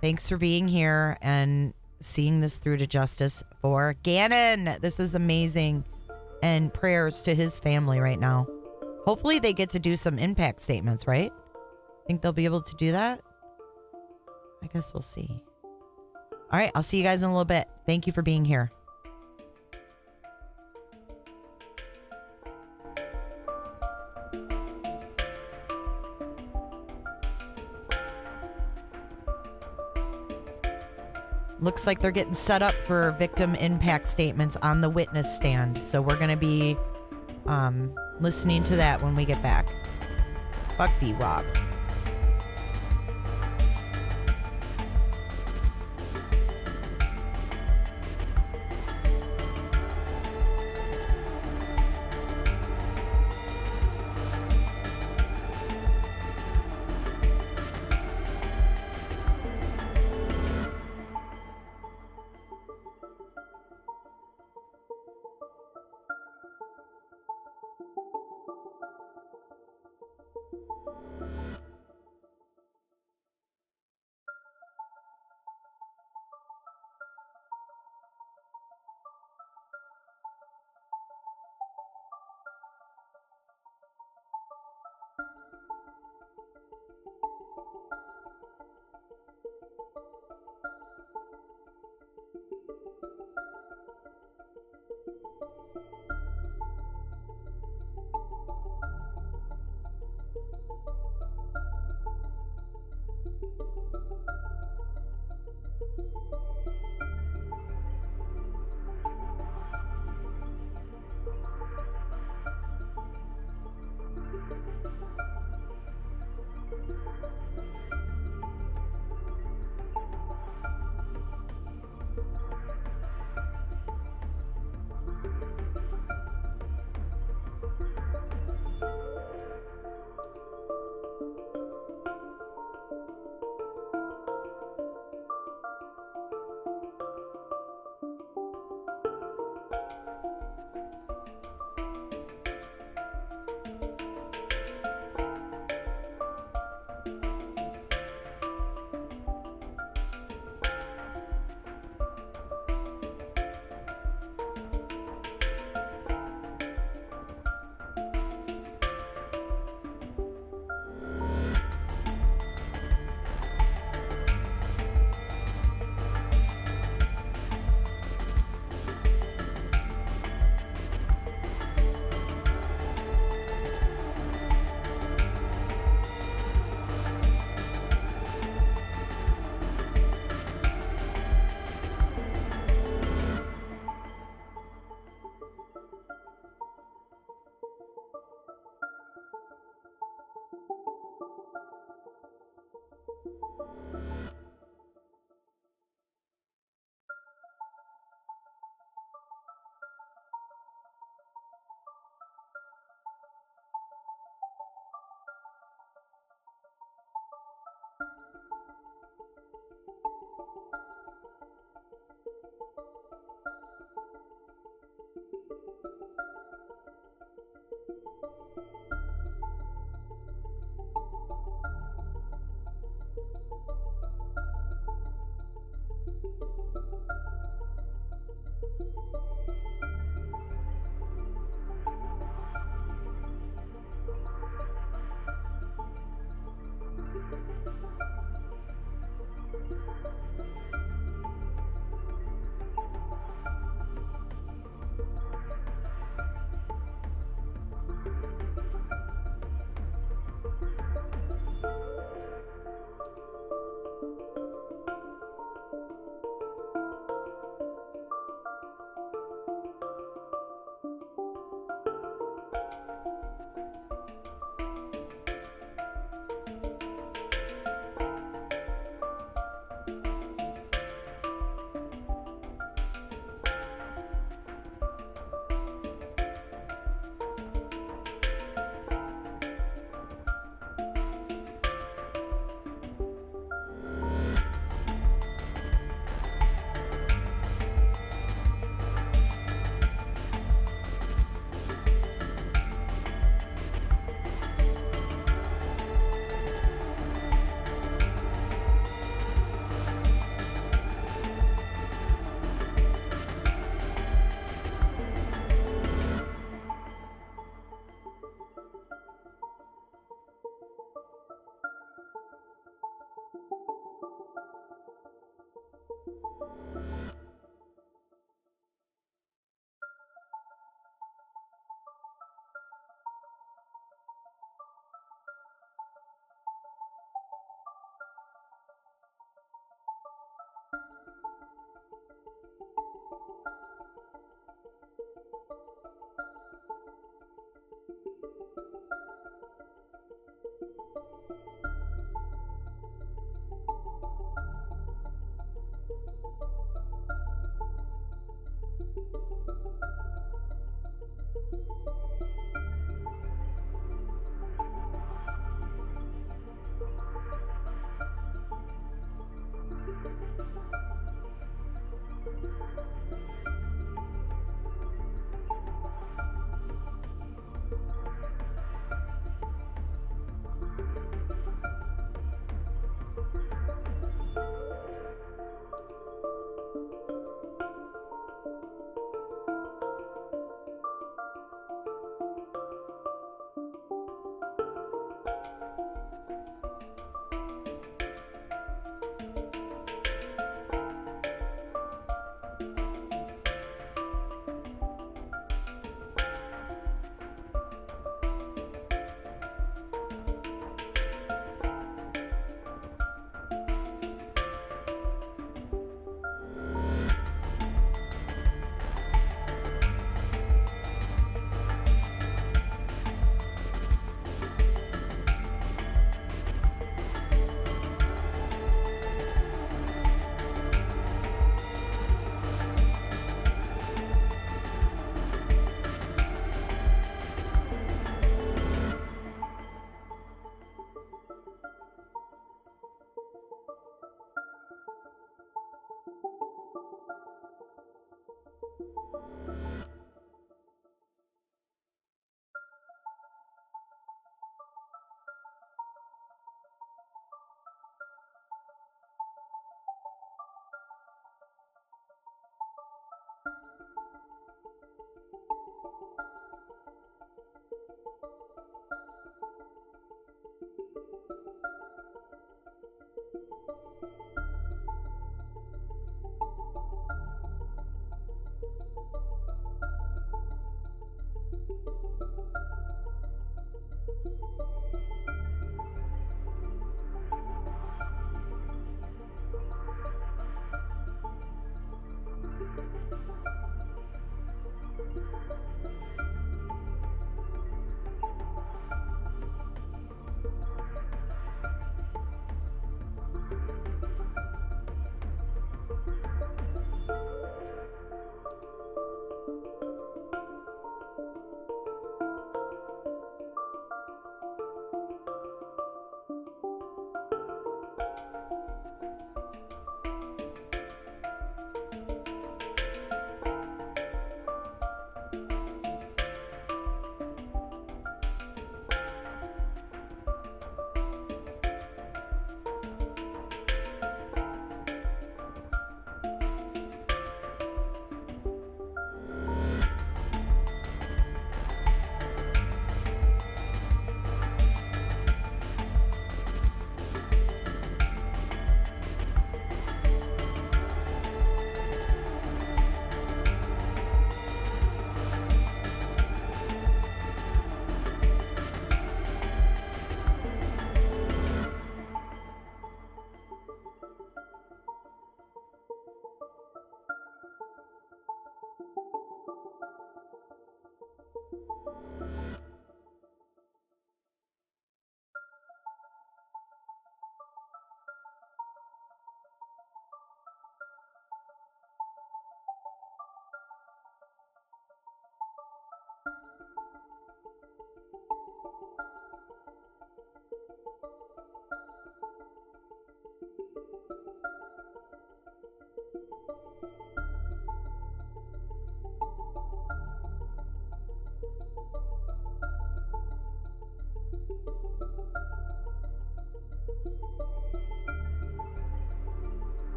Thanks for being here and seeing this through to justice for Gannon. This is amazing. And prayers to his family right now. Hopefully they get to do some impact statements, right? Think they'll be able to do that? I guess we'll see. All right, I'll see you guys in a little bit. Thank you for being here. Looks like they're getting set up for victim impact statements on the witness stand. So we're going to be listening to that when we get back. Fuck D-Rob.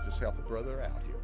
Just help a brother out here.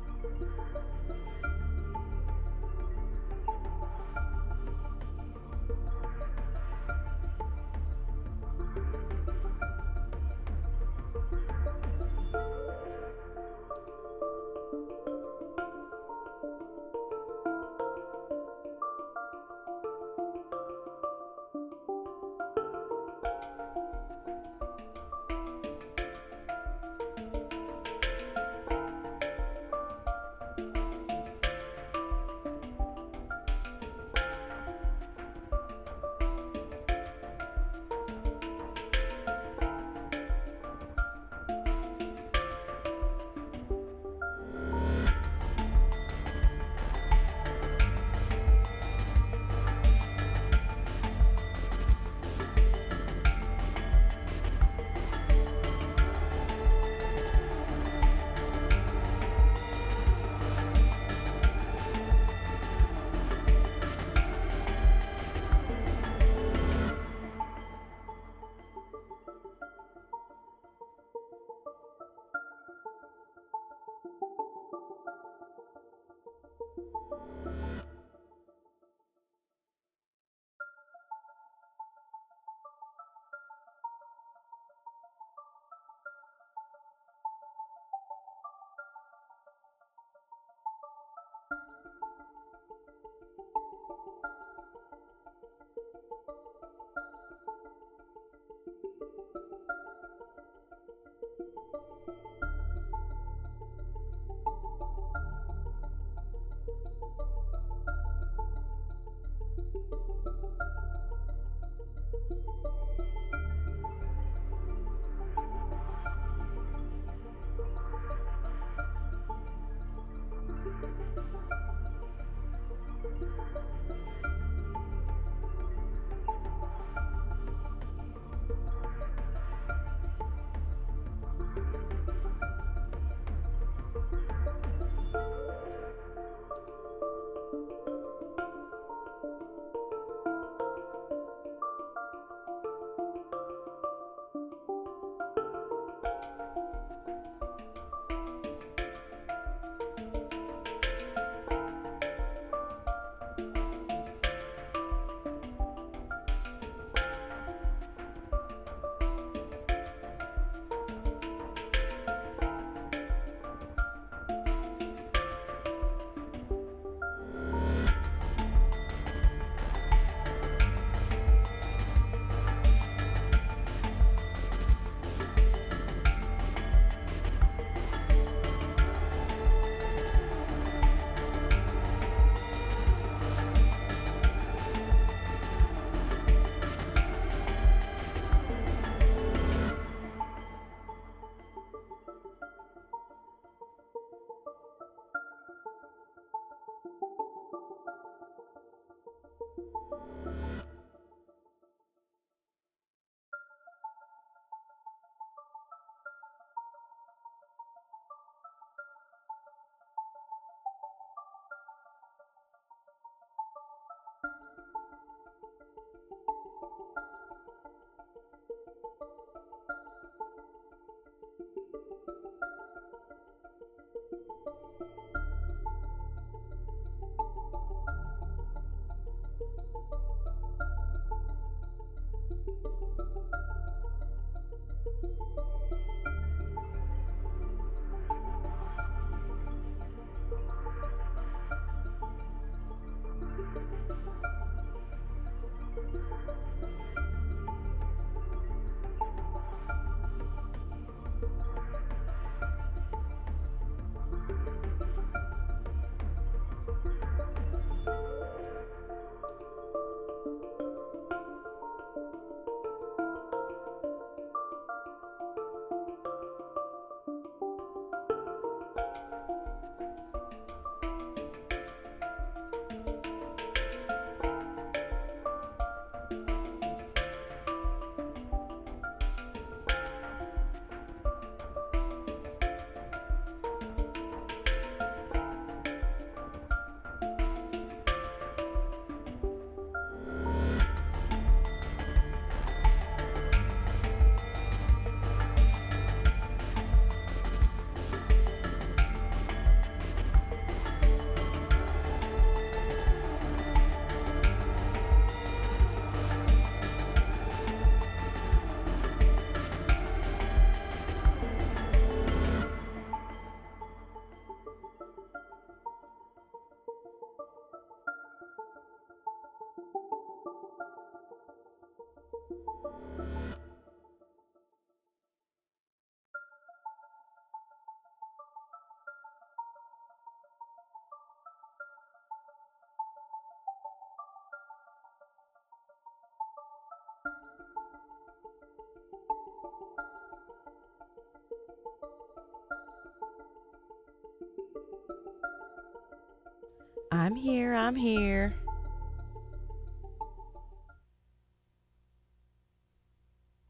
I'm here. I'm here.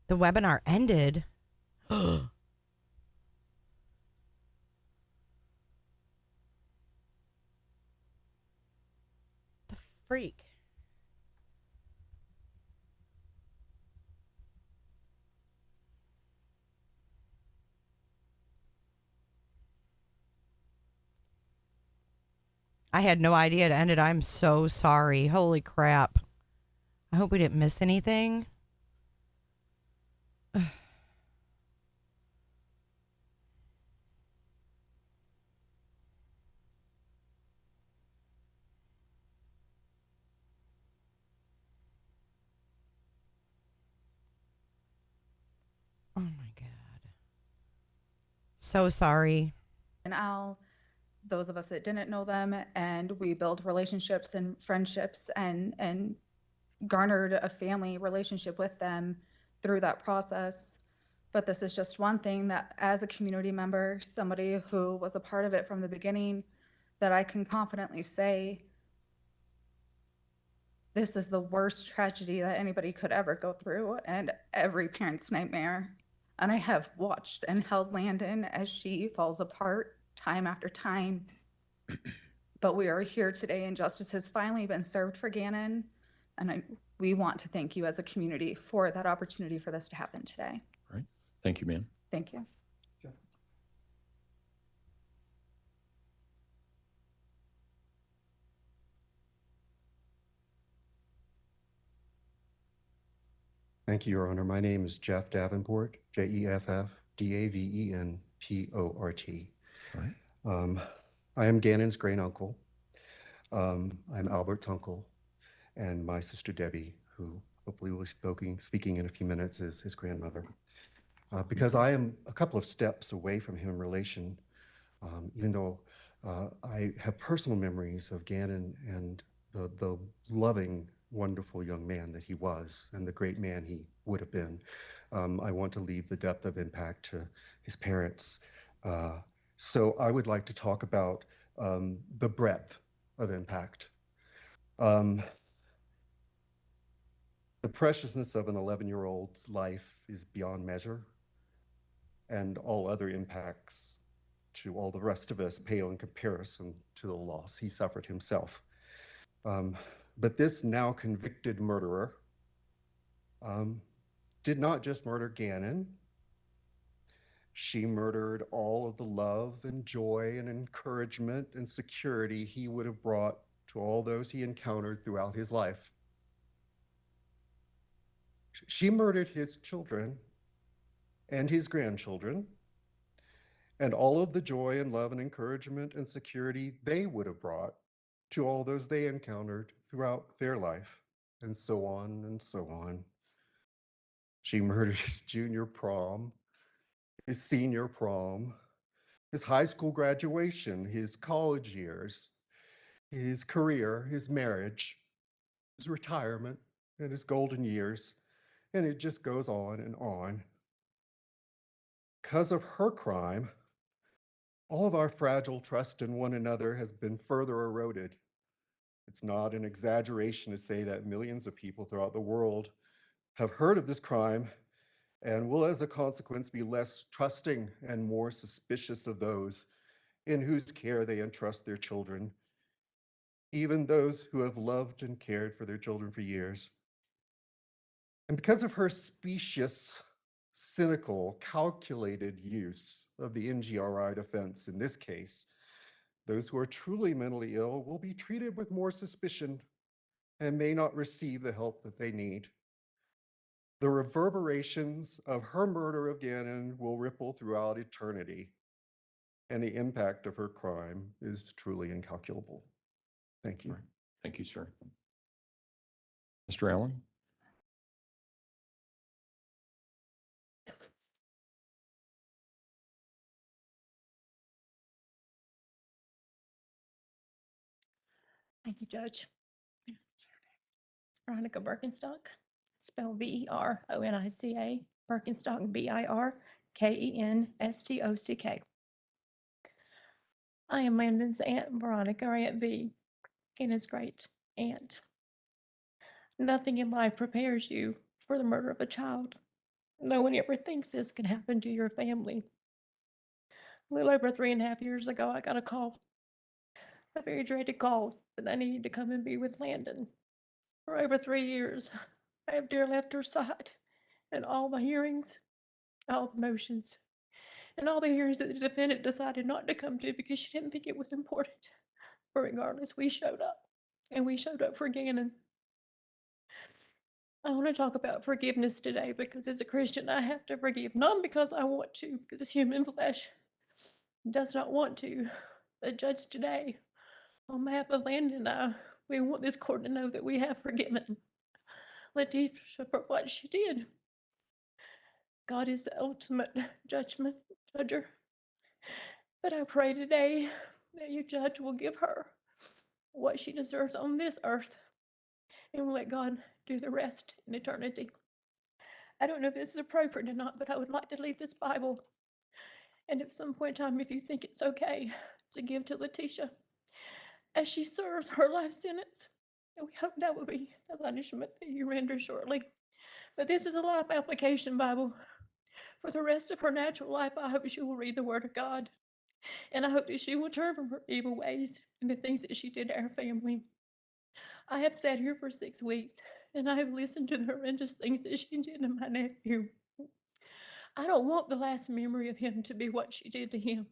The webinar ended. The freak. I had no idea it ended. I'm so sorry. Holy crap. I hope we didn't miss anything. Oh my God. So sorry. And Al, those of us that didn't know them, and we built relationships and friendships and garnered a family relationship with them through that process. But this is just one thing that, as a community member, somebody who was a part of it from the beginning, that I can confidently say, this is the worst tragedy that anybody could ever go through, and every parent's nightmare. And I have watched and held Landon as she falls apart time after time. But we are here today, and justice has finally been served for Gannon. And we want to thank you as a community for that opportunity for this to happen today. Right. Thank you, ma'am. Thank you. Thank you, Your Honor. My name is Jeff Davenport, Jeffdavenport. Right. I am Gannon's great uncle. I'm Albert's uncle, and my sister Debbie, who hopefully will be speaking in a few minutes, is his grandmother. Because I am a couple of steps away from him in relation, even though I have personal memories of Gannon and the loving, wonderful young man that he was and the great man he would have been. I want to leave the depth of impact to his parents. So I would like to talk about the breadth of impact. The preciousness of an 11-year-old's life is beyond measure, and all other impacts to all the rest of us pale in comparison to the loss he suffered himself. But this now convicted murderer did not just murder Gannon. She murdered all of the love and joy and encouragement and security he would have brought to all those he encountered throughout his life. She murdered his children and his grandchildren, and all of the joy and love and encouragement and security they would have brought to all those they encountered throughout their life, and so on and so on. She murdered his junior prom, his senior prom, his high school graduation, his college years, his career, his marriage, his retirement, and his golden years, and it just goes on and on. Because of her crime, all of our fragile trust in one another has been further eroded. It's not an exaggeration to say that millions of people throughout the world have heard of this crime and will, as a consequence, be less trusting and more suspicious of those in whose care they entrust their children, even those who have loved and cared for their children for years. And because of her specious, cynical, calculated use of the NGRI defense in this case, those who are truly mentally ill will be treated with more suspicion and may not receive the help that they need. The reverberations of her murder of Gannon will ripple throughout eternity, and the impact of her crime is truly incalculable. Thank you. Thank you, sir. Mr. Allen? Thank you, Judge. It's Veronica Birkenstock, spelled Veronica, Birkenstock, Birkenstock. I am Landon's Aunt Veronica, or Aunt V, and his great aunt. Nothing in life prepares you for the murder of a child. No one ever thinks this can happen to your family. A little over 3.5 years ago, I got a call, a very dreaded call, that I needed to come and be with Landon. For over 3 years, I have dear left her side in all the hearings, all the motions, and all the hearings that the defendant decided not to come to because she didn't think it was important. But regardless, we showed up, and we showed up for Gannon. I want to talk about forgiveness today because as a Christian, I have to forgive, not because I want to, because human flesh does not want to. The judge today, on behalf of Landon and I, we want this court to know that we have forgiven Letecia for what she did. God is the ultimate judger. But I pray today that you, Judge, will give her what she deserves on this earth and will let God do the rest in eternity. I don't know if this is appropriate or not, but I would like to leave this Bible. And at some point in time, if you think it's okay, to give to Letecia as she serves her life sentence. And we hope that will be the punishment that you render shortly. But this is a life application Bible. For the rest of her natural life, I hope she will read the Word of God. And I hope that she will turn from her evil ways and the things that she did to our family. I have sat here for 6 weeks, and I have listened to the horrendous things that she did to my nephew. I don't want the last memory of him to be what she did to him.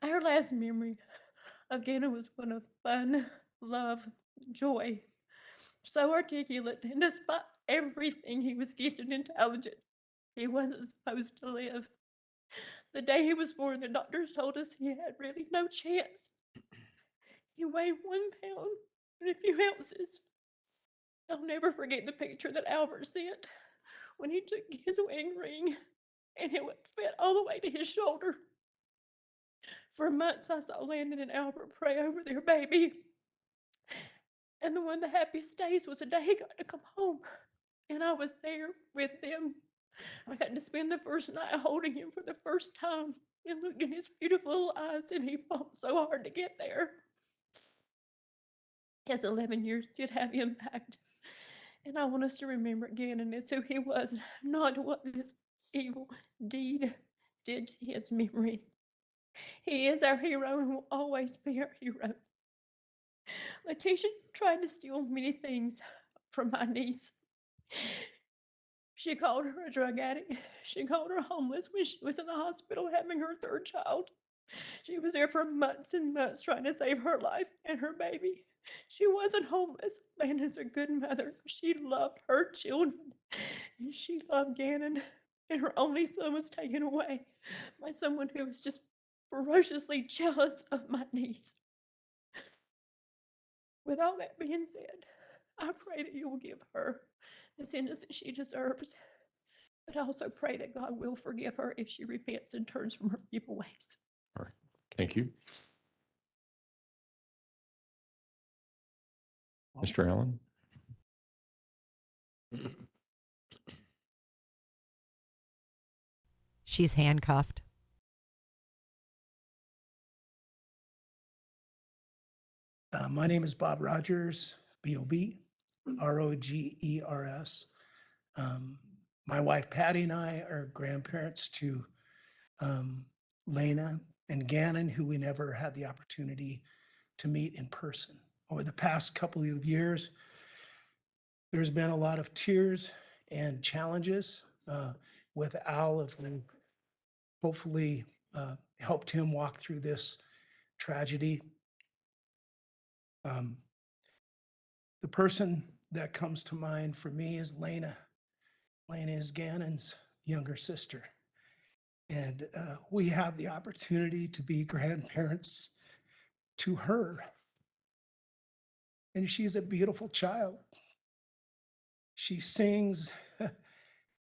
Our last memory of Gannon was one of fun, love, joy. So articulate, and despite everything, he was gifted and talented. He wasn't supposed to live. The day he was born, the doctors told us he had really no chance. He weighed 1 pound and a few ounces. I'll never forget the picture that Albert sent when he took his wedding ring and it would fit all the way to his shoulder. For months, I saw Landon and Albert pray over their baby. And one of the happiest days was the day he got to come home. And I was there with them. I got to spend the first night holding him for the first time and looked in his beautiful little eyes, and he fought so hard to get there. His 11 years did have impact. And I want us to remember Gannon as who he was, not what this evil deed did to his memory. He is our hero and will always be our hero. Letecia tried to steal many things from my niece. She called her a drug addict. She called her homeless when she was in the hospital having her 3rd child. She was there for months and months trying to save her life and her baby. She wasn't homeless. Landon's a good mother. She loved her children. And she loved Gannon. and her only son was taken away by someone who was just ferociously jealous of my niece. With all that being said, I pray that you will give her the sentence that she deserves, but I also pray that God will forgive her if she repents and turns from her evil ways. All right. Thank you. Mr. Allen? She's handcuffed. My name is Bob Rogers, B-O-B, R-O-G-E-R-S. My wife Patty and I are grandparents to Lena and Gannon, who we never had the opportunity to meet in person. Over the past couple of years, there's been a lot of tears and challenges with Al, of who hopefully helped him walk through this tragedy. The person that comes to mind for me is Lena. Lena is Gannon's younger sister. And we have the opportunity to be grandparents to her. And she's a beautiful child. She sings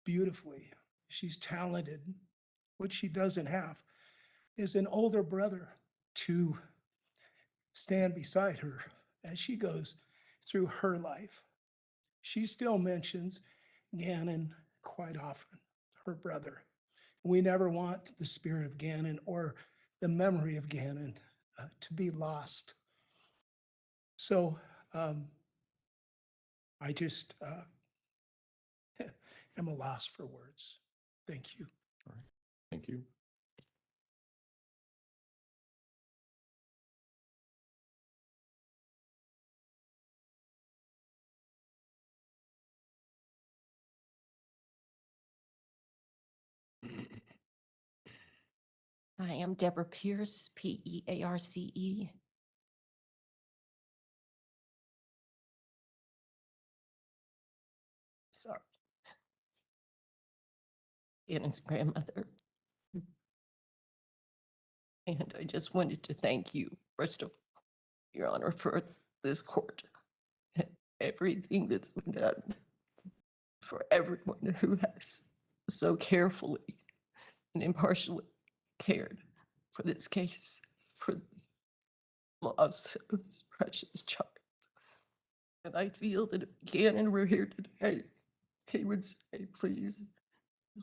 beautifully. She's talented. What she doesn't have is an older brother to stand beside her as she goes through her life. She still mentions Gannon quite often, her brother. We never want the spirit of Gannon or the memory of Gannon to be lost. So I just am a loss for words. Thank you. All right. Thank you. I am Deborah Pierce, P-E-A-R-C-E. Sorry. Gannon's grandmother. And I just wanted to thank you, first of all, Your Honor, for this court and everything that's been done, for everyone who has so carefully and impartially cared for this case, for this loss of this precious child. And I feel that if Gannon were here today, he would say, please,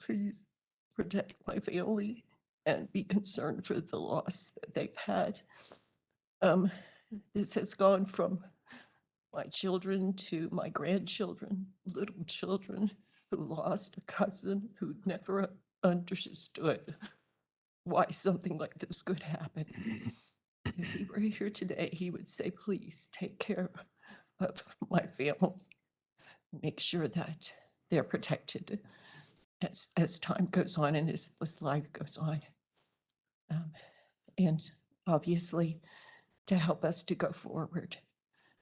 please protect my family and be concerned for the loss that they've had. This has gone from my children to my grandchildren, little children who lost a cousin who never understood why something like this could happen. If he were here today, he would say, please take care of my family. Make sure that they're protected as time goes on and as this life goes on. And obviously, to help us to go forward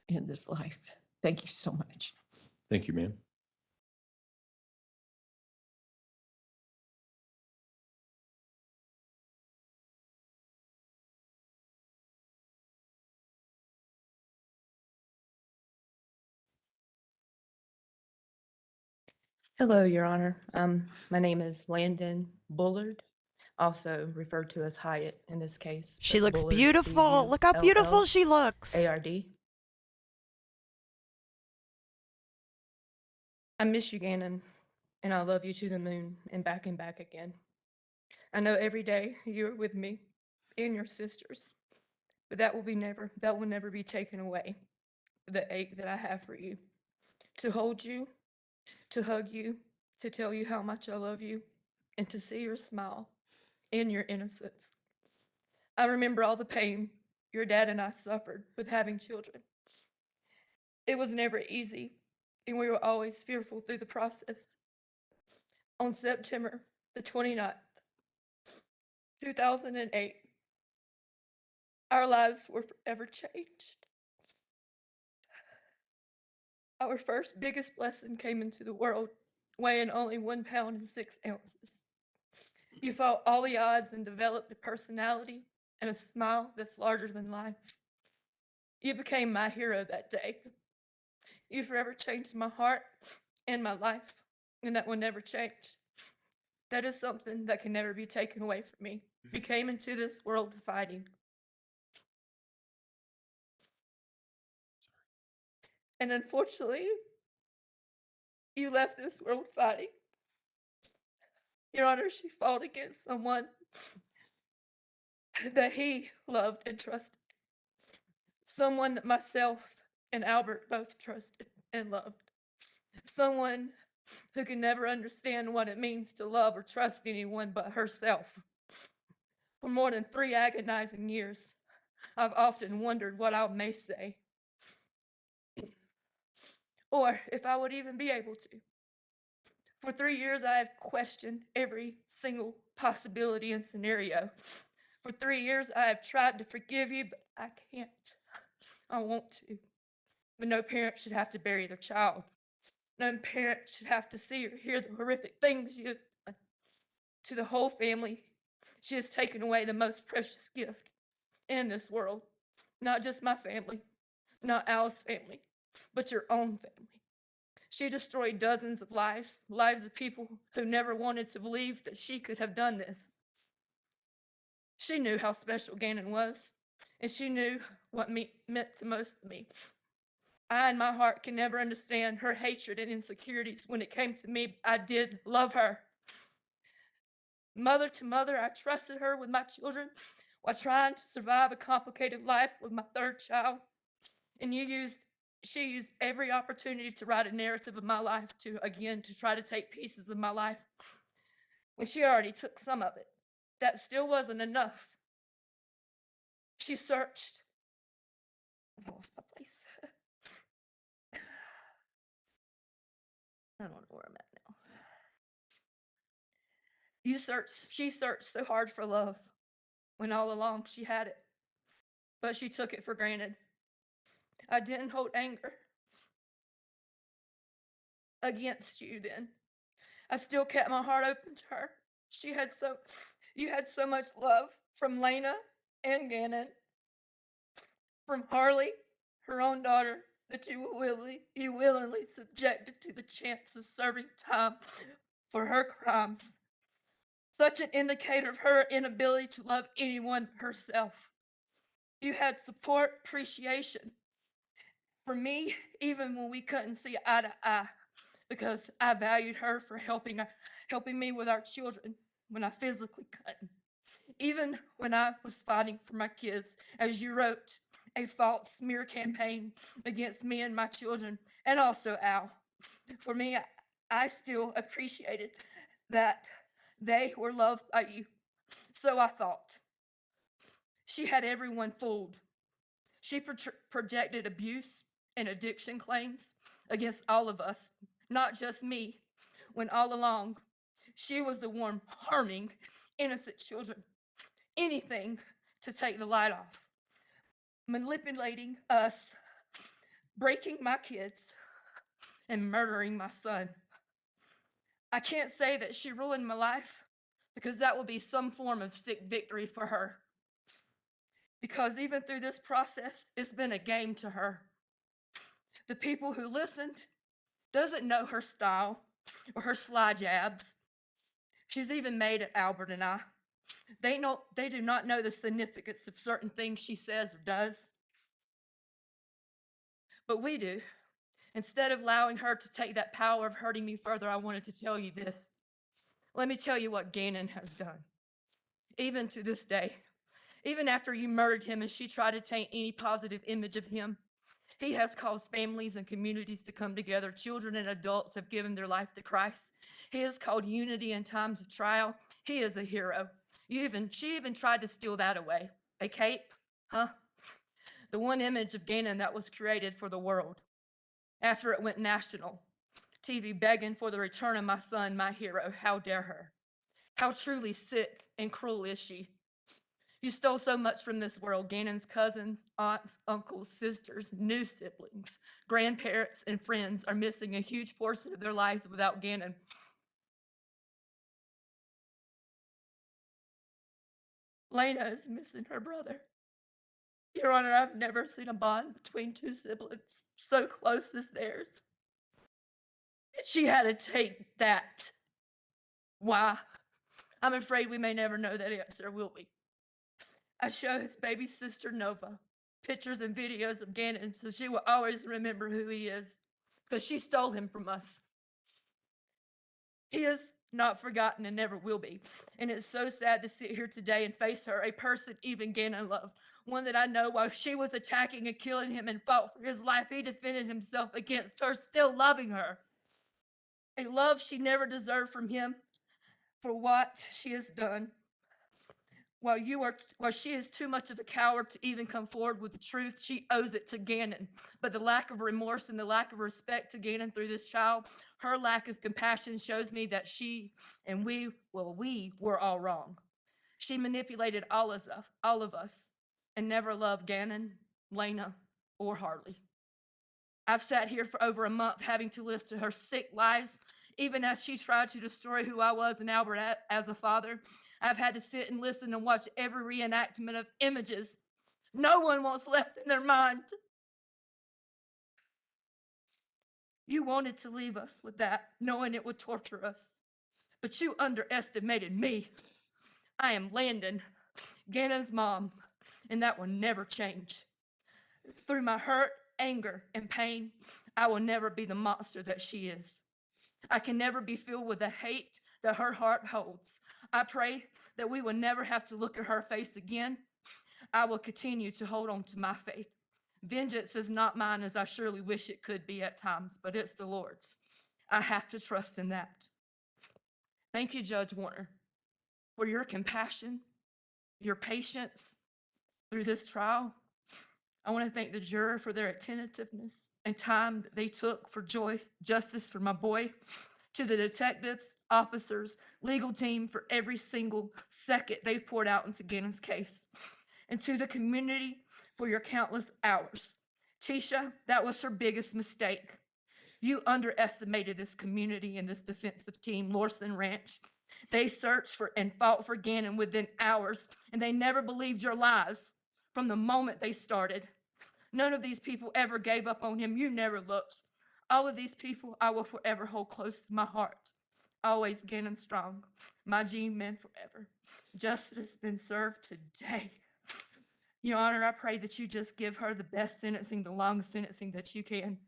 in this life. Thank you so much. Thank you, ma'am. Hello, Your Honor. My name is Landon Bullard, also referred to as Hyatt in this case. She but looks Bullard's beautiful. Look how beautiful she looks. B-U-L-L-A-R-D. I miss you, Gannon, and I love you to the moon and back again. I know every day you're with me and your sisters, but that will never be taken away. The ache that I have for you, to hold you, to hug you, to tell you how much I love you, and to see your smile and your innocence. I remember all the pain your dad and I suffered with having children. It was never easy, and we were always fearful through the process. On September the 29th, 2008, our lives were forever changed. Our first biggest blessing came into the world weighing only 1 pound and 6 ounces. You fought all the odds and developed a personality and a smile that's larger than life. You became my hero that day. You forever changed my heart and my life, and that will never change. That is something that can never be taken away from me. You came into this world fighting. And unfortunately, you left this world fighting. Your Honor, she fought against someone that he loved and trusted. Someone that myself and Albert both trusted and loved. Someone who can never understand what it means to love or trust anyone but herself. For more than 3 agonizing years, I've often wondered what I may say, or if I would even be able to. For 3 years, I have questioned every single possibility and scenario. For 3 years, I have tried to forgive you, but I can't. I want to. But no parent should have to bury their child. No parent should have to see or hear the horrific things you have done to the whole family. She has taken away the most precious gift in this world. Not just my family, not Al's family, but your own family. She destroyed dozens of lives, lives of people who never wanted to believe that she could have done this. She knew how special Gannon was, and she knew what meant to most to me. I, in my heart, can never understand her hatred and insecurities when it came to me. I did love her. Mother to mother, I trusted her with my children while trying to survive a complicated life with my 3rd child. And she used every opportunity to write a narrative of my life to try to take pieces of my life. When she already took some of it, that still wasn't enough. She searched. I lost my place. I don't know where I'm at now. She searched so hard for love when all along she had it, but she took it for granted. I didn't hold anger against you then. I still kept my heart open to her. You had so much love from Lena and Gannon, from Harley, her own daughter, that you willingly subjected to the chance of serving time for her crimes. Such an indicator of her inability to love anyone herself. You had support, appreciation for me, even when we couldn't see eye to eye, because I valued her for helping me with our children when I physically couldn't. Even when I was fighting for my kids, as you wrote, a false smear campaign against me and my children, and also Al. For me, I still appreciated that they were loved by you. So I thought. She had everyone fooled. She projected abuse and addiction claims against all of us, not just me, when all along she was the one harming innocent children. Anything to take the light off, manipulating us, breaking my kids, and murdering my son. I can't say that she ruined my life, because that would be some form of sick victory for her. Because even through this process, it's been a game to her. The people who listened doesn't know her style or her sly jabs. She's even made at Albert and I. They do not know the significance of certain things she says or does. But we do. Instead of allowing her to take that power of hurting me further, I wanted to tell you this. Let me tell you what Gannon has done. Even to this day, even after you murdered him and she tried to taint any positive image of him, he has caused families and communities to come together. Children and adults have given their life to Christ. He has called unity in times of trial. He is a hero. She even tried to steal that away. A cape, huh? The one image of Gannon that was created for the world. After it went national, TV begging for the return of my son, my hero. How dare her? How truly sick and cruel is she? You stole so much from this world. Gannon's cousins, aunts, uncles, sisters, new siblings, grandparents, and friends are missing a huge portion of their lives without Gannon. Lena is missing her brother. Your Honor, I've never seen a bond between two siblings so close as theirs. She had to take that. Why? I'm afraid we may never know that answer, will we? I show his baby sister Nova pictures and videos of Gannon so she will always remember who he is, because she stole him from us. He is not forgotten and never will be. And it's so sad to sit here today and face her, a person even Gannon loved, one that I know while she was attacking and killing him and fought for his life, he defended himself against her, still loving her. A love she never deserved from him for what she has done. While she is too much of a coward to even come forward with the truth, she owes it to Gannon. But the lack of remorse and the lack of respect to Gannon through this child, her lack of compassion shows me that she and we were all wrong. She manipulated all of us, and never loved Gannon, Lena, or Harley. I've sat here for over a month having to listen to her sick lies, even as she tried to destroy who I was and Albert as a father. I've had to sit and listen and watch every reenactment of images no one wants left in their mind. You wanted to leave us with that, knowing it would torture us. But you underestimated me. I am Landon, Gannon's mom, and that will never change. Through my hurt, anger, and pain, I will never be the monster that she is. I can never be filled with the hate that her heart holds. I pray that we will never have to look at her face again. I will continue to hold on to my faith. Vengeance is not mine, as I surely wish it could be at times, but it's the Lord's. I have to trust in that. Thank you, Judge Warner, for your compassion, your patience through this trial. I want to thank the juror for their attentiveness and time that they took for justice for my boy, to the detectives, officers, legal team for every single second they've poured out into Gannon's case, and to the community for your countless hours. Tisha, that was her biggest mistake. You underestimated this community and this defensive team, Lorson Ranch. They searched for and fought for Gannon within hours, and they never believed your lies from the moment they started. None of these people ever gave up on him. You never looked. All of these people I will forever hold close to my heart. Always Gannon strong. My G-men forever. Justice has been served today. Your Honor, I pray that you just give her the best sentencing, the longest sentencing that you can.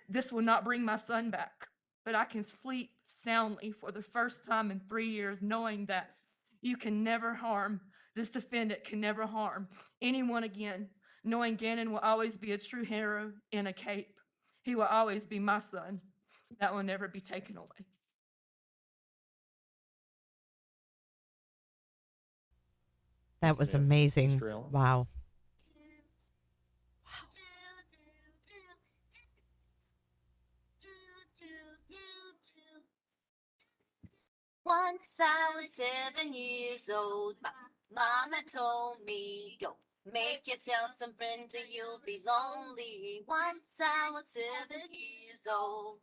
This will not bring my son back, but I can sleep soundly for the first time in 3 years, knowing that you can never harm, this defendant can never harm anyone again, knowing Gannon will always be a true hero in a cape. He will always be my son. That will never be taken away. That was amazing. Wow. Once I was 7 years old, my mama told me, go make yourself some friends or you'll be lonely. Once I was 7 years old.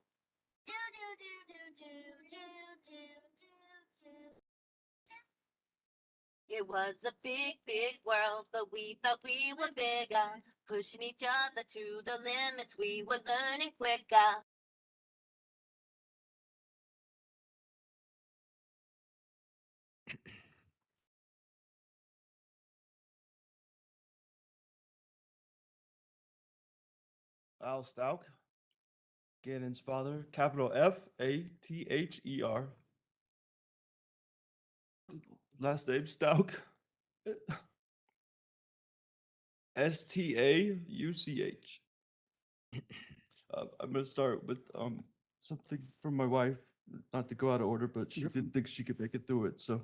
It was a big, big world, but we thought we were bigger. Pushing each other to the limits, we were learning quicker. Stauch, Gannon's father, capital Father. Last name Stauch. Stauch. I'm gonna start with something from my wife, not to go out of order, but she didn't think she could make it through it. So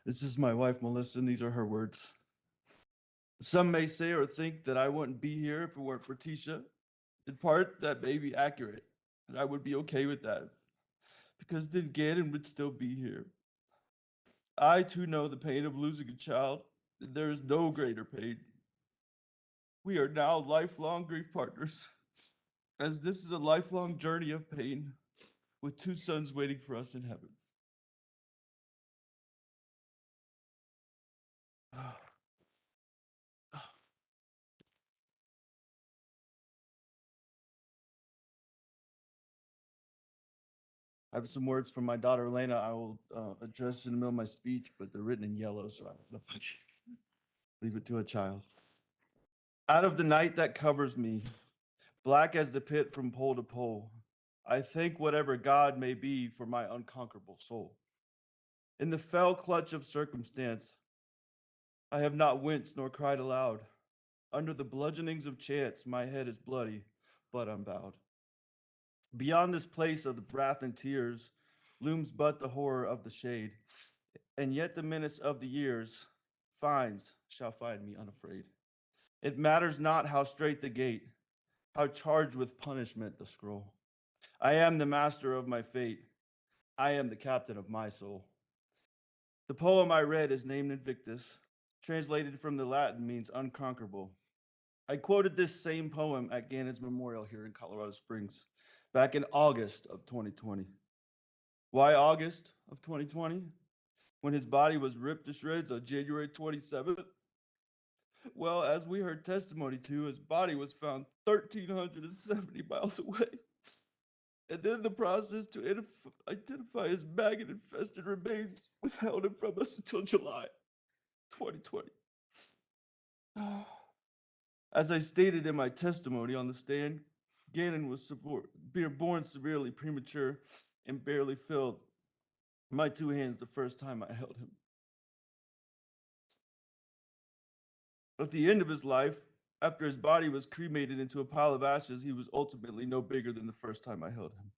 this is my wife, Melissa, and these are her words. Some may say or think that I wouldn't be here if it weren't for Tisha. In part, that may be accurate, and I would be okay with that, because then Gannon would still be here. I too know the pain of losing a child. There is no greater pain. We are now lifelong grief partners, as this is a lifelong journey of pain with 2 sons waiting for us in heaven. I have some words from my daughter Elena I will address in the middle of my speech, but they're written in yellow, so I don't know if I should leave it to a child. Out of the night that covers me, black as the pit from pole to pole, I thank whatever God may be for my unconquerable soul. In the fell clutch of circumstance, I have not winced nor cried aloud. Under the bludgeonings of chance, my head is bloody, but unbowed. Beyond this place of the wrath and tears looms but the horror of the shade, and yet the menace of the years shall find me unafraid. It matters not how straight the gate, how charged with punishment the scroll. I am the master of my fate. I am the captain of my soul. The poem I read is named Invictus, translated from the Latin means unconquerable. I quoted this same poem at Gannon's memorial here in Colorado Springs back in August of 2020. Why August of 2020? When his body was ripped to shreds on January 27th? Well, as we heard testimony to, his body was found 1,370 miles away. And then the process to identify his maggot-infested remains withheld him from us until July 2020. As I stated in my testimony on the stand, Gannon was born severely premature and barely filled my 2 hands the first time I held him. At the end of his life, after his body was cremated into a pile of ashes, he was ultimately no bigger than the first time I held him.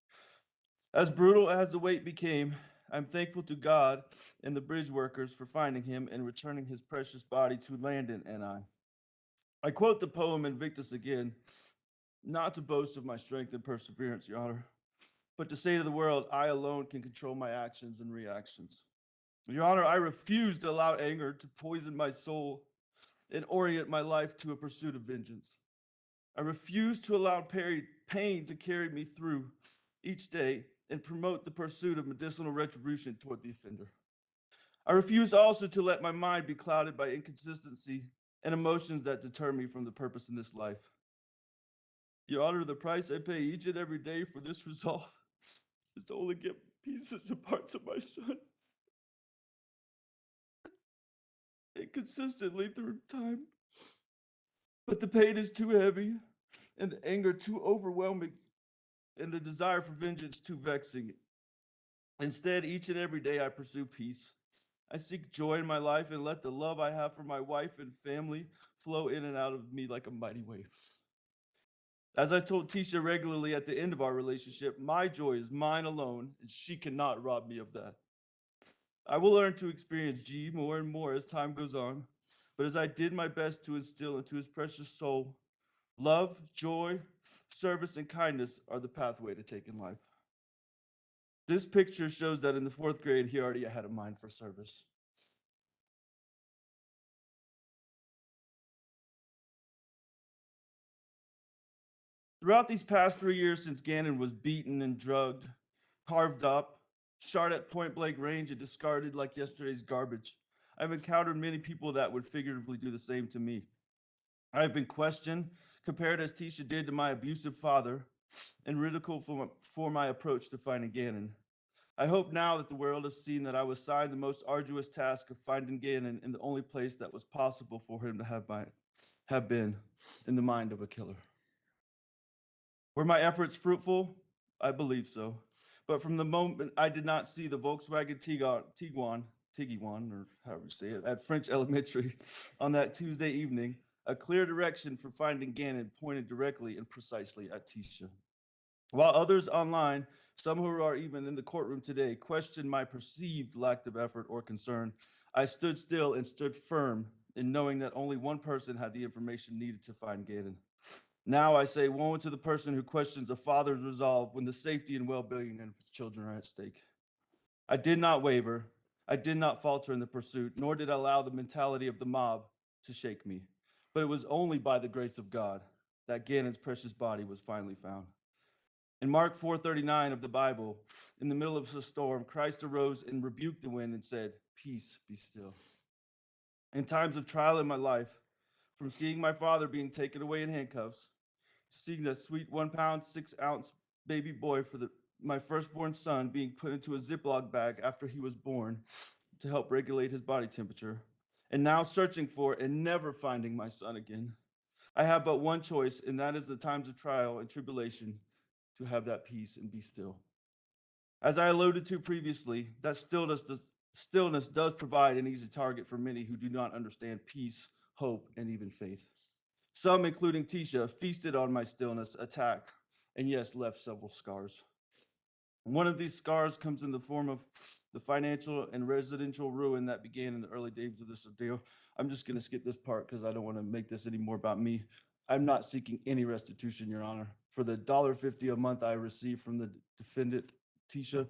As brutal as the wait became, I'm thankful to God and the bridge workers for finding him and returning his precious body to Landon and I. I quote the poem Invictus again, not to boast of my strength and perseverance, Your Honor, but to say to the world, I alone can control my actions and reactions. Your Honor, I refuse to allow anger to poison my soul and orient my life to a pursuit of vengeance. I refuse to allow pain to carry me through each day and promote the pursuit of medicinal retribution toward the offender. I refuse also to let my mind be clouded by inconsistency and emotions that deter me from the purpose in this life. Your Honor, the price I pay each and every day for this resolve is to only get pieces and parts of my son. Inconsistently through time. But the pain is too heavy, and the anger too overwhelming, and the desire for vengeance too vexing. Instead, each and every day I pursue peace. I seek joy in my life and let the love I have for my wife and family flow in and out of me like a mighty wave. As I told Tisha regularly at the end of our relationship, my joy is mine alone, and she cannot rob me of that. I will learn to experience G more and more as time goes on, but as I did my best to instill into his precious soul, love, joy, service, and kindness are the pathway to take in life. This picture shows that in the 4th grade, he already had a mind for service. Throughout these past 3 years since Gannon was beaten and drugged, carved up, shot at point-blank range, and discarded like yesterday's garbage, I've encountered many people that would figuratively do the same to me. I've been questioned, compared as Tisha did to my abusive father, and ridiculed for my approach to finding Gannon. I hope now that the world has seen that I was assigned the most arduous task of finding Gannon in the only place that was possible for him to have been, in the mind of a killer. Were my efforts fruitful? I believe so. But from the moment I did not see the Volkswagen Tiguan, or however you say it, at French Elementary on that Tuesday evening, a clear direction for finding Gannon pointed directly and precisely at Tisha. While others online, some who are even in the courtroom today, questioned my perceived lack of effort or concern, I stood still and stood firm in knowing that only one person had the information needed to find Gannon. Now I say, woe to the person who questions a father's resolve when the safety and well-being of his children are at stake. I did not waver. I did not falter in the pursuit, nor did I allow the mentality of the mob to shake me. But it was only by the grace of God that Gannon's precious body was finally found. In Mark 4:39 of the Bible, in the middle of a storm, Christ arose and rebuked the wind and said, "Peace, be still." In times of trial in my life, from seeing my father being taken away in handcuffs, seeing that sweet 1 pound, 6 ounce baby boy for my firstborn son being put into a Ziploc bag after he was born to help regulate his body temperature, and now searching for and never finding my son again, I have but one choice, and that is the times of trial and tribulation to have that peace and be still. As I alluded to previously, that stillness does provide an easy target for many who do not understand peace, hope, and even faith. Some, including Tisha, feasted on my stillness, attacked, and yes, left several scars. One of these scars comes in the form of the financial and residential ruin that began in the early days of this ordeal. I'm just going to skip this part because I don't want to make this any more about me. I'm not seeking any restitution, Your Honor. For the $1.50 a month I receive from the defendant, Tisha,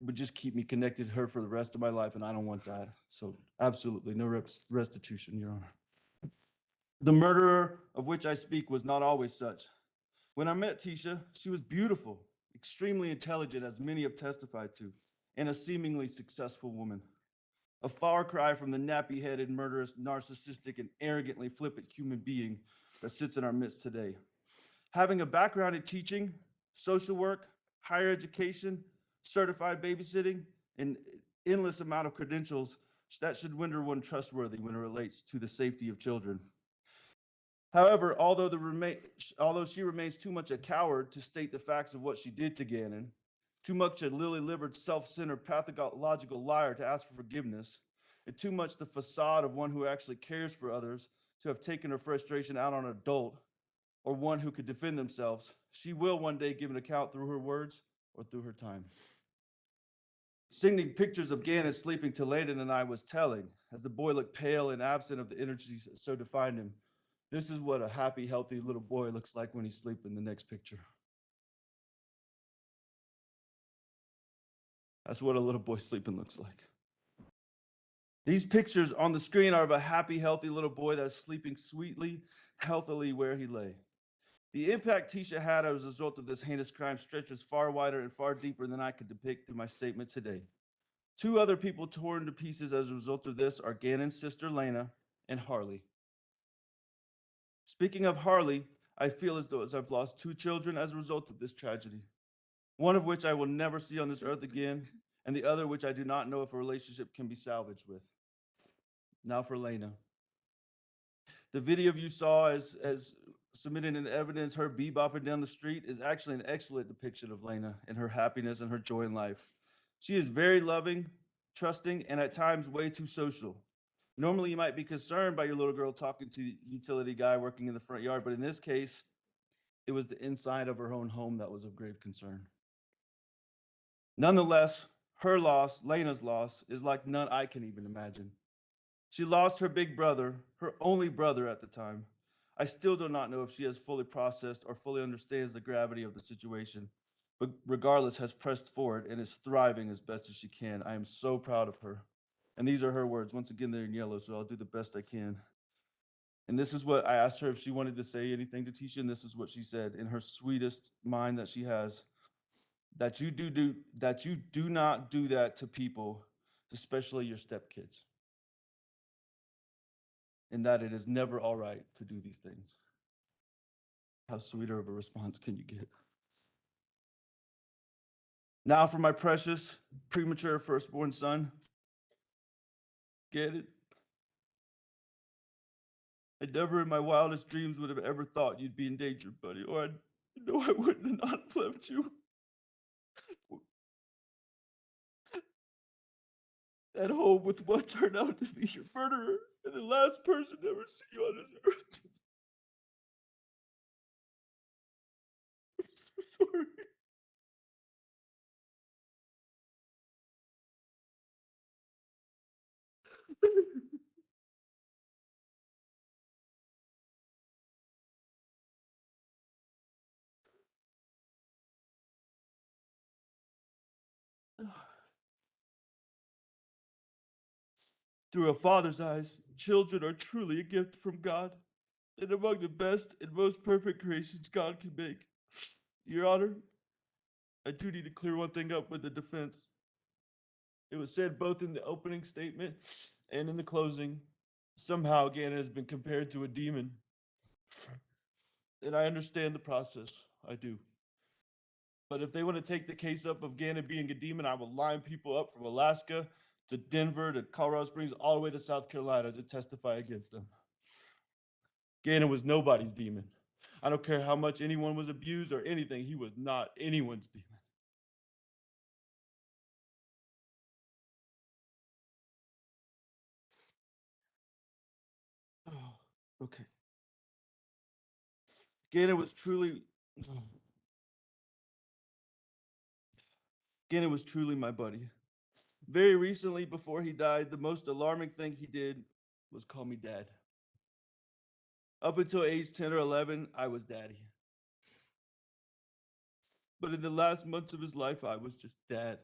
would just keep me connected to her for the rest of my life, and I don't want that. So absolutely no restitution, Your Honor. The murderer of which I speak was not always such. When I met Tisha, she was beautiful, extremely intelligent, as many have testified to, and a seemingly successful woman. A far cry from the nappy-headed, murderous, narcissistic, and arrogantly flippant human being that sits in our midst today. Having a background in teaching, social work, higher education, certified babysitting, and endless amount of credentials, that should render one trustworthy when it relates to the safety of children. However, although she remains too much a coward to state the facts of what she did to Gannon, too much a lily-livered, self-centered, pathological liar to ask for forgiveness, and too much the facade of one who actually cares for others to have taken her frustration out on an adult or one who could defend themselves, she will one day give an account through her words or through her time. Sending pictures of Gannon sleeping to Landon and I was telling, as the boy looked pale and absent of the energies that so defined him. This is what a happy, healthy little boy looks like when he's sleeping. The next picture. That's what a little boy sleeping looks like. These pictures on the screen are of a happy, healthy little boy that's sleeping sweetly, healthily where he lay. The impact Tisha had as a result of this heinous crime stretches far wider and far deeper than I could depict through my statement today. 2 other people torn to pieces as a result of this are Gannon's sister, Lena, and Harley. Speaking of Harley, I feel as though I've lost 2 children as a result of this tragedy, one of which I will never see on this earth again, and the other which I do not know if a relationship can be salvaged with. Now for Lena. The video you saw as submitted in evidence, her bebopping down the street, is actually an excellent depiction of Lena and her happiness and her joy in life. She is very loving, trusting, and at times way too social. Normally, you might be concerned by your little girl talking to the utility guy working in the front yard, but in this case, it was the inside of her own home that was of grave concern. Nonetheless, her loss, Lena's loss, is like none I can even imagine. She lost her big brother, her only brother at the time. I still do not know if she has fully processed or fully understands the gravity of the situation, but regardless has pressed forward and is thriving as best as she can. I am so proud of her. And these are her words. Once again, they're in yellow, so I'll do the best I can. And this is what I asked her if she wanted to say anything to Tisha, and this is what she said in her sweetest mind that she has. That you do not do that to people, especially your stepkids. And that it is never all right to do these things. How sweeter of a response can you get? Now for my precious, premature firstborn son. Get it? I never in my wildest dreams would have ever thought you'd be in danger, buddy, or I know I wouldn't have not left you. At home with what turned out to be your murderer and the last person to ever see you on this earth. I'm so sorry. Through a father's eyes, children are truly a gift from God and among the best and most perfect creations God can make. Your Honor, I do need to clear one thing up with the defense. It was said both in the opening statement and in the closing, somehow Gannon has been compared to a demon. And I understand the process, I do. But if they want to take the case up of Gannon being a demon, I will line people up from Alaska to Denver to Colorado Springs, all the way to South Carolina to testify against them. Gannon was nobody's demon. I don't care how much anyone was abused or anything, he was not anyone's demon. Oh, okay. Gannon was truly my buddy. Very recently, before he died, the most alarming thing he did was call me dad. Up until age 10 or 11, I was daddy. But in the last months of his life, I was just dad.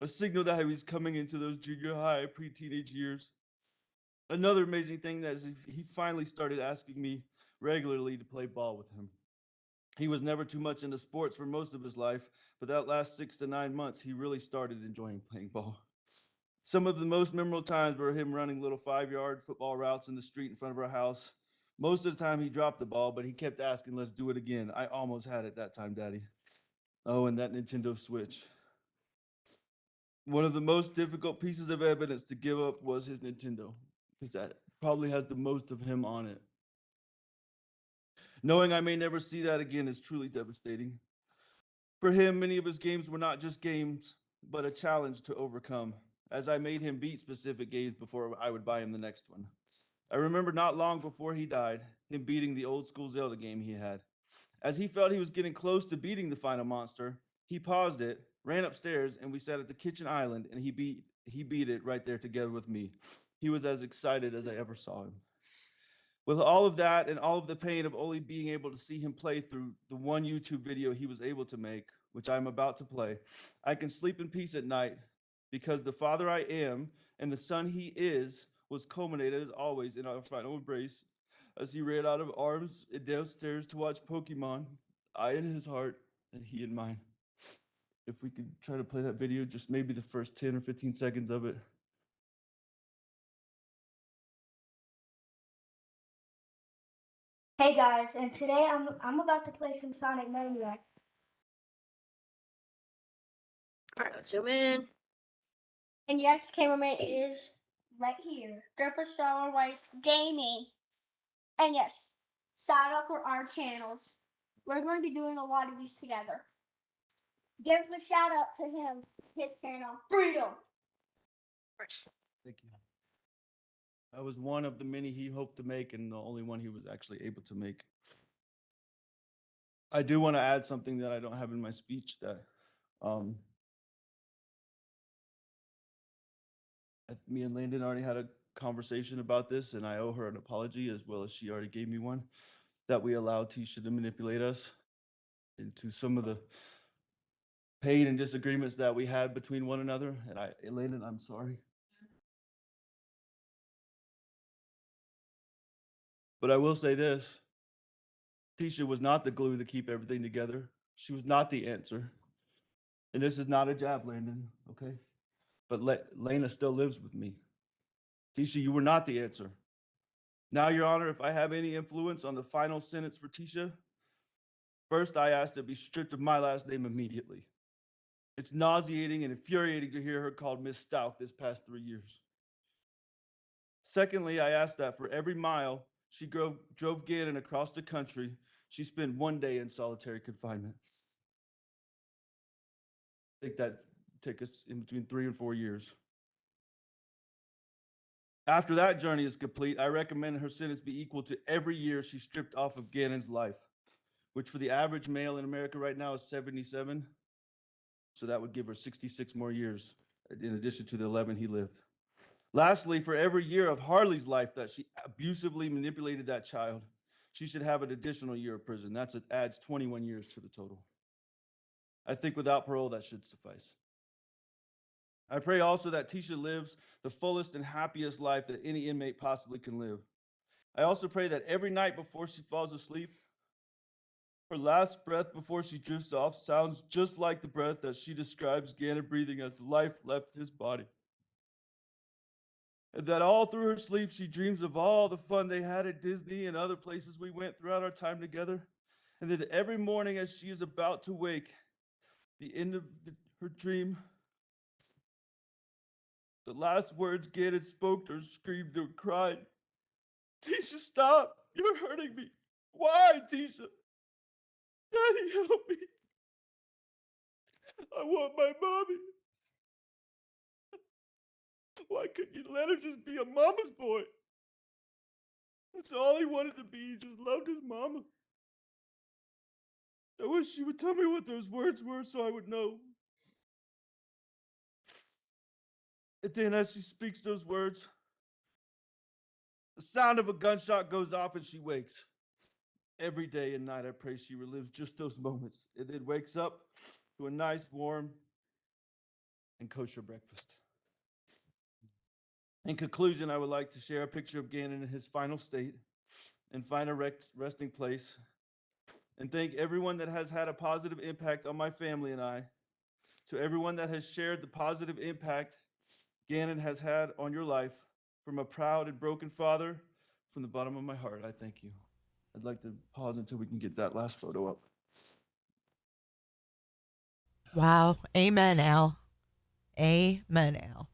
A signal that he was coming into those junior high, pre-teenage years. Another amazing thing that is he finally started asking me regularly to play ball with him. He was never too much into sports for most of his life, but that last 6 to 9 months, he really started enjoying playing ball. Some of the most memorable times were him running little 5-yard football routes in the street in front of our house. Most of the time he dropped the ball, but he kept asking, let's do it again. I almost had it that time, Daddy. Oh, and that Nintendo Switch. One of the most difficult pieces of evidence to give up was his Nintendo, because that probably has the most of him on it. Knowing I may never see that again is truly devastating. For him, many of his games were not just games, but a challenge to overcome, as I made him beat specific games before I would buy him the next one. I remember not long before he died, him beating the old school Zelda game he had. As he felt he was getting close to beating the final monster, he paused it, ran upstairs, and we sat at the kitchen island, and he beat it right there together with me. He was as excited as I ever saw him. With all of that and all of the pain of only being able to see him play through the one YouTube video he was able to make, which I'm about to play, I can sleep in peace at night because the father I am and the son he is was culminated as always in our final embrace as he ran out of arms and downstairs to watch Pokemon, I in his heart and he in mine. If we could try to play that video, just maybe the first 10 or 15 seconds of it. Hey guys, and today I'm about to play some Sonic Maniac. Alright, let's zoom in. And yes, cameraman is right here. Triple Star White Gaming. And yes, sign up for our channels. We're going to be doing a lot of these together. Give a shout out to him, his channel, Freedom. Thank you. I was one of the many he hoped to make and the only one he was actually able to make. I do want to add something that I don't have in my speech that me and Landon already had a conversation about this, and I owe her an apology as well as she already gave me one, that we allowed Tisha to manipulate us into some of the pain and disagreements that we had between one another. And Landon, I'm sorry. But I will say this. Tisha was not the glue to keep everything together. She was not the answer. And this is not a jab, Landon, okay? But Lena still lives with me. Tisha, you were not the answer. Now, Your Honor, if I have any influence on the final sentence for Tisha, first I ask to be stripped of my last name immediately. It's nauseating and infuriating to hear her called Miss Stauch this past 3 years. Secondly, I ask that for every mile she drove Gannon across the country, she spend 1 day in solitary confinement. I think that take us in between 3 and 4 years. After that journey is complete, I recommend her sentence be equal to every year she stripped off of Gannon's life, which for the average male in America right now is 77. So that would give her 66 more years in addition to the 11 he lived. Lastly, for every year of Harley's life that she abusively manipulated that child, she should have an additional year of prison. Adds 21 years to the total. I think without parole, that should suffice. I pray also that Tisha lives the fullest and happiest life that any inmate possibly can live. I also pray that every night before she falls asleep, her last breath before she drifts off sounds just like the breath that she describes Gannon breathing as life left his body. And that all through her sleep, she dreams of all the fun they had at Disney and other places we went throughout our time together. And that every morning as she is about to wake, the end of her dream, the last words Gannon spoke to her, screamed or cried, "Tisha, stop! You're hurting me. Why, Tisha? Daddy, help me. I want my mommy. Why couldn't you let her just be a mama's boy? That's all he wanted to be. He just loved his mama. I wish she would tell me what those words were so I would know." And then as she speaks those words, the sound of a gunshot goes off and she wakes. Every day and night, I pray she relives just those moments and then wakes up to a nice, warm, and kosher breakfast. In conclusion, I would like to share a picture of Gannon in his final state and find a resting place, and thank everyone that has had a positive impact on my family and I. To everyone that has shared the positive impact Gannon has had on your life, from a proud and broken father, from the bottom of my heart, I thank you. I'd like to pause until we can get that last photo up. Wow. Amen, Al. Amen, Al.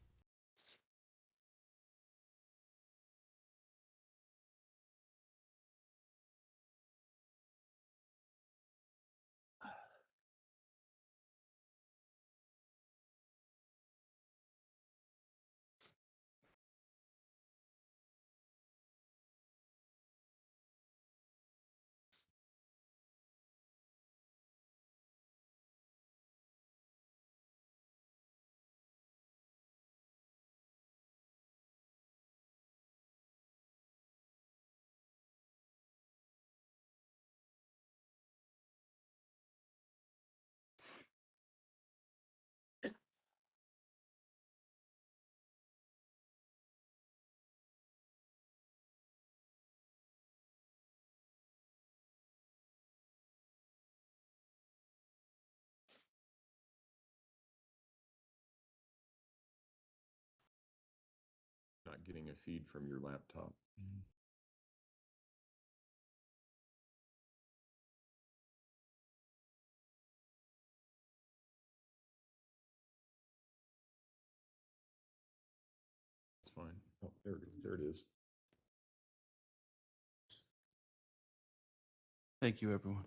Not getting a feed from your laptop. It's fine. Oh, there it is. Thank you, everyone.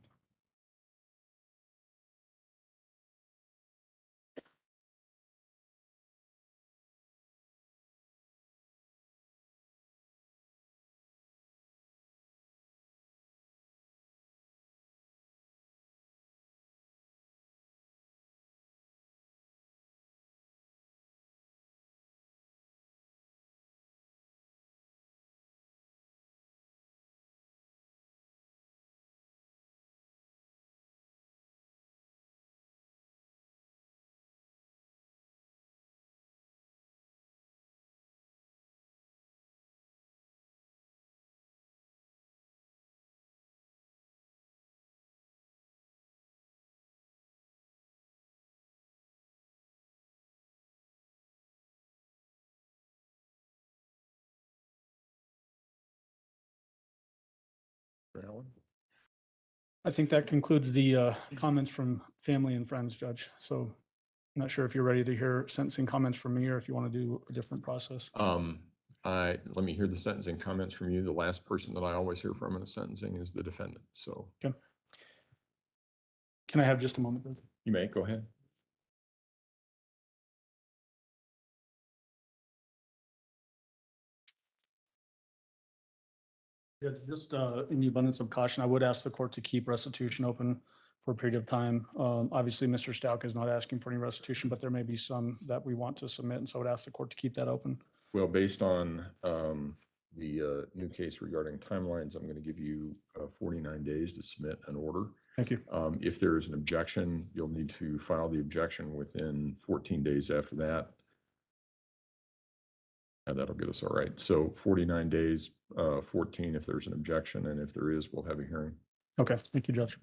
Alan? I think that concludes the comments from family and friends, Judge. So I'm not sure if you're ready to hear sentencing comments from me or if you want to do a different process. Let me hear the sentencing comments from you. The last person that I always hear from in a sentencing is the defendant. So Okay. Can I have just a moment? You may, go ahead. Yeah, just in the abundance of caution, I would ask the court to keep restitution open for a period of time. Obviously, Mr. Stauch is not asking for any restitution, but there may be some that we want to submit, and so I would ask the court to keep that open. Well, based on the new case regarding timelines, I'm going to give you 49 days to submit an order. Thank you. If there is an objection, you'll need to file the objection within 14 days after that. And that'll get us all right. So 49 days, 14 if there's an objection, and if there is, we'll have a hearing. Okay, thank you, Judge.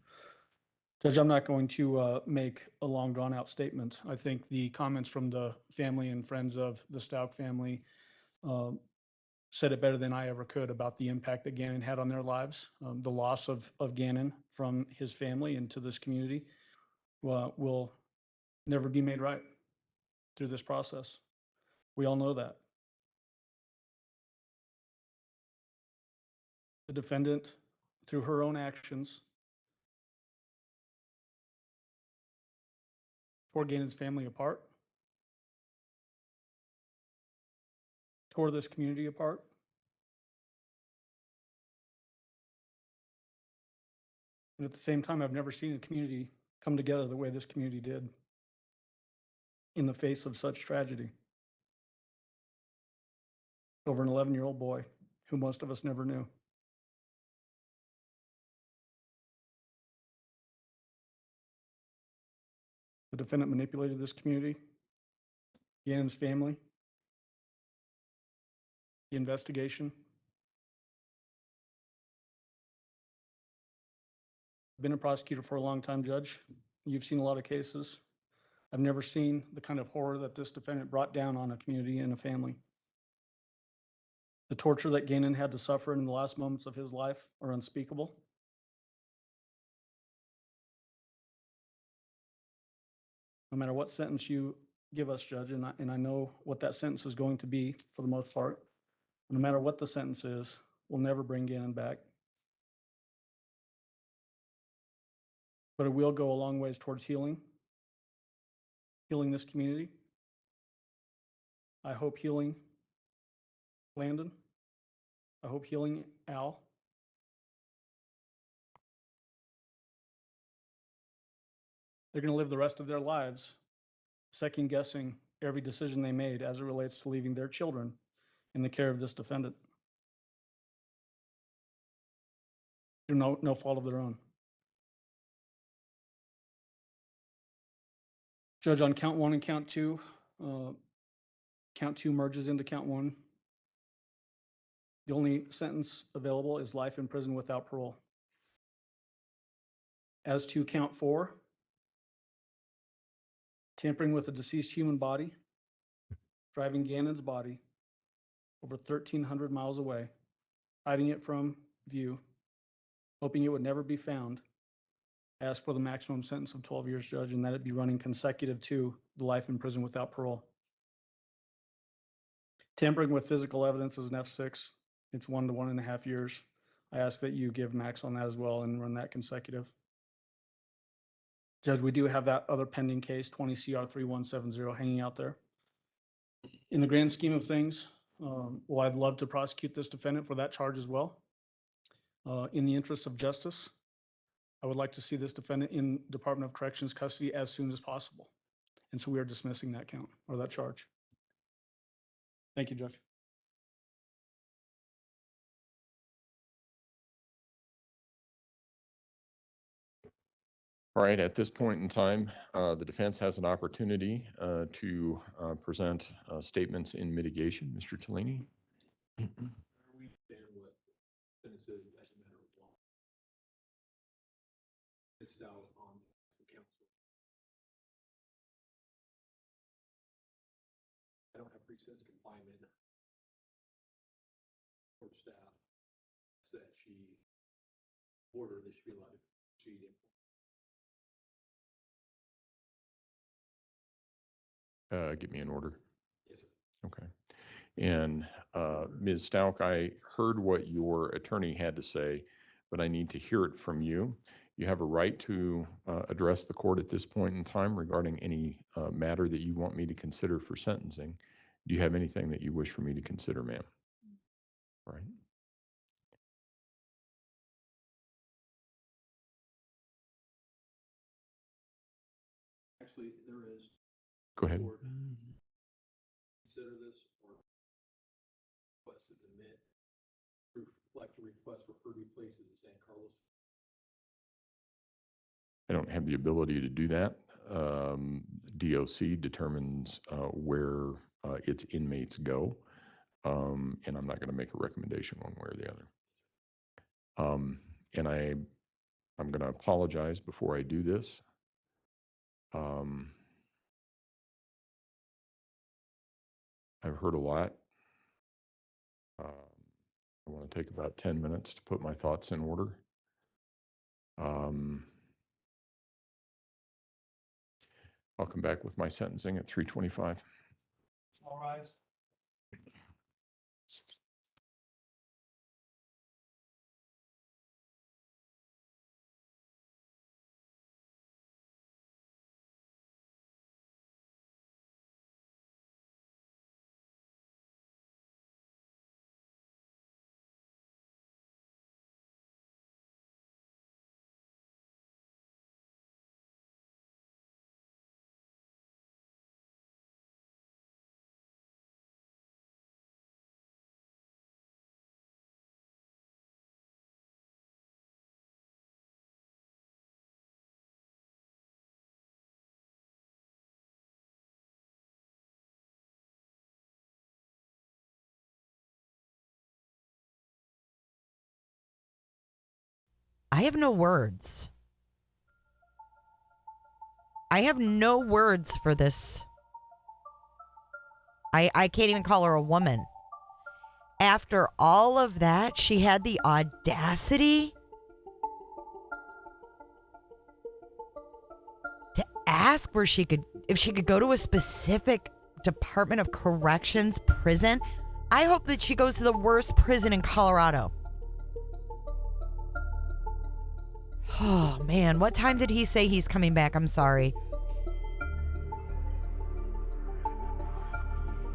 Judge, I'm not going to make a long drawn out statement. I think the comments from the family and friends of the Stauch family said it better than I ever could about the impact that Gannon had on their lives. The loss of Gannon from his family and to this community will never be made right through this process. We all know that. The defendant, through her own actions, tore Gannon's family apart, tore this community apart. And at the same time, I've never seen a community come together the way this community did in the face of such tragedy over an 11-year-old boy who most of us never knew. The defendant manipulated this community, Gannon's family, the investigation. I've been a prosecutor for a long time, Judge. You've seen a lot of cases. I've never seen the kind of horror that this defendant brought down on a community and a family. The torture that Gannon had to suffer in the last moments of his life are unspeakable. No matter what sentence you give us, Judge, and I know what that sentence is going to be for the most part, no matter what the sentence is, we'll never bring Gannon back. But it will go a long ways towards healing this community. I hope healing Landon. I hope healing Al. They're going to live the rest of their lives second guessing every decision they made as it relates to leaving their children in the care of this defendant through no fault of their own. Judge, on count 1 and count 2 merges into count 1. The only sentence available is life in prison without parole. As to count 4, tampering with a deceased human body, driving Gannon's body over 1,300 miles away, hiding it from view, hoping it would never be found, ask for the maximum sentence of 12 years, Judge, and that it be running consecutive to the life in prison without parole. Tampering with physical evidence is an F6. It's 1 to 1.5 years. I ask that you give max on that as well and run that consecutive. Judge, we do have that other pending case, 20 CR 3170, hanging out there. In the grand scheme of things, well, I'd love to prosecute this defendant for that charge as well. In the interest of justice, I would like to see this defendant in Department of Corrections custody as soon as possible. And so we are dismissing that count or that charge. Thank you, Judge. All right, at this point in time, the defense has an opportunity to present statements in mitigation. Mr. Tellini? We understand what sentences as a matter of law. It's out on the council. I don't have pre-sentence confinement for staff that she ordered that should be allowed to proceed in. Give me an order. Yes, sir. Okay. And Ms. Stauch, I heard what your attorney had to say, but I need to hear it from you. You have a right to address the court at this point in time regarding any matter that you want me to consider for sentencing. Do you have anything that you wish for me to consider, ma'am? All right. Actually, there is. Go ahead. Consider this or request it admit, like to request for her to be placed in San Carlos. I don't have the ability to do that. DOC determines where its inmates go. And I'm not going to make a recommendation one way or the other. And I'm going to apologize before I do this. I've heard a lot. I want to take about 10 minutes to put my thoughts in order. I'll come back with my sentencing at 3:25. All rise. I have no words. I have no words for this. I can't even call her a woman. After all of that, she had the audacity to ask if she could go to a specific Department of Corrections prison. I hope that she goes to the worst prison in Colorado. Oh, man. What time did he say he's coming back? I'm sorry.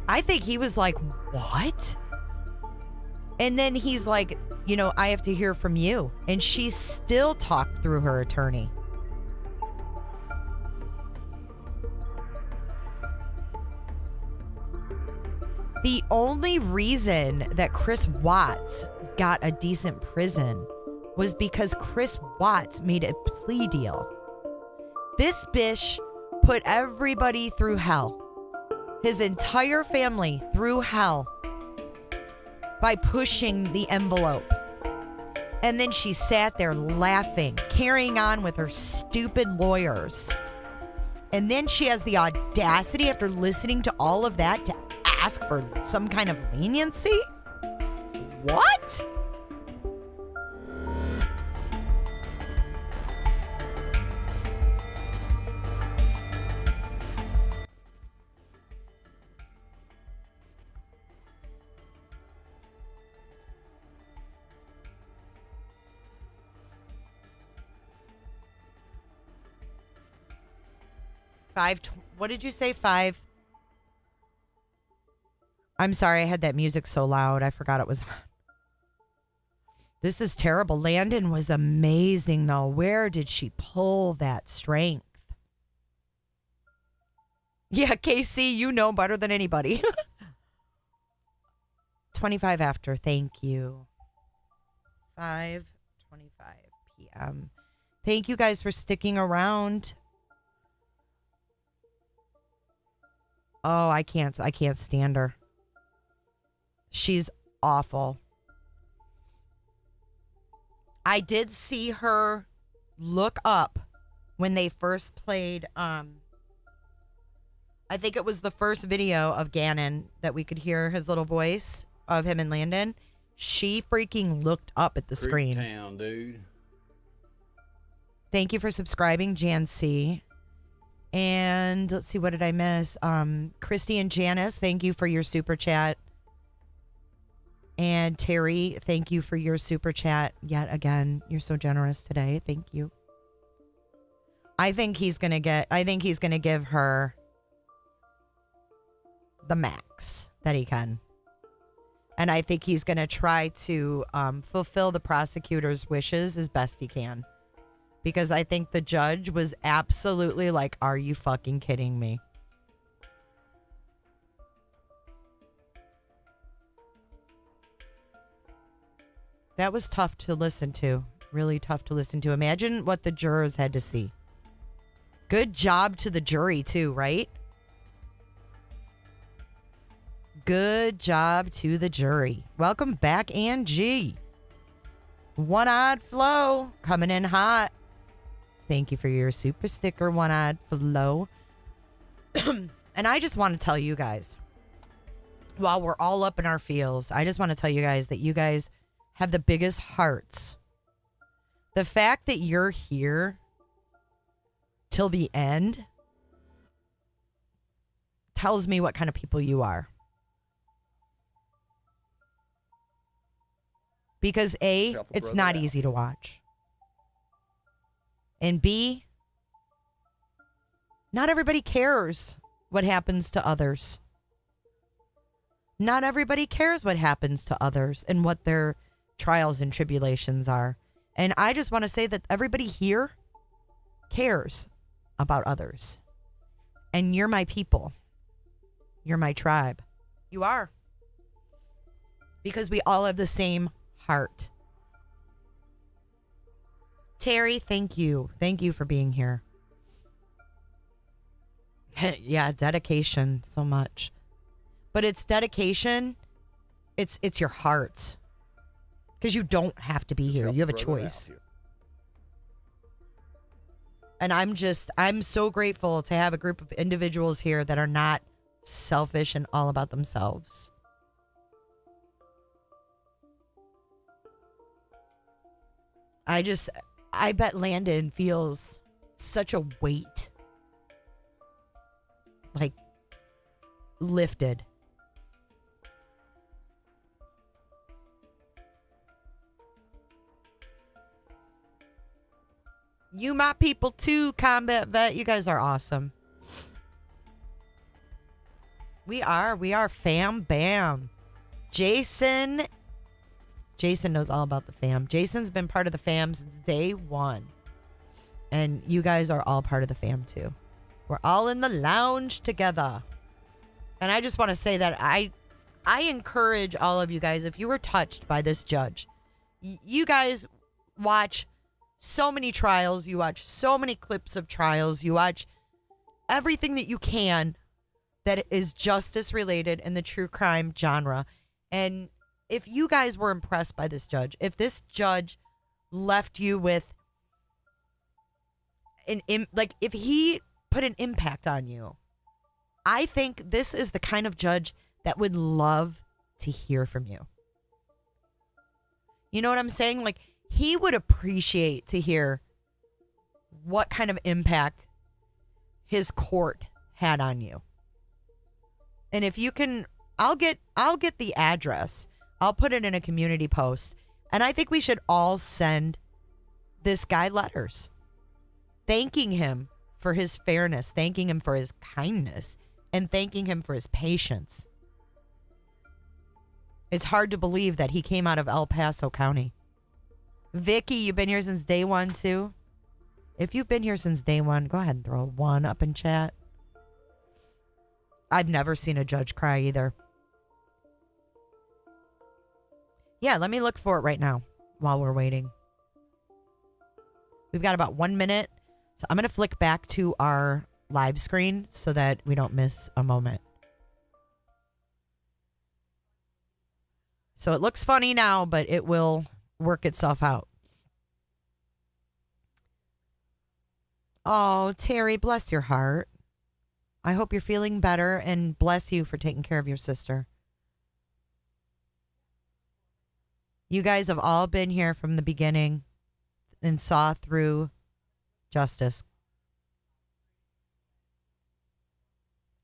I think he was like, what? And then he's like, I have to hear from you. And she still talked through her attorney. The only reason that Chris Watts got a decent prison was because Chris Watts made a plea deal. This bitch put everybody through hell. His entire family through hell by pushing the envelope. And then she sat there laughing, carrying on with her stupid lawyers. And then she has the audacity, after listening to all of that, to ask for some kind of leniency? What? What did you say? 5? I'm sorry, I had that music so loud. I forgot it was on. This is terrible. Landon was amazing, though. Where did she pull that strength? Yeah, Casey, you know better than anybody. 25 after. Thank you. 5:25 p.m. Thank you guys for sticking around. Oh, I can't stand her. She's awful. I did see her look up when they first played, I think it was the first video of Gannon that we could hear his little voice of him and Landon. She freaking looked up at the screen. Town, dude. Thank you for subscribing, Jan C. And let's see, what did I miss? Christy and Janice, thank you for your super chat. And Terry, thank you for your super chat yet again. You're so generous today. Thank you. I think he's going to give her the max that he can. And I think he's going to try to fulfill the prosecutor's wishes as best he can. Because I think the judge was absolutely like, are you fucking kidding me? That was tough to listen to. Really tough to listen to. Imagine what the jurors had to see. Good job to the jury, too, right? Good job to the jury. Welcome back, Angie. One-Eyed Flo coming in hot. Thank you for your super sticker, One-Eyed Flo. And I just want to tell you guys, while we're all up in our feels, I just want to tell you guys that you guys have the biggest hearts. The fact that you're here till the end tells me what kind of people you are. Because A, Help a it's brother not out. easy to watch. And B, not everybody cares what happens to others. Not everybody cares what happens to others and what their trials and tribulations are. And I just want to say that everybody here cares about others. And you're my people. You're my tribe. You are. Because we all have the same heart. Terry, thank you. Thank you for being here. Yeah, dedication so much. But it's dedication. It's your heart. Because you don't have to be here. help You have a a brother out choice. here. And I'm so grateful to have a group of individuals here that are not selfish and all about themselves. I bet Landon feels such a weight. Like, lifted. You my people too, Combat Vet. You guys are awesome. We are fam bam. Jason knows all about the fam. Jason's been part of the fam since day one. And you guys are all part of the fam too. We're all in the lounge together. And I just want to say that I encourage all of you guys, if you were touched by this judge, you guys watch so many trials, you watch so many clips of trials, you watch everything that you can that is justice related in the true crime genre. And if you guys were impressed by this judge, if this judge left you with if he put an impact on you, I think this is the kind of judge that would love to hear from you. You know what I'm saying? Like, he would appreciate to hear what kind of impact his court had on you. And if you can, I'll get the address. I'll put it in a community post. And I think we should all send this guy letters thanking him for his fairness, thanking him for his kindness, and thanking him for his patience. It's hard to believe that he came out of El Paso County. Vicky, you've been here since day one too? If you've been here since day one, go ahead and throw a 1 up in chat. I've never seen a judge cry either. Yeah, let me look for it right now while we're waiting. We've got about 1 minute. So I'm going to flick back to our live screen so that we don't miss a moment. So it looks funny now, but it will work itself out. Oh, Terry, bless your heart. I hope you're feeling better, and bless you for taking care of your sister. You guys have all been here from the beginning and saw through justice.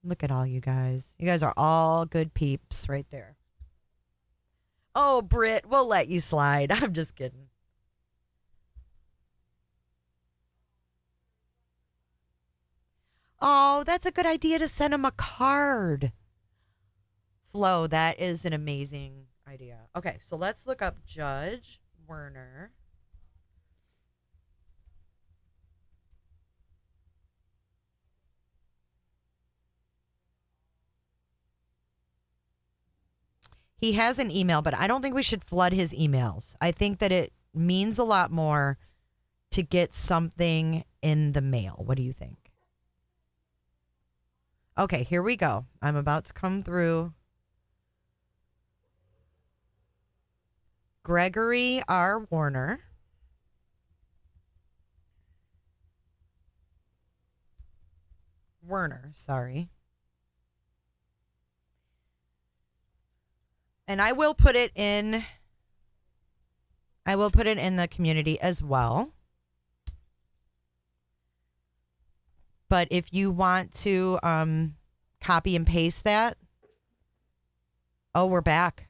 Look at all you guys. You guys are all good peeps right there. Oh, Britt, we'll let you slide. I'm just kidding. Oh, that's a good idea to send him a card. Flo, that is an amazing idea. Okay, so let's look up Judge Werner. He has an email, but I don't think we should flood his emails. I think that it means a lot more to get something in the mail. What do you think? Okay, here we go. I'm about to come through Gregory R. Warner. Werner, sorry. And I will put it in the community as well. But if you want to copy and paste that. Oh, we're back.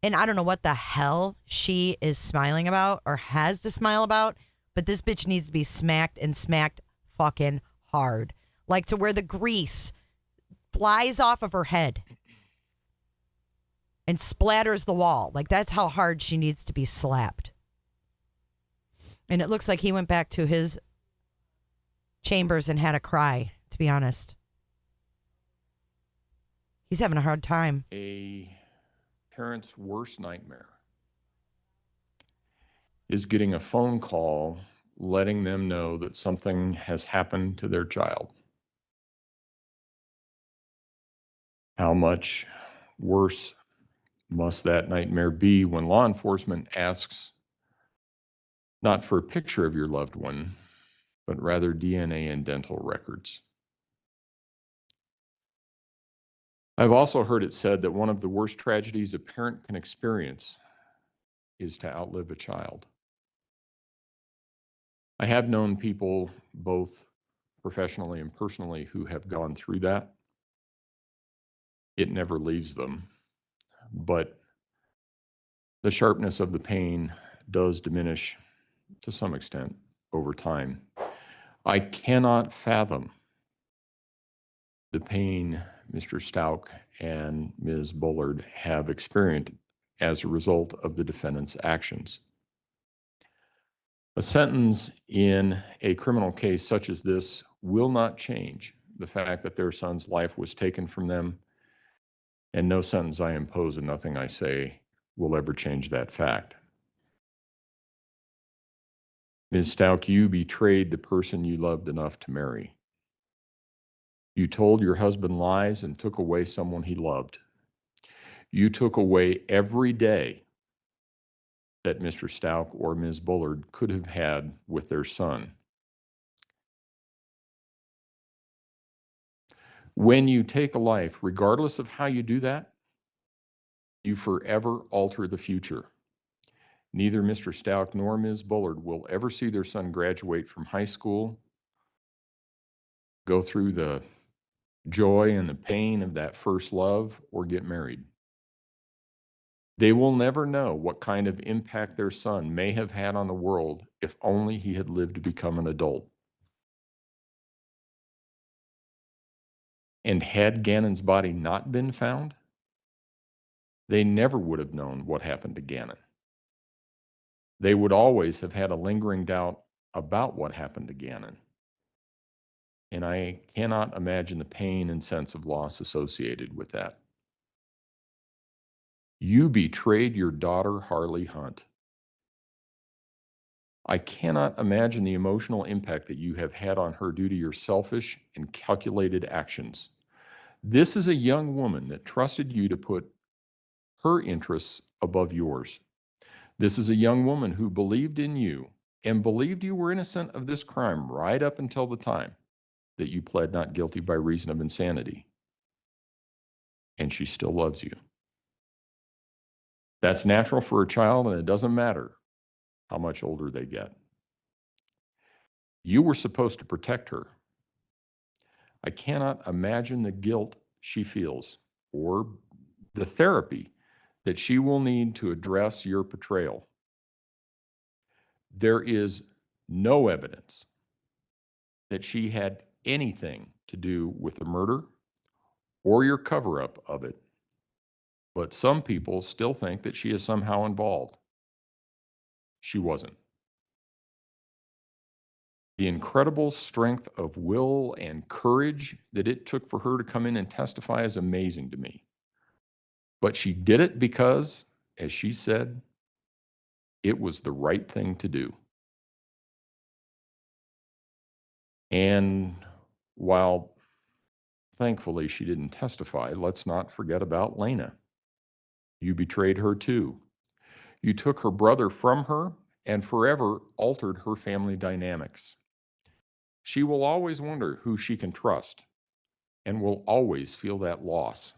And I don't know what the hell she is smiling about or has to smile about, but this bitch needs to be smacked and smacked fucking hard. Like to where the grease flies off of her head and splatters the wall. Like that's how hard she needs to be slapped. And it looks like he went back to his chambers and had a cry, to be honest. He's having a hard time. A parent's worst nightmare is getting a phone call letting them know that something has happened to their child. How much worse must that nightmare be when law enforcement asks not for a picture of your loved one, but rather DNA and dental records? I've also heard it said that one of the worst tragedies a parent can experience is to outlive a child. I have known people, both professionally and personally, who have gone through that. It never leaves them, but the sharpness of the pain does diminish to some extent over time. I cannot fathom the pain Mr. Stauch and Ms. Bullard have experienced as a result of the defendant's actions. A sentence in a criminal case such as this will not change the fact that their son's life was taken from them, and no sentence I impose and nothing I say will ever change that fact. Ms. Stauch, you betrayed the person you loved enough to marry. You told your husband lies and took away someone he loved. You took away every day that Mr. Stauch or Ms. Bullard could have had with their son. When you take a life, regardless of how you do that, you forever alter the future. Neither Mr. Stauch nor Ms. Bullard will ever see their son graduate from high school, go through the joy and the pain of that first love, or get married. They will never know what kind of impact their son may have had on the world if only he had lived to become an adult. And had Gannon's body not been found, they never would have known what happened to Gannon. They would always have had a lingering doubt about what happened to Gannon. And I cannot imagine the pain and sense of loss associated with that. You betrayed your daughter, Harley Hunt. I cannot imagine the emotional impact that you have had on her due to your selfish and calculated actions. This is a young woman that trusted you to put her interests above yours. This is a young woman who believed in you and believed you were innocent of this crime right up until the time that you pled not guilty by reason of insanity. And she still loves you. That's natural for a child, and it doesn't matter how much older they get. You were supposed to protect her. I cannot imagine the guilt she feels or the therapy that she will need to address your betrayal. There is no evidence that she had anything to do with the murder or your cover-up of it, but some people still think that she is somehow involved. She wasn't. The incredible strength of will and courage that it took for her to come in and testify is amazing to me. But she did it because, as she said, it was the right thing to do. And while thankfully she didn't testify, let's not forget about Lena. You betrayed her too. You took her brother from her and forever altered her family dynamics. She will always wonder who she can trust and will always feel that loss.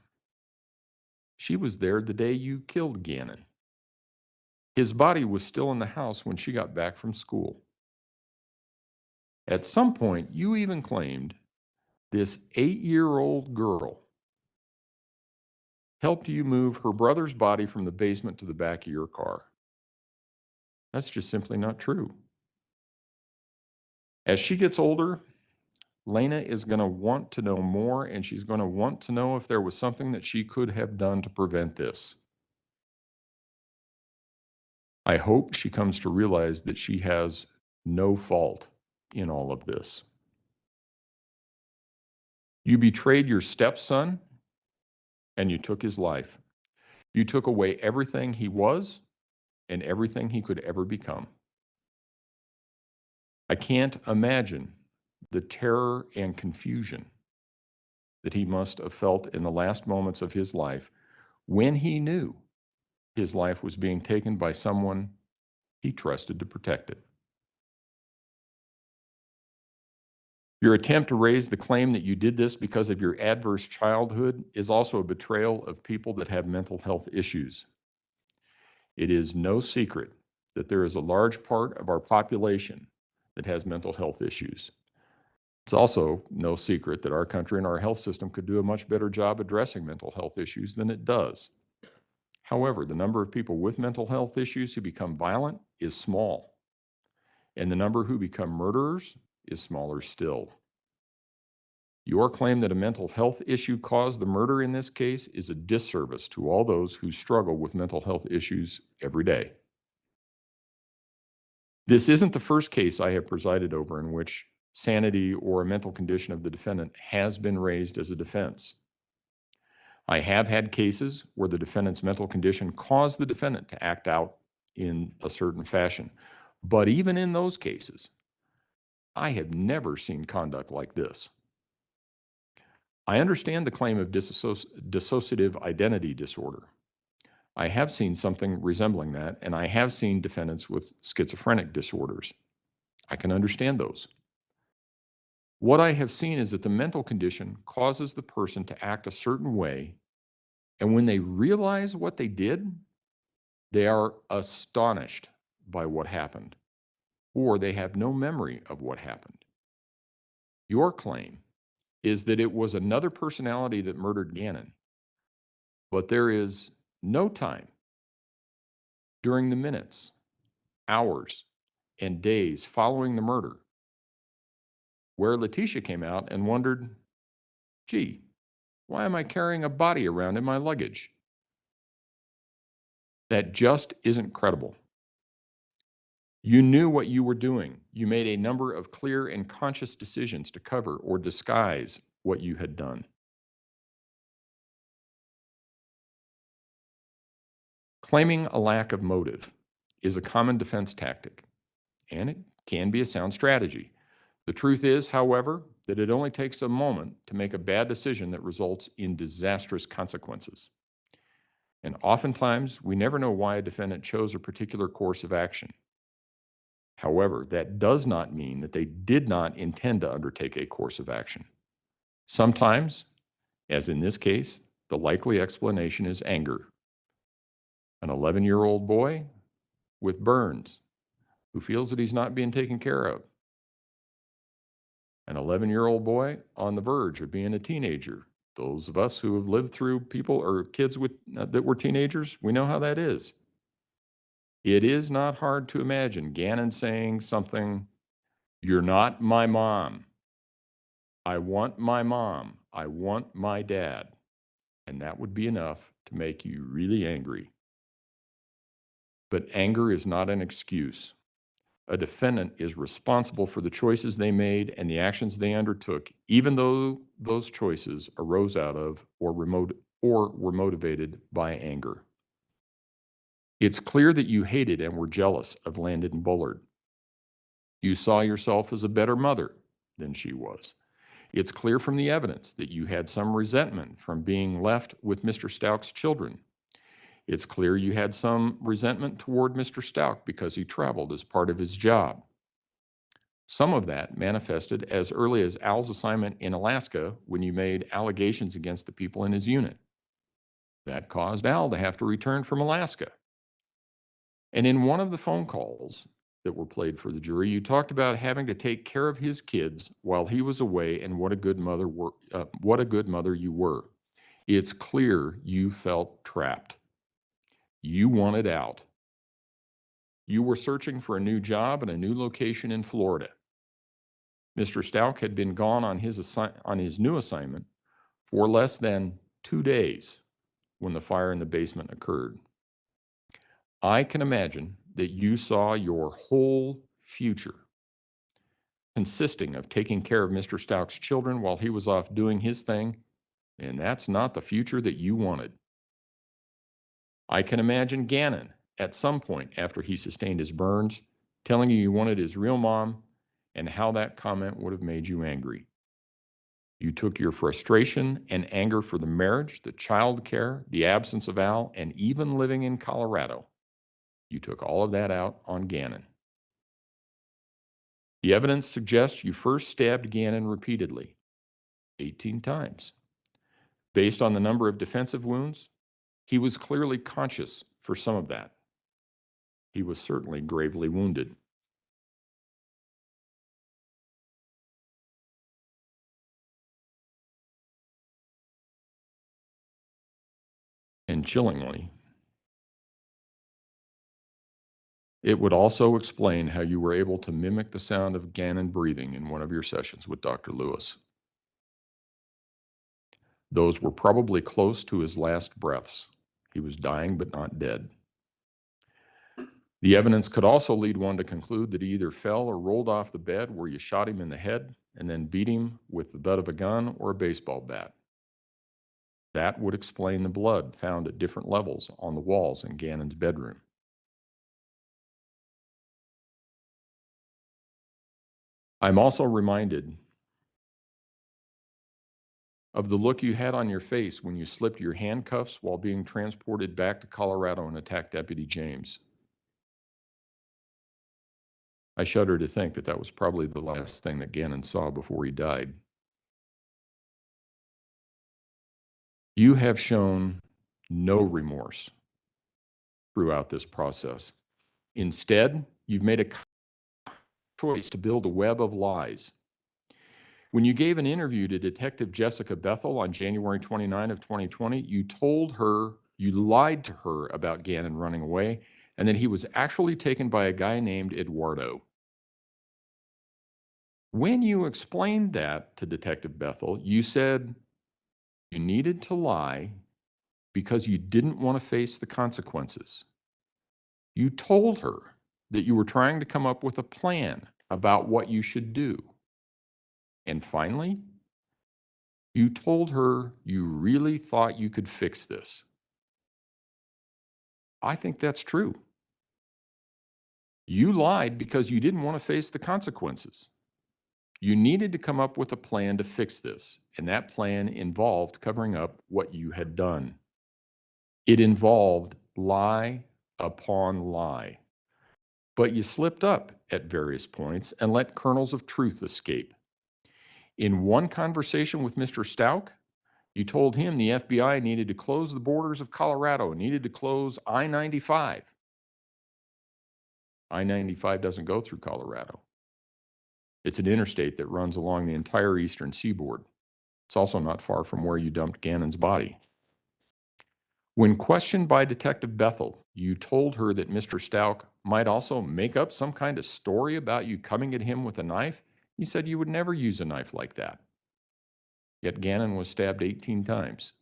She was there the day you killed Gannon. His body was still in the house when she got back from school. At some point, you even claimed this 8-year-old girl helped you move her brother's body from the basement to the back of your car. That's just simply not true. As she gets older, Lena is going to want to know more, and she's going to want to know if there was something that she could have done to prevent this. I hope she comes to realize that she has no fault in all of this. You betrayed your stepson, and you took his life. You took away everything he was and everything he could ever become. I can't imagine the terror and confusion that he must have felt in the last moments of his life when he knew his life was being taken by someone he trusted to protect it. Your attempt to raise the claim that you did this because of your adverse childhood is also a betrayal of people that have mental health issues. It is no secret that there is a large part of our population that has mental health issues. It's also no secret that our country and our health system could do a much better job addressing mental health issues than it does. However, the number of people with mental health issues who become violent is small, and the number who become murderers is smaller still. Your claim that a mental health issue caused the murder in this case is a disservice to all those who struggle with mental health issues every day. This isn't the first case I have presided over in which sanity or a mental condition of the defendant has been raised as a defense. I have had cases where the defendant's mental condition caused the defendant to act out in a certain fashion. But even in those cases, I have never seen conduct like this. I understand the claim of dissociative identity disorder. I have seen something resembling that, and I have seen defendants with schizophrenic disorders. I can understand those. What I have seen is that the mental condition causes the person to act a certain way, and when they realize what they did, they are astonished by what happened, or they have no memory of what happened. Your claim is that it was another personality that murdered Gannon, but there is no time during the minutes, hours, and days following the murder where Letecia came out and wondered, gee, why am I carrying a body around in my luggage? That just isn't credible. You knew what you were doing. You made a number of clear and conscious decisions to cover or disguise what you had done. Claiming a lack of motive is a common defense tactic, and it can be a sound strategy. The truth is, however, that it only takes a moment to make a bad decision that results in disastrous consequences. And oftentimes, we never know why a defendant chose a particular course of action. However, that does not mean that they did not intend to undertake a course of action. Sometimes, as in this case, the likely explanation is anger. An 11-year-old boy with burns who feels that he's not being taken care of. An 11-year-old boy on the verge of being a teenager. Those of us who have lived through people or kids with that were teenagers, we know how that is. It is not hard to imagine Gannon saying something, "You're not my mom. I want my mom. I want my dad." And that would be enough to make you really angry. But anger is not an excuse. A defendant is responsible for the choices they made and the actions they undertook, even though those choices arose out of or were motivated by anger. It's clear that you hated and were jealous of Landon Bullard. You saw yourself as a better mother than she was. It's clear from the evidence that you had some resentment from being left with Mr. Stauch's children. It's clear you had some resentment toward Mr. Stauch because he traveled as part of his job. Some of that manifested as early as Al's assignment in Alaska when you made allegations against the people in his unit. That caused Al to have to return from Alaska. And in one of the phone calls that were played for the jury, you talked about having to take care of his kids while he was away and what a good mother you were. It's clear you felt trapped. You wanted out. You were searching for a new job and a new location in Florida. Mr. Stauch had been gone on his new assignment for less than 2 days when the fire in the basement occurred. I can imagine that you saw your whole future consisting of taking care of Mr. Stauch's children while he was off doing his thing, and that's not the future that you wanted. I can imagine Gannon, at some point after he sustained his burns, telling you wanted his real mom and how that comment would have made you angry. You took your frustration and anger for the marriage, the child care, the absence of Al, and even living in Colorado. You took all of that out on Gannon. The evidence suggests you first stabbed Gannon repeatedly, 18 times. Based on the number of defensive wounds, he was clearly conscious for some of that. He was certainly gravely wounded. And chillingly, it would also explain how you were able to mimic the sound of Gannon breathing in one of your sessions with Dr. Lewis. Those were probably close to his last breaths. He was dying but not dead. The evidence could also lead one to conclude that he either fell or rolled off the bed where you shot him in the head and then beat him with the butt of a gun or a baseball bat. That would explain the blood found at different levels on the walls in Gannon's bedroom. I'm also reminded of the look you had on your face when you slipped your handcuffs while being transported back to Colorado and attacked Deputy James. I shudder to think that that was probably the last thing that Gannon saw before he died. You have shown no remorse throughout this process. Instead, you've made a choice to build a web of lies. When you gave an interview to Detective Jessica Bethel on January 29 of 2020, you lied to her about Gannon running away and that he was actually taken by a guy named Eduardo. When you explained that to Detective Bethel, you said you needed to lie because you didn't want to face the consequences. You told her that you were trying to come up with a plan about what you should do. And finally, you told her you really thought you could fix this. I think that's true. You lied because you didn't want to face the consequences. You needed to come up with a plan to fix this, and that plan involved covering up what you had done. It involved lie upon lie. But you slipped up at various points and let kernels of truth escape. In one conversation with Mr. Stauch, you told him the FBI needed to close the borders of Colorado and needed to close I-95. I-95 doesn't go through Colorado. It's an interstate that runs along the entire eastern seaboard. It's also not far from where you dumped Gannon's body. When questioned by Detective Bethel, you told her that Mr. Stauch might also make up some kind of story about you coming at him with a knife. You said you would never use a knife like that. Yet Gannon was stabbed 18 times.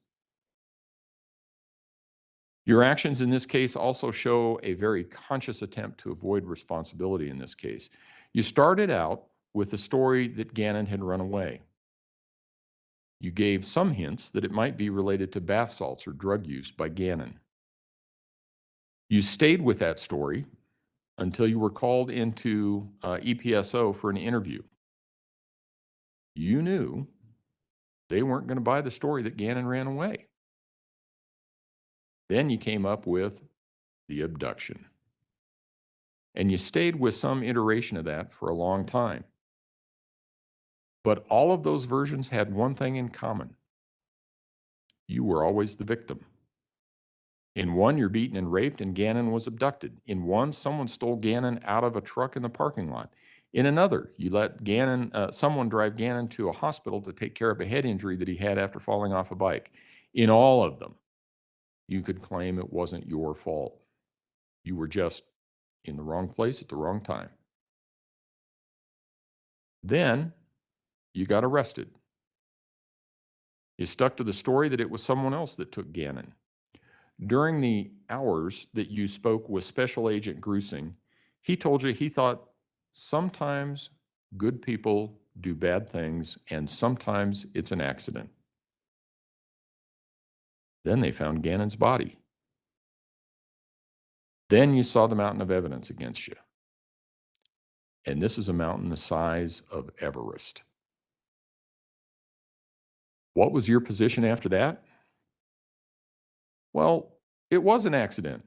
Your actions in this case also show a very conscious attempt to avoid responsibility in this case. You started out with the story that Gannon had run away. You gave some hints that it might be related to bath salts or drug use by Gannon. You stayed with that story until you were called into EPSO for an interview. You knew they weren't going to buy the story that Gannon ran away. Then you came up with the abduction. And you stayed with some iteration of that for a long time. But all of those versions had one thing in common. You were always the victim. In one, you're beaten and raped, and Gannon was abducted. In one, someone stole Gannon out of a truck in the parking lot. In another, you let someone drive Gannon to a hospital to take care of a head injury that he had after falling off a bike. In all of them, you could claim it wasn't your fault. You were just in the wrong place at the wrong time. Then you got arrested. You stuck to the story that it was someone else that took Gannon. During the hours that you spoke with Special Agent Grusing, he told you he thought sometimes good people do bad things and sometimes it's an accident. Then they found Gannon's body. Then you saw the mountain of evidence against you. And this is a mountain the size of Everest. What was your position after that? Well, it was an accident.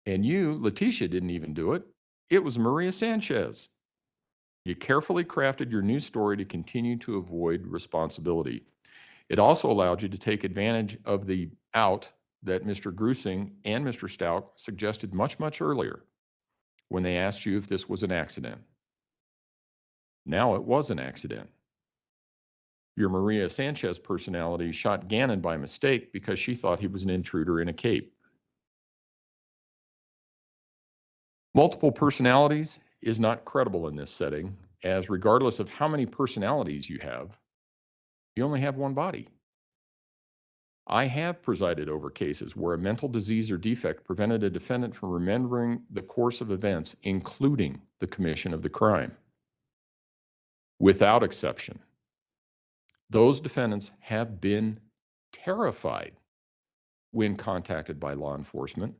And you, Letecia, didn't even do it. It was Maria Sanchez. You carefully crafted your new story to continue to avoid responsibility. It also allowed you to take advantage of the out that Mr. Grusing and Mr. Stauch suggested much, much earlier when they asked you if this was an accident. Now it was an accident. Your Maria Sanchez personality shot Gannon by mistake because she thought he was an intruder in a cape. Multiple personalities is not credible in this setting, as regardless of how many personalities you have, you only have one body. I have presided over cases where a mental disease or defect prevented a defendant from remembering the course of events, including the commission of the crime. Without exception, those defendants have been terrified when contacted by law enforcement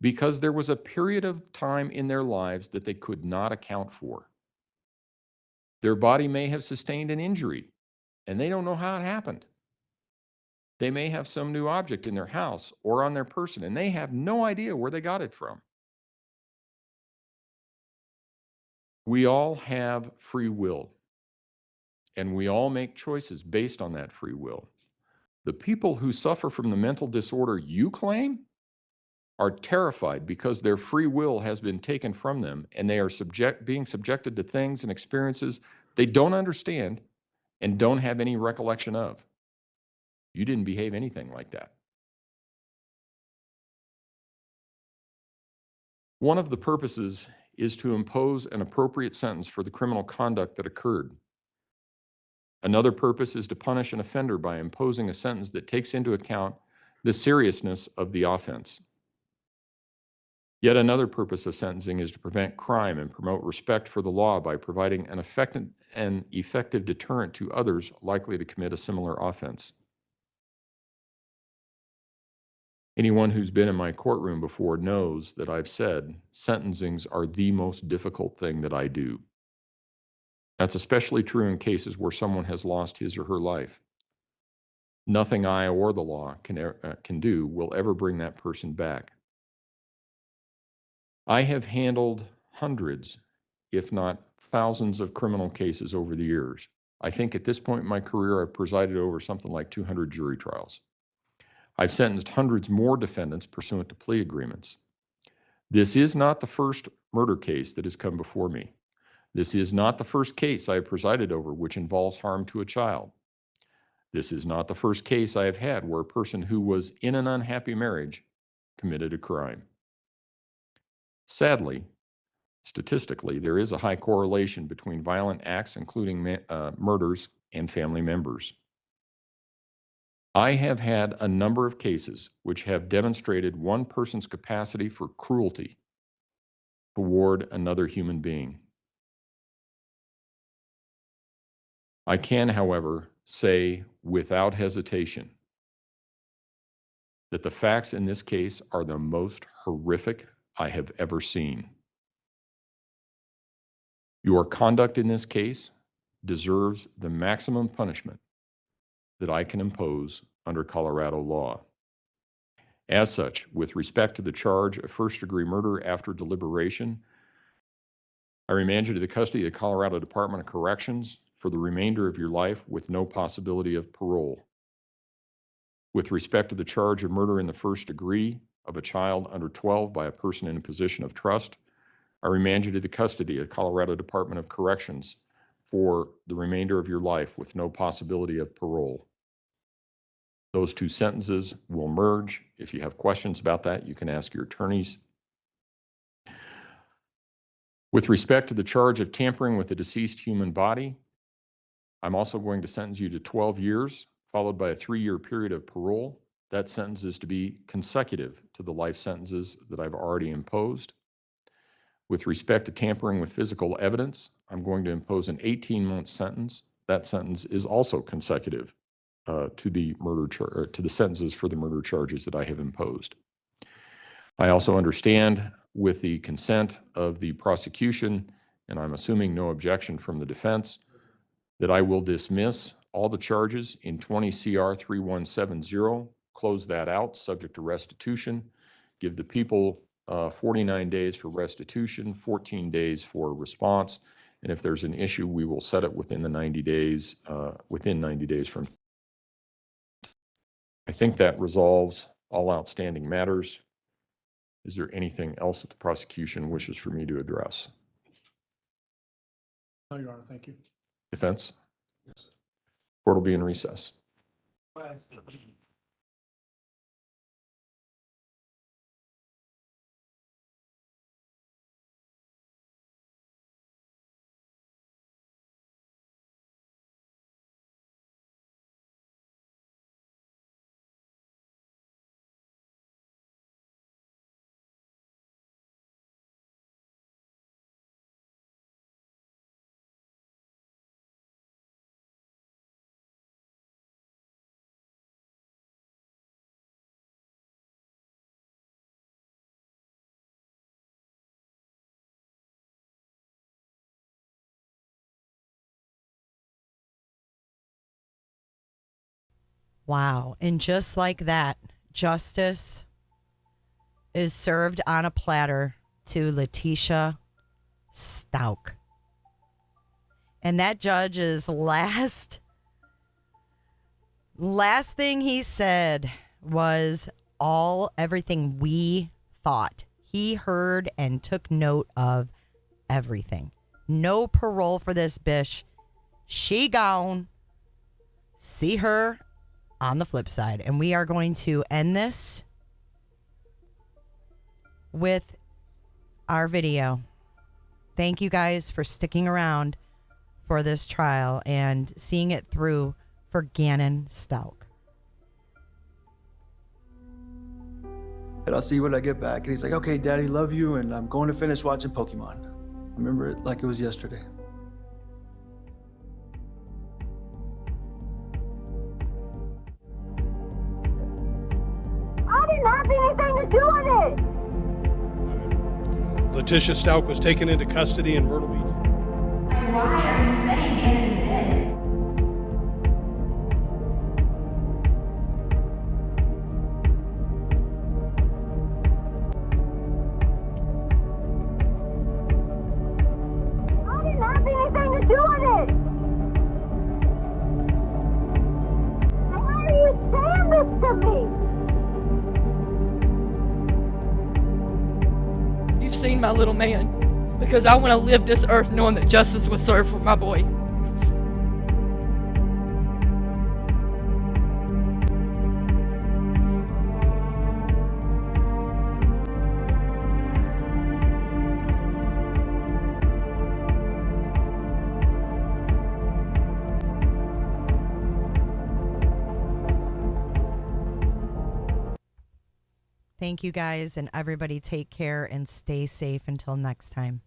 because there was a period of time in their lives that they could not account for. Their body may have sustained an injury, and they don't know how it happened. They may have some new object in their house or on their person, and they have no idea where they got it from. We all have free will, and we all make choices based on that free will. The people who suffer from the mental disorder you claim are terrified because their free will has been taken from them, and they are being subjected to things and experiences they don't understand and don't have any recollection of. You didn't behave anything like that. One of the purposes is to impose an appropriate sentence for the criminal conduct that occurred. Another purpose is to punish an offender by imposing a sentence that takes into account the seriousness of the offense. Yet another purpose of sentencing is to prevent crime and promote respect for the law by providing an effective deterrent to others likely to commit a similar offense. Anyone who's been in my courtroom before knows that I've said sentencings are the most difficult thing that I do. That's especially true in cases where someone has lost his or her life. Nothing I or the law can do will ever bring that person back. I have handled hundreds, if not thousands, of criminal cases over the years. I think at this point in my career, I've presided over something like 200 jury trials. I've sentenced hundreds more defendants pursuant to plea agreements. This is not the first murder case that has come before me. This is not the first case I have presided over which involves harm to a child. This is not the first case I have had where a person who was in an unhappy marriage committed a crime. Sadly, statistically, there is a high correlation between violent acts, including murders, and family members. I have had a number of cases which have demonstrated one person's capacity for cruelty toward another human being. I can, however, say without hesitation that the facts in this case are the most horrific I have ever seen. Your conduct in this case deserves the maximum punishment that I can impose under Colorado law. As such, with respect to the charge of first-degree murder after deliberation, I remand you to the custody of the Colorado Department of Corrections for the remainder of your life with no possibility of parole. With respect to the charge of murder in the first degree of a child under 12 by a person in a position of trust, I remand you to the custody of the Colorado Department of Corrections for the remainder of your life with no possibility of parole. Those two sentences will merge. If you have questions about that, you can ask your attorneys. With respect to the charge of tampering with a deceased human body, I'm also going to sentence you to 12 years, followed by a 3-year period of parole. That sentence is to be consecutive to the life sentences that I've already imposed. With respect to tampering with physical evidence, I'm going to impose an 18-month sentence. That sentence is also consecutive to the sentences for the murder charges that I have imposed. I also understand, with the consent of the prosecution, and I'm assuming no objection from the defense, that I will dismiss all the charges in 20 CR 3170, close that out, subject to restitution, give the people 49 days for restitution, 14 days for response, and if there's an issue, we will set it within the 90 days, from. I think that resolves all outstanding matters. Is there anything else that the prosecution wishes for me to address? No, Your Honor, thank you. Defense? Yes. Court will be in recess. Wow. And just like that, justice is served on a platter to Letecia Stauch. And that judge's last thing he said was everything we thought. He heard and took note of everything. No parole for this bitch. She gone. See her on the flip side. And we are going to end this with our video. Thank you guys for sticking around for this trial and seeing it through for Gannon Stauch. And I'll see you when I get back. And he's like, okay, Daddy, love you. And I'm going to finish watching Pokemon. I remember it like it was yesterday. I didn't have anything to do with it. Letecia Stauch was taken into custody in Myrtle Beach. Why are you saying Gannon is dead? I didn't have anything to do with it. Why are you saying this to me? You've seen my little man, because I want to live this earth knowing that justice was served for my boy. Thank you guys, and everybody take care and stay safe until next time.